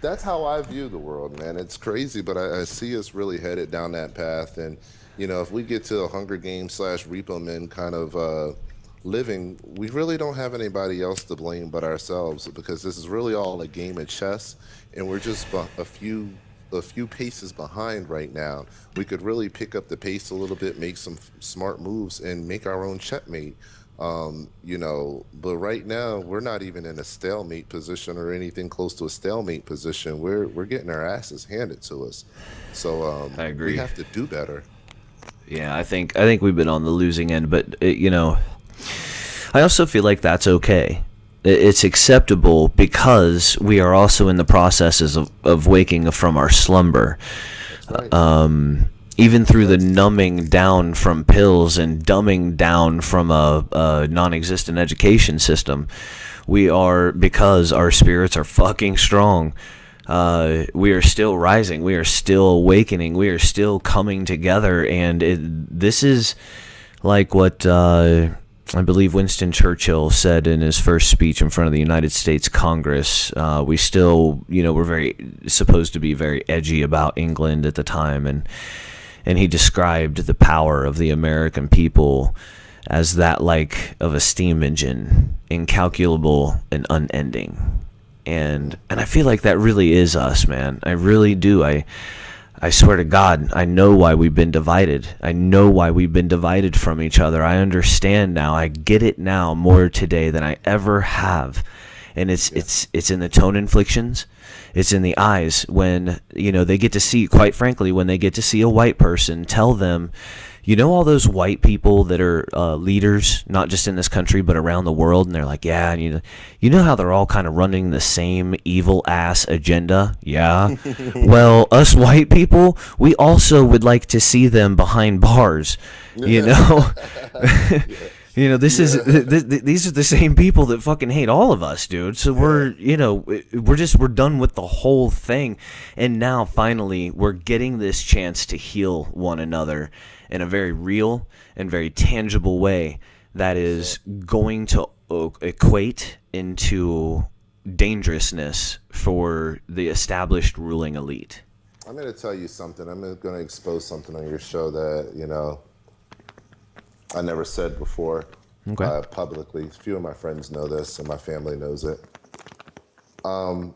that's how I view the world, man. It's crazy, but I see us really headed down that path. And, if we get to a Hunger Games / Repo Men kind of living, we really don't have anybody else to blame but ourselves, because this is really all a game of chess, and we're just a few paces behind right now. We could really pick up the pace a little bit, make some smart moves, and make our own checkmate. But right now we're not even in a stalemate position or anything close to a stalemate position. We're getting our asses handed to us. So I agree. We have to do better. Yeah, I think we've been on the losing end, but I also feel like that's okay. It's acceptable because we are also in the processes of waking from our slumber. That's right. Even through the numbing down from pills and dumbing down from a non-existent education system, because our spirits are fucking strong. We are still rising. We are still awakening. We are still coming together. And this is like what I believe Winston Churchill said in his first speech in front of the United States Congress. We still, we're supposed to be very edgy about England at the time, and he described the power of the American people as that like of a steam engine, incalculable and unending. And I feel like that really is us, man. I really do. I swear to God, I know why we've been divided. I know why we've been divided from each other. I understand now. I get it now more today than I ever have. And it's in the tone inflections. It's in the eyes when, they get to see, quite frankly, when they get to see a white person tell them, all those white people that are leaders, not just in this country, but around the world, and they're like, yeah, and you know how they're all kind of running the same evil ass agenda? Yeah. Well, us white people, we also would like to see them behind bars, These are the same people that fucking hate all of us, dude. So we're done with the whole thing. And now finally we're getting this chance to heal one another in a very real and very tangible way that is going to equate into dangerousness for the established ruling elite. I'm going to tell you something. I'm going to expose something on your show that, I never said before publicly. A few of my friends know this and my family knows it. The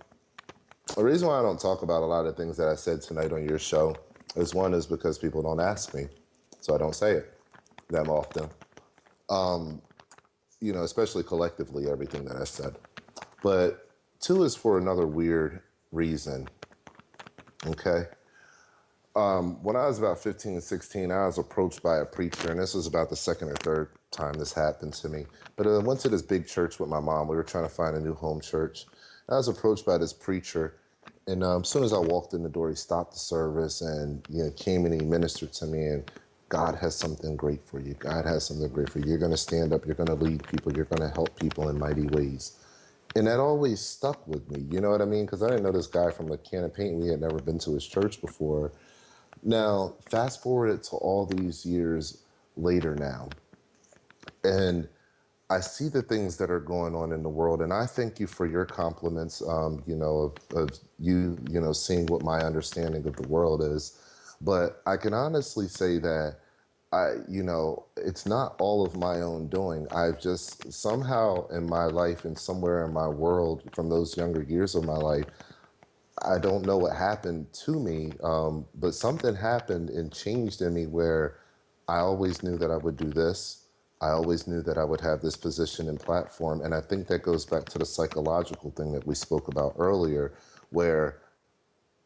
reason why I don't talk about a lot of things that I said tonight on your show is because people don't ask me. So I don't say it that often. Especially collectively, everything that I said. But two is for another weird reason. Okay? When I was about 15, 16, I was approached by a preacher, and this was about the second or third time this happened to me. But I went to this big church with my mom. We were trying to find a new home church. I was approached by this preacher, and as soon as I walked in the door, he stopped the service and came and he ministered to me, and God has something great for you. God has something great for you. You're going to stand up. You're going to lead people. You're going to help people in mighty ways. And that always stuck with me. You know what I mean? Because I didn't know this guy from a can of paint. We had never been to his church before. Now, fast forward it to all these years later now, and I see the things that are going on in the world, and I thank you for your compliments, of you, seeing what my understanding of the world is. But I can honestly say that it's not all of my own doing. I've just somehow in my life and somewhere in my world from those younger years of my life, I don't know what happened to me, but something happened and changed in me where I always knew that I would do this. I always knew that I would have this position and platform. And I think that goes back to the psychological thing that we spoke about earlier, where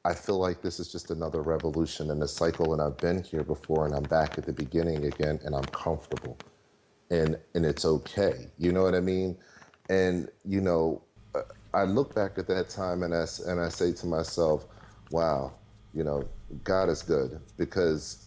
I feel like this is just another revolution in the cycle. And I've been here before and I'm back at the beginning again and I'm comfortable and it's okay. You know what I mean? And, I look back at that time and I say to myself, wow, God is good because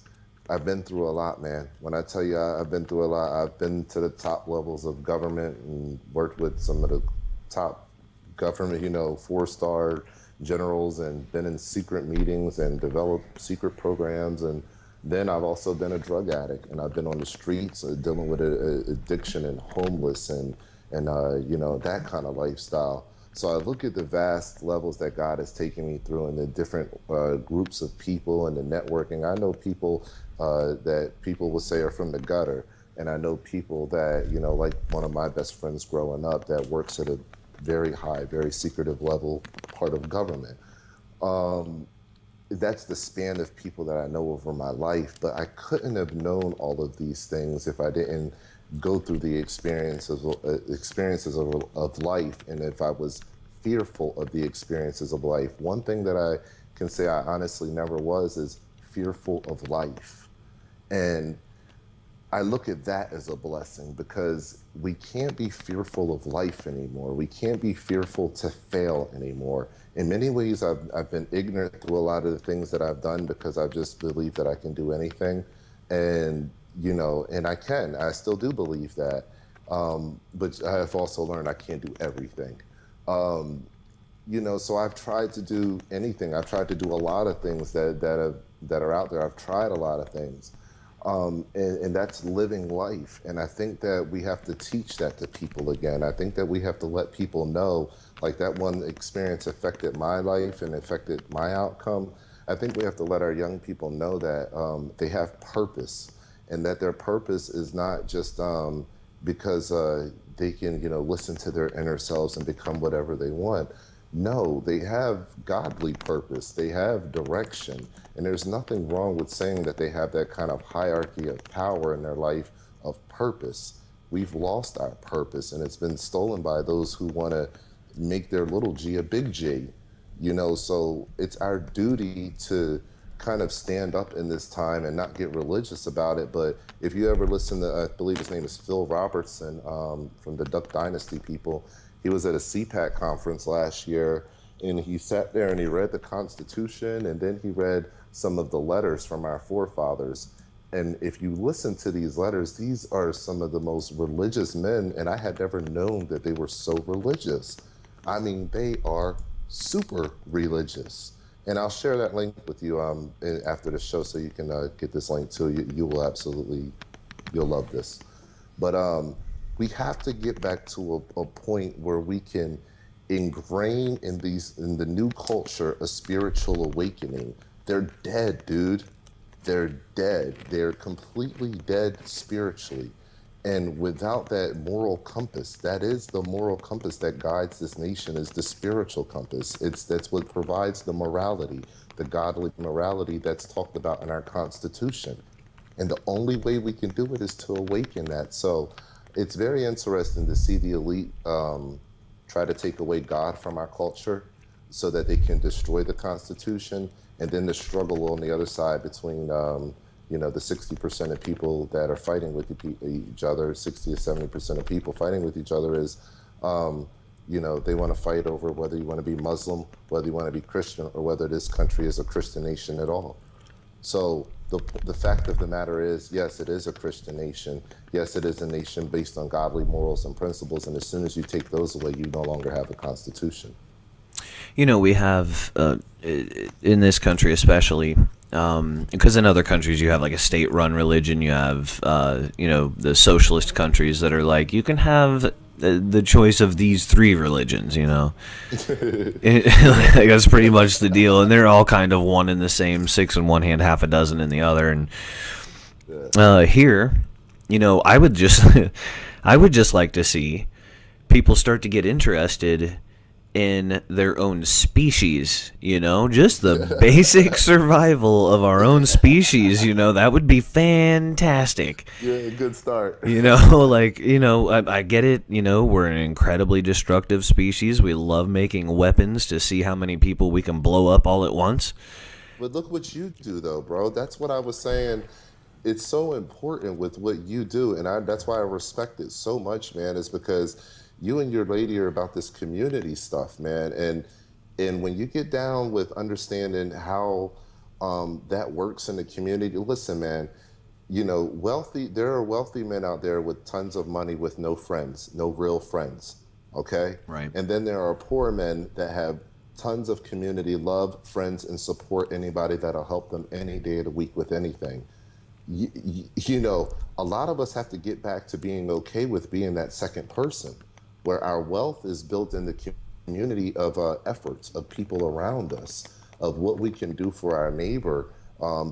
I've been through a lot, man. When I tell you I've been through a lot, I've been to the top levels of government and worked with some of the top government, 4-star generals and been in secret meetings and developed secret programs. And then I've also been a drug addict and I've been on the streets dealing with addiction and homeless and that kind of lifestyle. So I look at the vast levels that God has taken me through and the different groups of people and the networking. I know people that people would say are from the gutter. And I know people that, like one of my best friends growing up that works at a very high, very secretive level, part of government. That's the span of people that I know over my life. But I couldn't have known all of these things if I didn't go through the experiences of life, and if I was fearful of the experiences of life. One thing that I can say I honestly never was is fearful of life. And I look at that as a blessing because we can't be fearful of life anymore. We can't be fearful to fail anymore. In many ways, I've been ignorant through a lot of the things that I've done because I just believe that I can do anything. And and I still do believe that. But I have also learned I can't do everything. So I've tried to do anything. I've tried to do a lot of things that are out there. I've tried a lot of things. And that's living life. And I think that we have to teach that to people again. I think that we have to let people know, like that one experience affected my life and affected my outcome. I think we have to let our young people know that they have purpose. And that their purpose is not just because they can, listen to their inner selves and become whatever they want. No, they have godly purpose. They have direction. And there's nothing wrong with saying that they have that kind of hierarchy of power in their life of purpose. We've lost our purpose and it's been stolen by those who want to make their little g a big G. So it's our duty to kind of stand up in this time and not get religious about it. But if you ever listen to, I believe his name is Phil Robertson, from the Duck Dynasty people, he was at a CPAC conference last year, and he sat there and he read the Constitution, and then he read some of the letters from our forefathers. And if you listen to these letters, these are some of the most religious men, and I had never known that they were so religious. I mean, they are super religious. And I'll share that link with you after the show, so you can get this link too. You will absolutely, you'll love this. But we have to get back to a point where we can ingrain in the new culture a spiritual awakening. They're dead, dude. They're dead. They're completely dead spiritually. And without that moral compass, that is the moral compass that guides this nation, is the spiritual compass. That's what provides the morality, the godly morality that's talked about in our Constitution. And the only way we can do it is to awaken that. So it's very interesting to see the elite try to take away God from our culture so that they can destroy the Constitution, and then the struggle on the other side between the 60% of people that are fighting with each other, 60 to 70% of people fighting with each other is, they want to fight over whether you want to be Muslim, whether you want to be Christian, or whether this country is a Christian nation at all. So the fact of the matter is, yes, it is a Christian nation. Yes, it is a nation based on godly morals and principles. And as soon as you take those away, you no longer have a constitution. We have, in this country especially, because in other countries you have like a state-run religion, you have, the socialist countries that are like, you can have the choice of these three religions, That's pretty much the deal. And they're all kind of one in the same, six in one hand, half a dozen in the other. And here, I would just, I would just like to see people start to get interested in their own species, just the basic survival of our own species, that would be fantastic. Yeah, good start. I get it, we're an incredibly destructive species. We love making weapons to see how many people we can blow up all at once. But look what you do, though, bro. That's what I was saying. It's so important with what you do, and that's why I respect it so much, man, is because you and your lady are about this community stuff, man. And when you get down with understanding how that works in the community, listen, man, there are wealthy men out there with tons of money with no friends, no real friends, okay? Right. And then there are poor men that have tons of community love, friends, and support anybody that'll help them any day of the week with anything. A lot of us have to get back to being okay with being that second person, where our wealth is built in the community of efforts of people around us, of what we can do for our neighbor,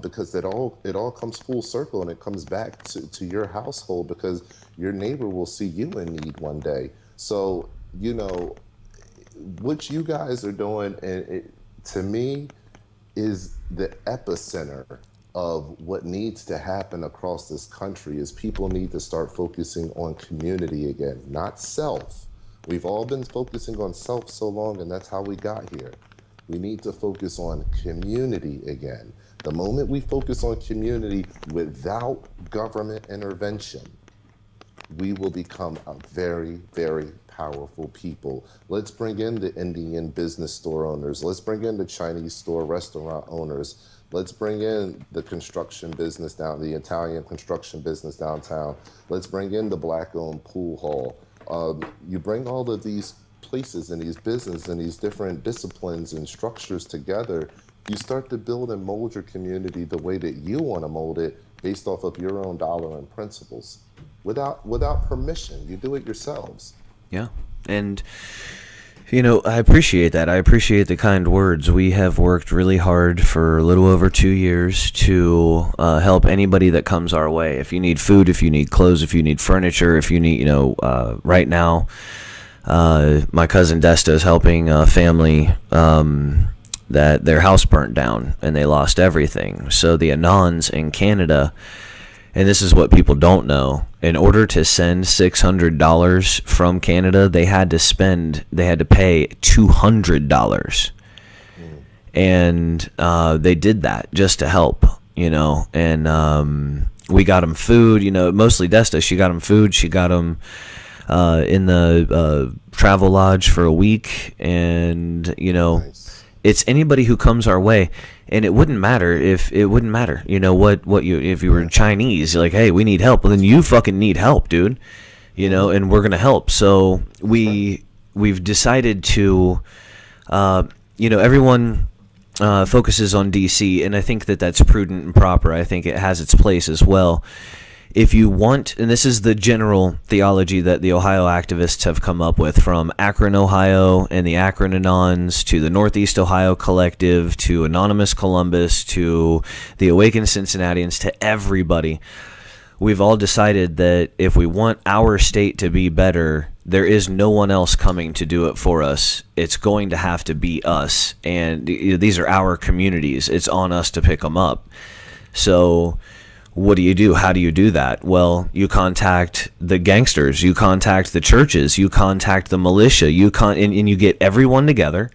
because it all comes full circle, and it comes back to your household, because your neighbor will see you in need one day. So, what you guys are doing, to me, is the epicenter of what needs to happen across this country. Is people need to start focusing on community again, not self. We've all been focusing on self so long, and that's how we got here. We need to focus on community again. The moment we focus on community without government intervention, we will become a very, very powerful people. Let's bring in the Indian business store owners. Let's bring in the Chinese store restaurant owners. Let's bring in the construction business the Italian construction business downtown. Let's bring in the Black-owned pool hall. You bring all of these places and these businesses and these different disciplines and structures together, you start to build and mold your community the way that you want to mold it, based off of your own dollar and principles. Without permission, you do it yourselves. Yeah, and I appreciate that. I appreciate the kind words. We have worked really hard for a little over 2 years to help anybody that comes our way. If you need food, if you need clothes, if you need furniture, if you need, right now, my cousin Desta is helping a family that their house burnt down and they lost everything. So the Anons in Canada, and this is what people don't know, in order to send $600 from Canada, they had to pay $200. And they did that just to help, and we got them food, mostly Desta. She got them food. She got them in the travel lodge for a week, and Nice. it's anybody who comes our way. And it wouldn't matter if you were Chinese, you're like, hey, we need help. Well, then you fucking need help, dude. And we're gonna help. So we've decided to, everyone focuses on DC, and I think that's prudent and proper. I think it has its place as well. If you want, and this is the general theology that the Ohio activists have come up with, from Akron, Ohio, and the Akron Anons, to the Northeast Ohio Collective, to Anonymous Columbus, to the Awakened Cincinnatians, to everybody. We've all decided that if we want our state to be better, there is no one else coming to do it for us. It's going to have to be us. And these are our communities. It's on us to pick them up. So what do you do? How do you do that? Well, you contact the gangsters, you contact the churches, you contact the militia, and you get everyone together,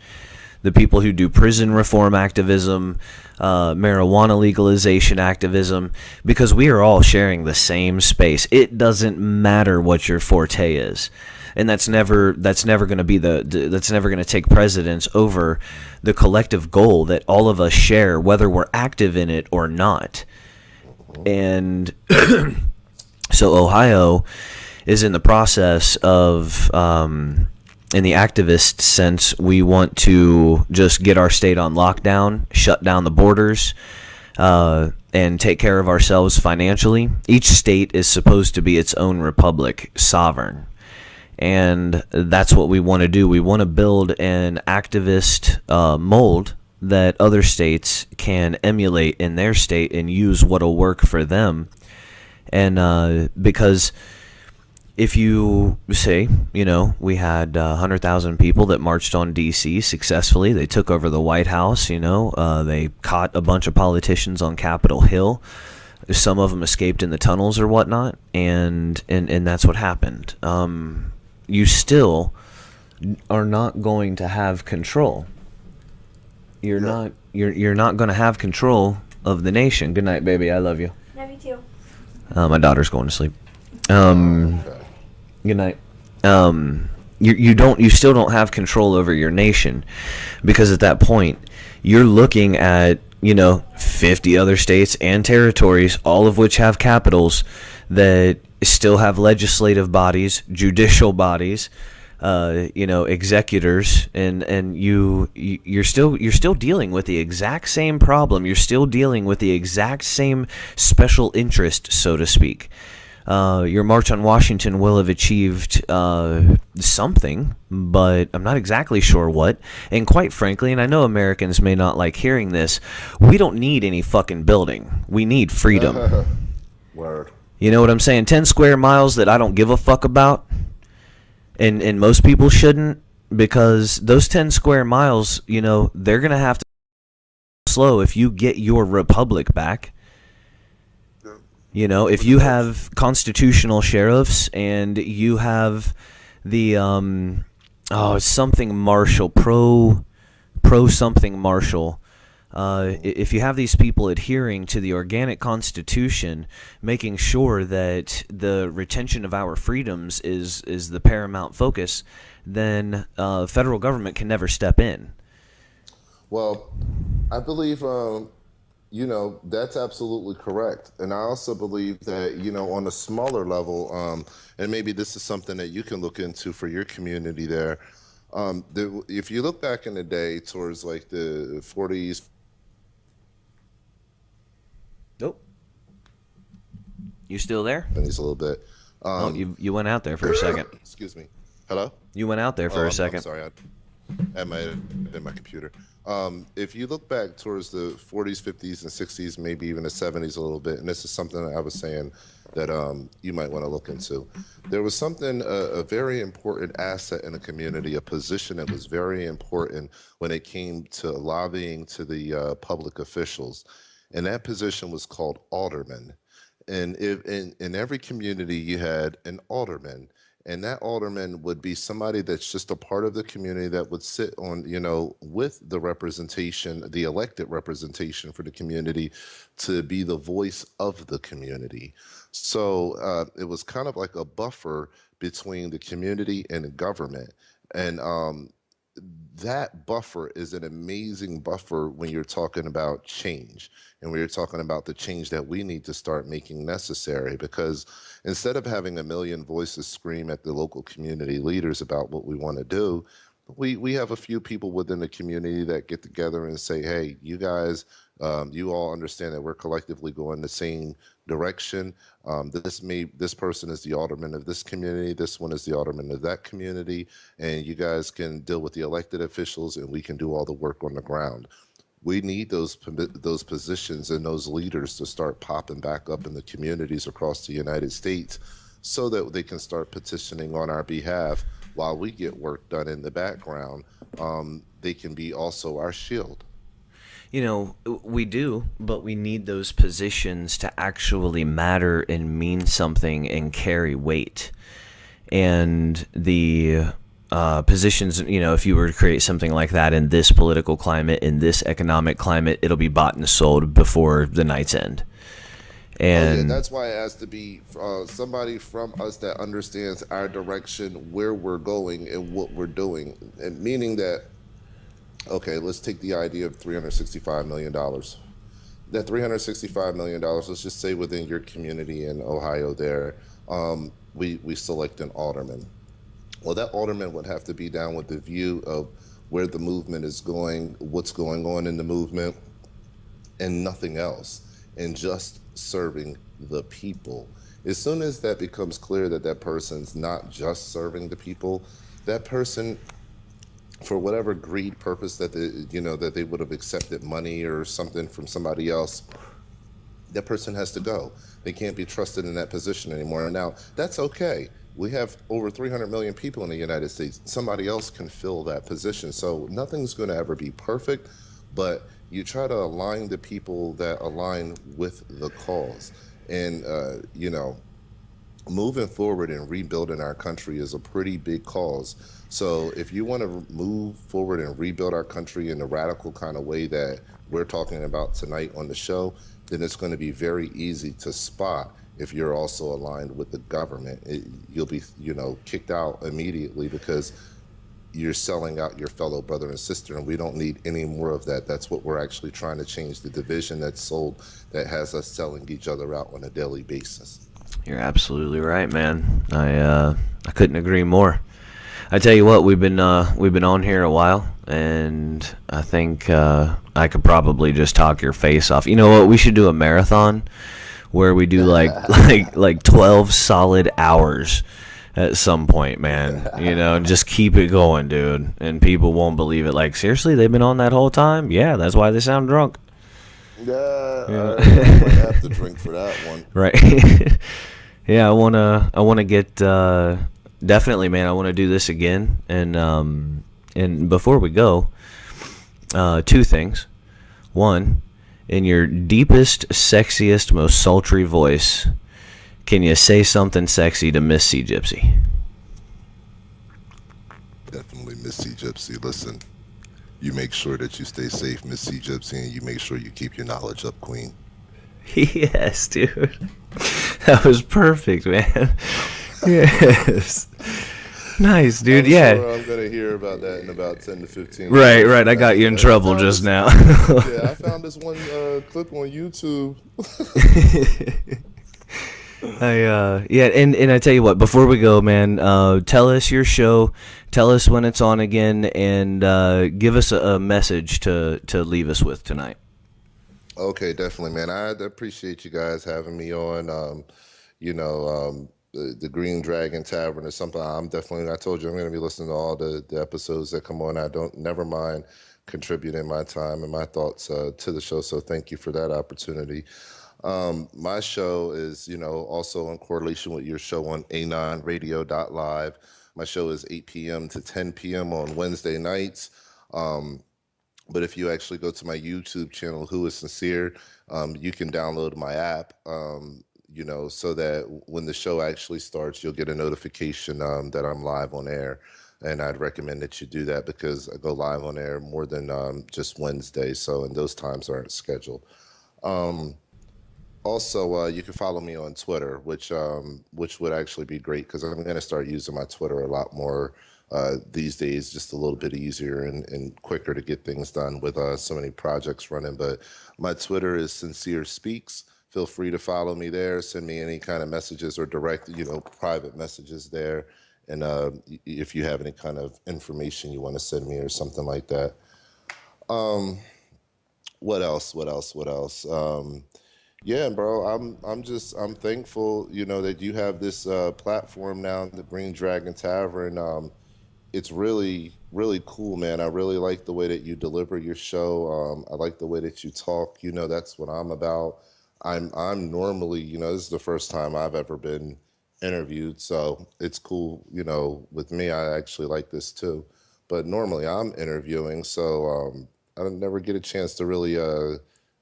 the people who do prison reform activism, marijuana legalization activism, because we are all sharing the same space. It doesn't matter what your forte is. And that's never going to be that's never going to take precedence over the collective goal that all of us share, whether we're active in it or not. And so Ohio is in the process of, in the activist sense, we want to just get our state on lockdown, shut down the borders, and take care of ourselves financially. Each state is supposed to be its own republic, sovereign. And that's what we want to do. We want to build an activist mold that other states can emulate in their state and use what'll work for them. And because if you say, we had 100,000 people that marched on D.C. successfully. They took over the White House, they caught a bunch of politicians on Capitol Hill. Some of them escaped in the tunnels or whatnot, and that's what happened. You still are not going to have control. You're not going to have control of the nation. Good night, baby. I love you. Love you too. My daughter's going to sleep. Good night. You still don't have control over your nation, because at that point you're looking at 50 other states and territories, all of which have capitals, that still have legislative bodies, judicial bodies, executors, and you're still dealing with the exact same problem. You're still dealing with the exact same special interest, so to speak. Your March on Washington will have achieved something, but I'm not exactly sure what. And quite frankly, and I know Americans may not like hearing this, we don't need any fucking building. We need freedom. Word. You know what I'm saying? 10 square miles that I don't give a fuck about. And most people shouldn't, because those 10 square miles, they're going to have to slow if you get your republic back. If you have constitutional sheriffs and you have the something marshal, pro something marshal, if you have these people adhering to the organic constitution, making sure that the retention of our freedoms is the paramount focus, then federal government can never step in. Well, I believe, that's absolutely correct. And I also believe that, on a smaller level, and maybe this is something that you can look into for your community there. If you look back in the day towards like the 40s. Nope. You still there? A little bit. You went out there for a second. Excuse me. Hello? You went out there for a second. I'm sorry. That might have been my computer. If you look back towards the 40s, 50s, and 60s, maybe even the 70s a little bit, and this is something that I was saying that you might want to look into. There was something, a very important asset in the community, a position that was very important when it came to lobbying to the public officials. And that position was called alderman. And if in every community you had an alderman, and that alderman would be somebody that's just a part of the community that would sit on, with the representation, the elected representation for the community, to be the voice of the community. So it was kind of like a buffer between the community and the government. And that buffer is an amazing buffer when you're talking about change, and when you're talking about the change that we need to start making necessary, because instead of having a million voices scream at the local community leaders about what we want to do, we have a few people within the community that get together and say, hey, you guys, you all understand that we're collectively going the same direction. This person is the alderman of this community, this one is the alderman of that community, and you guys can deal with the elected officials, and we can do all the work on the ground. We need those positions and those leaders to start popping back up in the communities across the United States, so that they can start petitioning on our behalf while we get work done in the background. They can be also our shield. We do, but we need those positions to actually matter and mean something and carry weight. And the positions, if you were to create something like that in this political climate, in this economic climate, it'll be bought and sold before the night's end. Yeah, And that's why it has to be somebody from us that understands our direction, where we're going, and what we're doing. And meaning that, okay, let's take the idea of $365 million. That $365 million, let's just say within your community in Ohio there, we select an alderman. Well, that alderman would have to be down with the view of where the movement is going, what's going on in the movement, and nothing else, and just serving the people. As soon as that becomes clear that that person's not just serving the people, that person, for whatever greed purpose that they would have accepted money or something from somebody else, that person has to go. They can't be trusted in that position anymore. Now, that's okay. We have over 300 million people in the United States. Somebody else can fill that position. So nothing's going to ever be perfect, but you try to align the people that align with the cause. And, moving forward and rebuilding our country is a pretty big cause. So if you want to move forward and rebuild our country in the radical kind of way that we're talking about tonight on the show, then it's going to be very easy to spot if you're also aligned with the government. You'll be, kicked out immediately because you're selling out your fellow brother and sister, and we don't need any more of that. That's what we're actually trying to change, the division that's sold, that has us selling each other out on a daily basis. you're absolutely right, man. I couldn't agree more. I tell you what, we've been on here a while, and I think I could probably just talk your face off. You know what? We should do a marathon where we do like 12 solid hours at some point, man. And just keep it going, dude. And people won't believe it. Like, seriously, they've been on that whole time? Yeah, that's why they sound drunk. Yeah, I might have to drink for that one. Right. Yeah, I wanna get definitely, man. I want to do this again, and before we go, two things. One, in your deepest, sexiest, most sultry voice, can you say something sexy to Miss C Gypsy? Definitely, Miss C Gypsy. Listen, you make sure that you stay safe, Miss C Gypsy, and you make sure you keep your knowledge up, Queen. Yes, dude. That was perfect, man. Yes. Nice, dude. I'm Yeah. sure I'm gonna hear about that in about 10 to 15 Right, minutes. right. I got you in trouble just now. Yeah, I found this one clip on YouTube. Yeah, and I tell you what, before we go, man, tell us your show, tell us when it's on again, and give us a message to leave us with tonight. Okay, definitely, man. I appreciate you guys having me on. the Green Dragon Tavern is something I'm definitely. I told you I'm going to be listening to all the episodes that come on. I don't never mind contributing my time and my thoughts to the show. So thank you for that opportunity. My show is, also in correlation with your show on anonradio.live. My show is 8 p.m. to 10 p.m. on Wednesday nights. But if you actually go to my YouTube channel, Who is Sincere, you can download my app, so that when the show actually starts, you'll get a notification that I'm live on air. And I'd recommend that you do that because I go live on air more than just Wednesday. So, and those times aren't scheduled. Also, you can follow me on Twitter, which would actually be great because I'm going to start using my Twitter a lot more these days, just a little bit easier and quicker to get things done with so many projects running. But my Twitter is Sincere Speaks. Feel free to follow me there. Send me any kind of messages or direct, private messages there. And if you have any kind of information you want to send me or something like that. What else? Yeah, bro, I'm thankful, that you have this platform now, the Green Dragon Tavern. It's really, really cool, man. I really like the way that you deliver your show. I like the way that you talk. That's what I'm about. I'm normally, this is the first time I've ever been interviewed, so it's cool. With me, I actually like this too. But normally I'm interviewing, so I don't never get a chance to really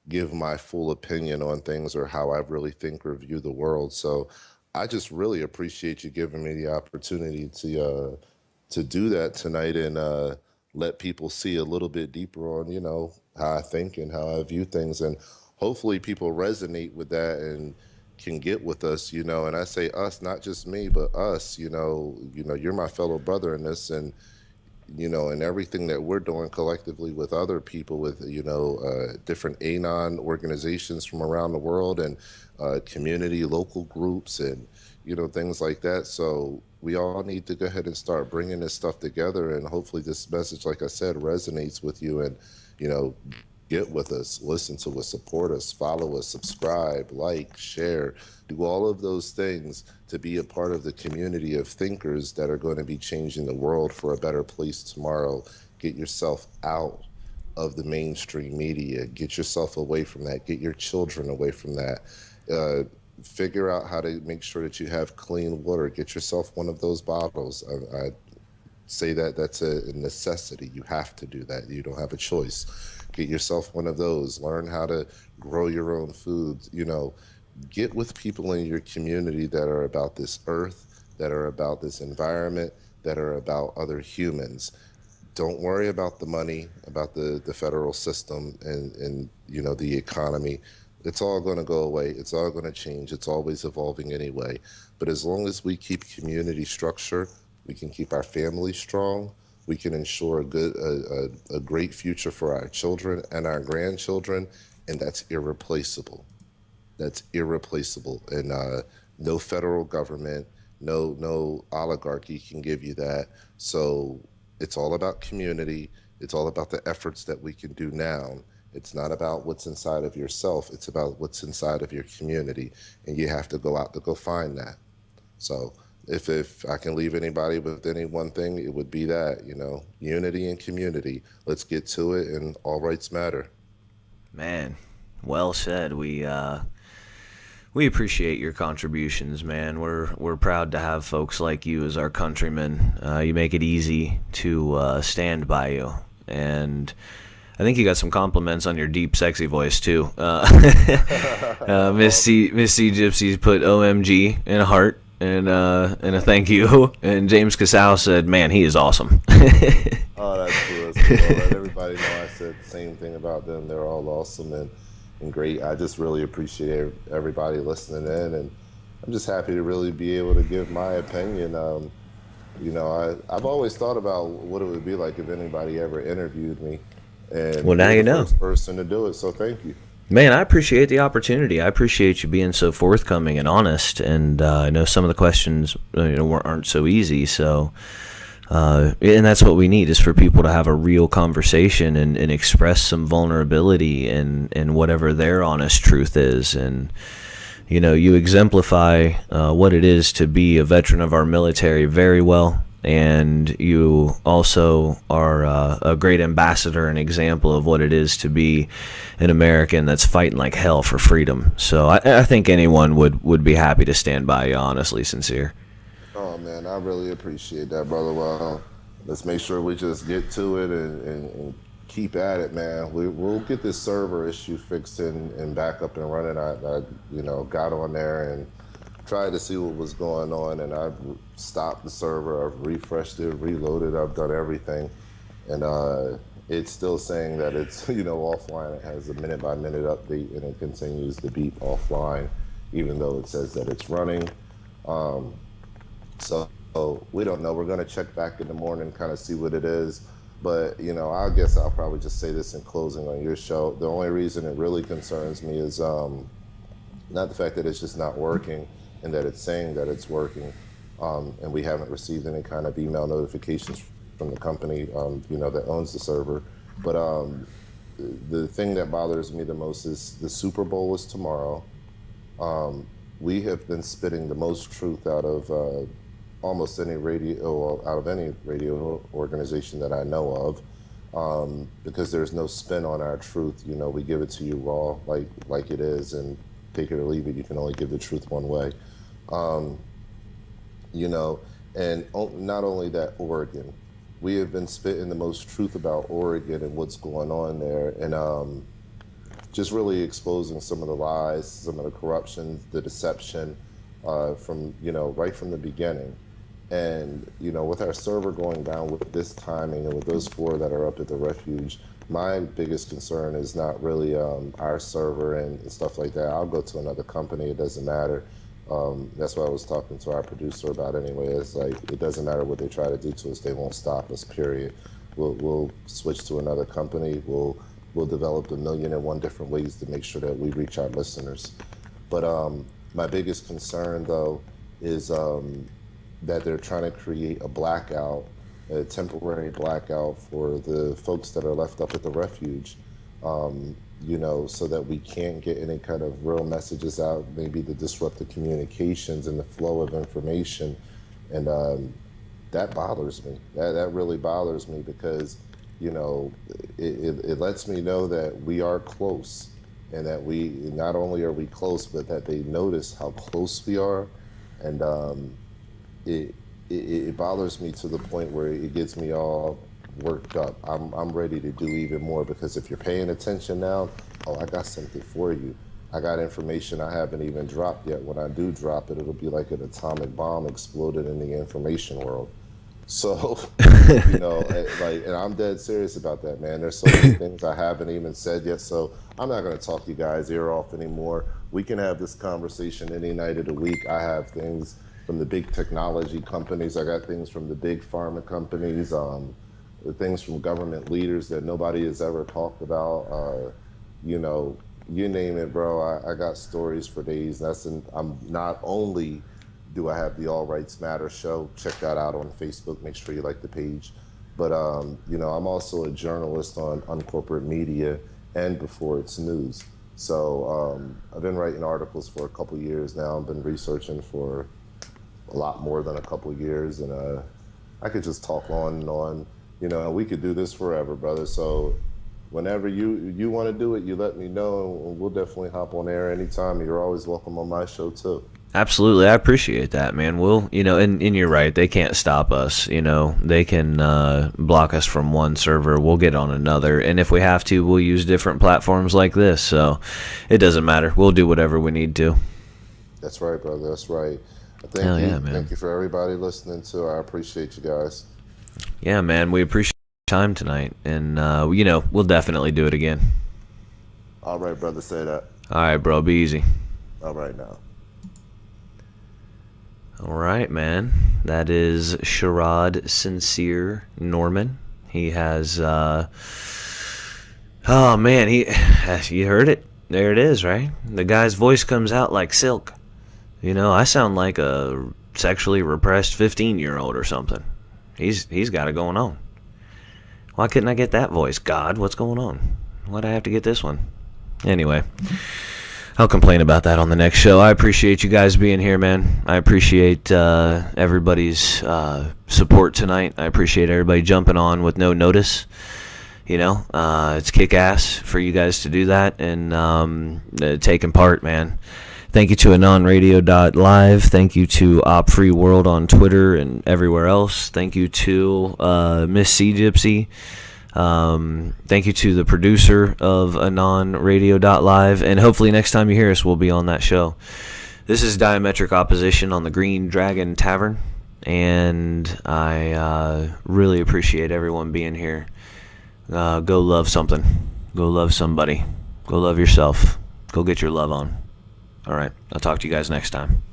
give my full opinion on things or how I really think or view the world. So I just really appreciate you giving me the opportunity to do that tonight and let people see a little bit deeper on, how I think and how I view things. And hopefully people resonate with that and can get with us, and I say us, not just me, but us, you're my fellow brother in this, and and everything that we're doing collectively with other people, with different anon organizations from around the world, and community local groups, and things like that. So we all need to go ahead and start bringing this stuff together, and hopefully this message, like I said, resonates with you, and get with us, listen to us, support us, follow us, subscribe, like, share, do all of those things to be a part of the community of thinkers that are going to be changing the world for a better place tomorrow. Get yourself out of the mainstream media. Get yourself away from that. Get your children away from that. Figure out how to make sure that you have clean water. Get yourself one of those bottles. I say that's a necessity. You have to do that. You don't have a choice. Get yourself one of those. Learn how to grow your own foods. Get with people in your community that are about this earth, that are about this environment, that are about other humans. Don't worry about the money, about the federal system and the economy. It's all going to go away. It's all going to change. It's always evolving anyway. But as long as we keep community structure, we can keep our families strong. We can ensure a great future for our children and our grandchildren, and that's irreplaceable. That's irreplaceable, and no federal government, no oligarchy can give you that. So it's all about community. It's all about the efforts that we can do now. It's not about what's inside of yourself. It's about what's inside of your community, and you have to go out to go find that. So if I can leave anybody with any one thing, it would be that, unity and community. Let's get to it, and all rights matter. Man, well said. We appreciate your contributions, man. We're proud to have folks like you as our countrymen. You make it easy to stand by you, and I think you got some compliments on your deep, sexy voice too. Miss C Gypsies put OMG in a heart and a thank you, and James Casal said, "Man, he is awesome." Oh, that's cool. That's cool. Let everybody know I said the same thing about them. They're all awesome and great. I just really appreciate everybody listening in, and I'm just happy to really be able to give my opinion. I've always thought about what it would be like if anybody ever interviewed me, and well, now you're you the know. First person to do it, so thank you. Man, I appreciate the opportunity. I appreciate you being so forthcoming and honest, and I know some of the questions aren't so easy, so and that's what we need, is for people to have a real conversation and express some vulnerability and whatever their honest truth is. And you exemplify what it is to be a veteran of our military very well, and you also are a great ambassador and example of what it is to be an American that's fighting like hell for freedom. So I think anyone would be happy to stand by you, honestly, sincere. Oh man, I really appreciate that, brother. Well, let's make sure we just get to it and keep at it, man. We'll get this server issue fixed and back up and running. I got on there and tried to see what was going on, and I've stopped the server. I've refreshed it, reloaded. I've done everything, and it's still saying that it's offline. It has a minute by minute update, and it continues to beep offline, even though it says that it's running. So we don't know. We're going to check back in the morning, kind of see what it is. But, I guess I'll probably just say this in closing on your show. The only reason it really concerns me is not the fact that it's just not working and that it's saying that it's working. And we haven't received any kind of email notifications from the company, that owns the server. But the thing that bothers me the most is the Super Bowl is tomorrow. We have been spitting the most truth out of almost any radio organization that I know of, because there's no spin on our truth. We give it to you raw, like it is, and take it or leave it. You can only give the truth one way. And not only that, Oregon. We have been spitting the most truth about Oregon and what's going on there, and just really exposing some of the lies, some of the corruption, the deception, from right from the beginning. And with our server going down with this timing and with those 4 that are up at the refuge, my biggest concern is not really our server and stuff like that. I'll go to another company. It doesn't matter. That's what I was talking to our producer about anyway. It's like, it doesn't matter what they try to do to us. They won't stop us, period. We'll switch to another company. We'll develop 1,000,001 different ways to make sure that we reach our listeners. But my biggest concern, though, is that they're trying to create a blackout, a temporary blackout for the folks that are left up at the refuge, so that we can't get any kind of real messages out, maybe to disrupt the communications and the flow of information. And that bothers me. That really bothers me because, it lets me know that we are close, and that we not only are we close, but that they notice how close we are. And it bothers me to the point where it gets me all worked up. I'm ready to do even more, because if you're paying attention now, I got something for you. I got information I haven't even dropped yet. When I do drop it, it'll be like an atomic bomb exploded in the information world. So, and I'm dead serious about that, man. There's so many things I haven't even said yet. So I'm not going to talk you guys' ear off anymore. We can have this conversation any night of the week. I have things from the big technology companies. I got things from the big pharma companies, things from government leaders that nobody has ever talked about. You name it, bro. I got stories for days. I'm not only do I have the All Rights Matter show. Check that out on Facebook. Make sure you like the page. But, I'm also a journalist on Uncorporate Media and Before It's News. So I've been writing articles for a couple years now. I've been researching for a lot more than a couple years. And I could just talk on and on. And we could do this forever, brother. So whenever you want to do it, you let me know, and we'll definitely hop on air anytime. You're always welcome on my show, too. Absolutely. I appreciate that, man. We'll, and you're right. They can't stop us. They can block us from one server. We'll get on another. And if we have to, we'll use different platforms like this. So it doesn't matter. We'll do whatever we need to. That's right, brother. That's right. Hell yeah, man. Thank you for everybody listening, too. I appreciate you guys. Yeah, man. We appreciate your time tonight. And, we'll definitely do it again. All right, brother. Say that. All right, bro. Be easy. All right, now. All right, man. That is Sherrod Sincere Norman. He has, oh man, you heard it. There it is, right? The guy's voice comes out like silk. I sound like a sexually repressed 15-year-old or something. He's got it going on. Why couldn't I get that voice? God, what's going on? Why'd I have to get this one? Anyway. I'll complain about that on the next show. I appreciate you guys being here, man. I appreciate everybody's support tonight. I appreciate everybody jumping on with no notice. You know, it's kick-ass for you guys to do that and taking part, man. Thank you to anonradio.live. Thank you to Op Free World on Twitter and everywhere else. Thank you to Miss C Gypsy. Thank you to the producer of anonradio.live. And hopefully next time you hear us, we'll be on that show. This is Diametric Opposition on the Green Dragon Tavern. And I really appreciate everyone being here. Go love something. Go love somebody. Go love yourself. Go get your love on. All right. I'll talk to you guys next time.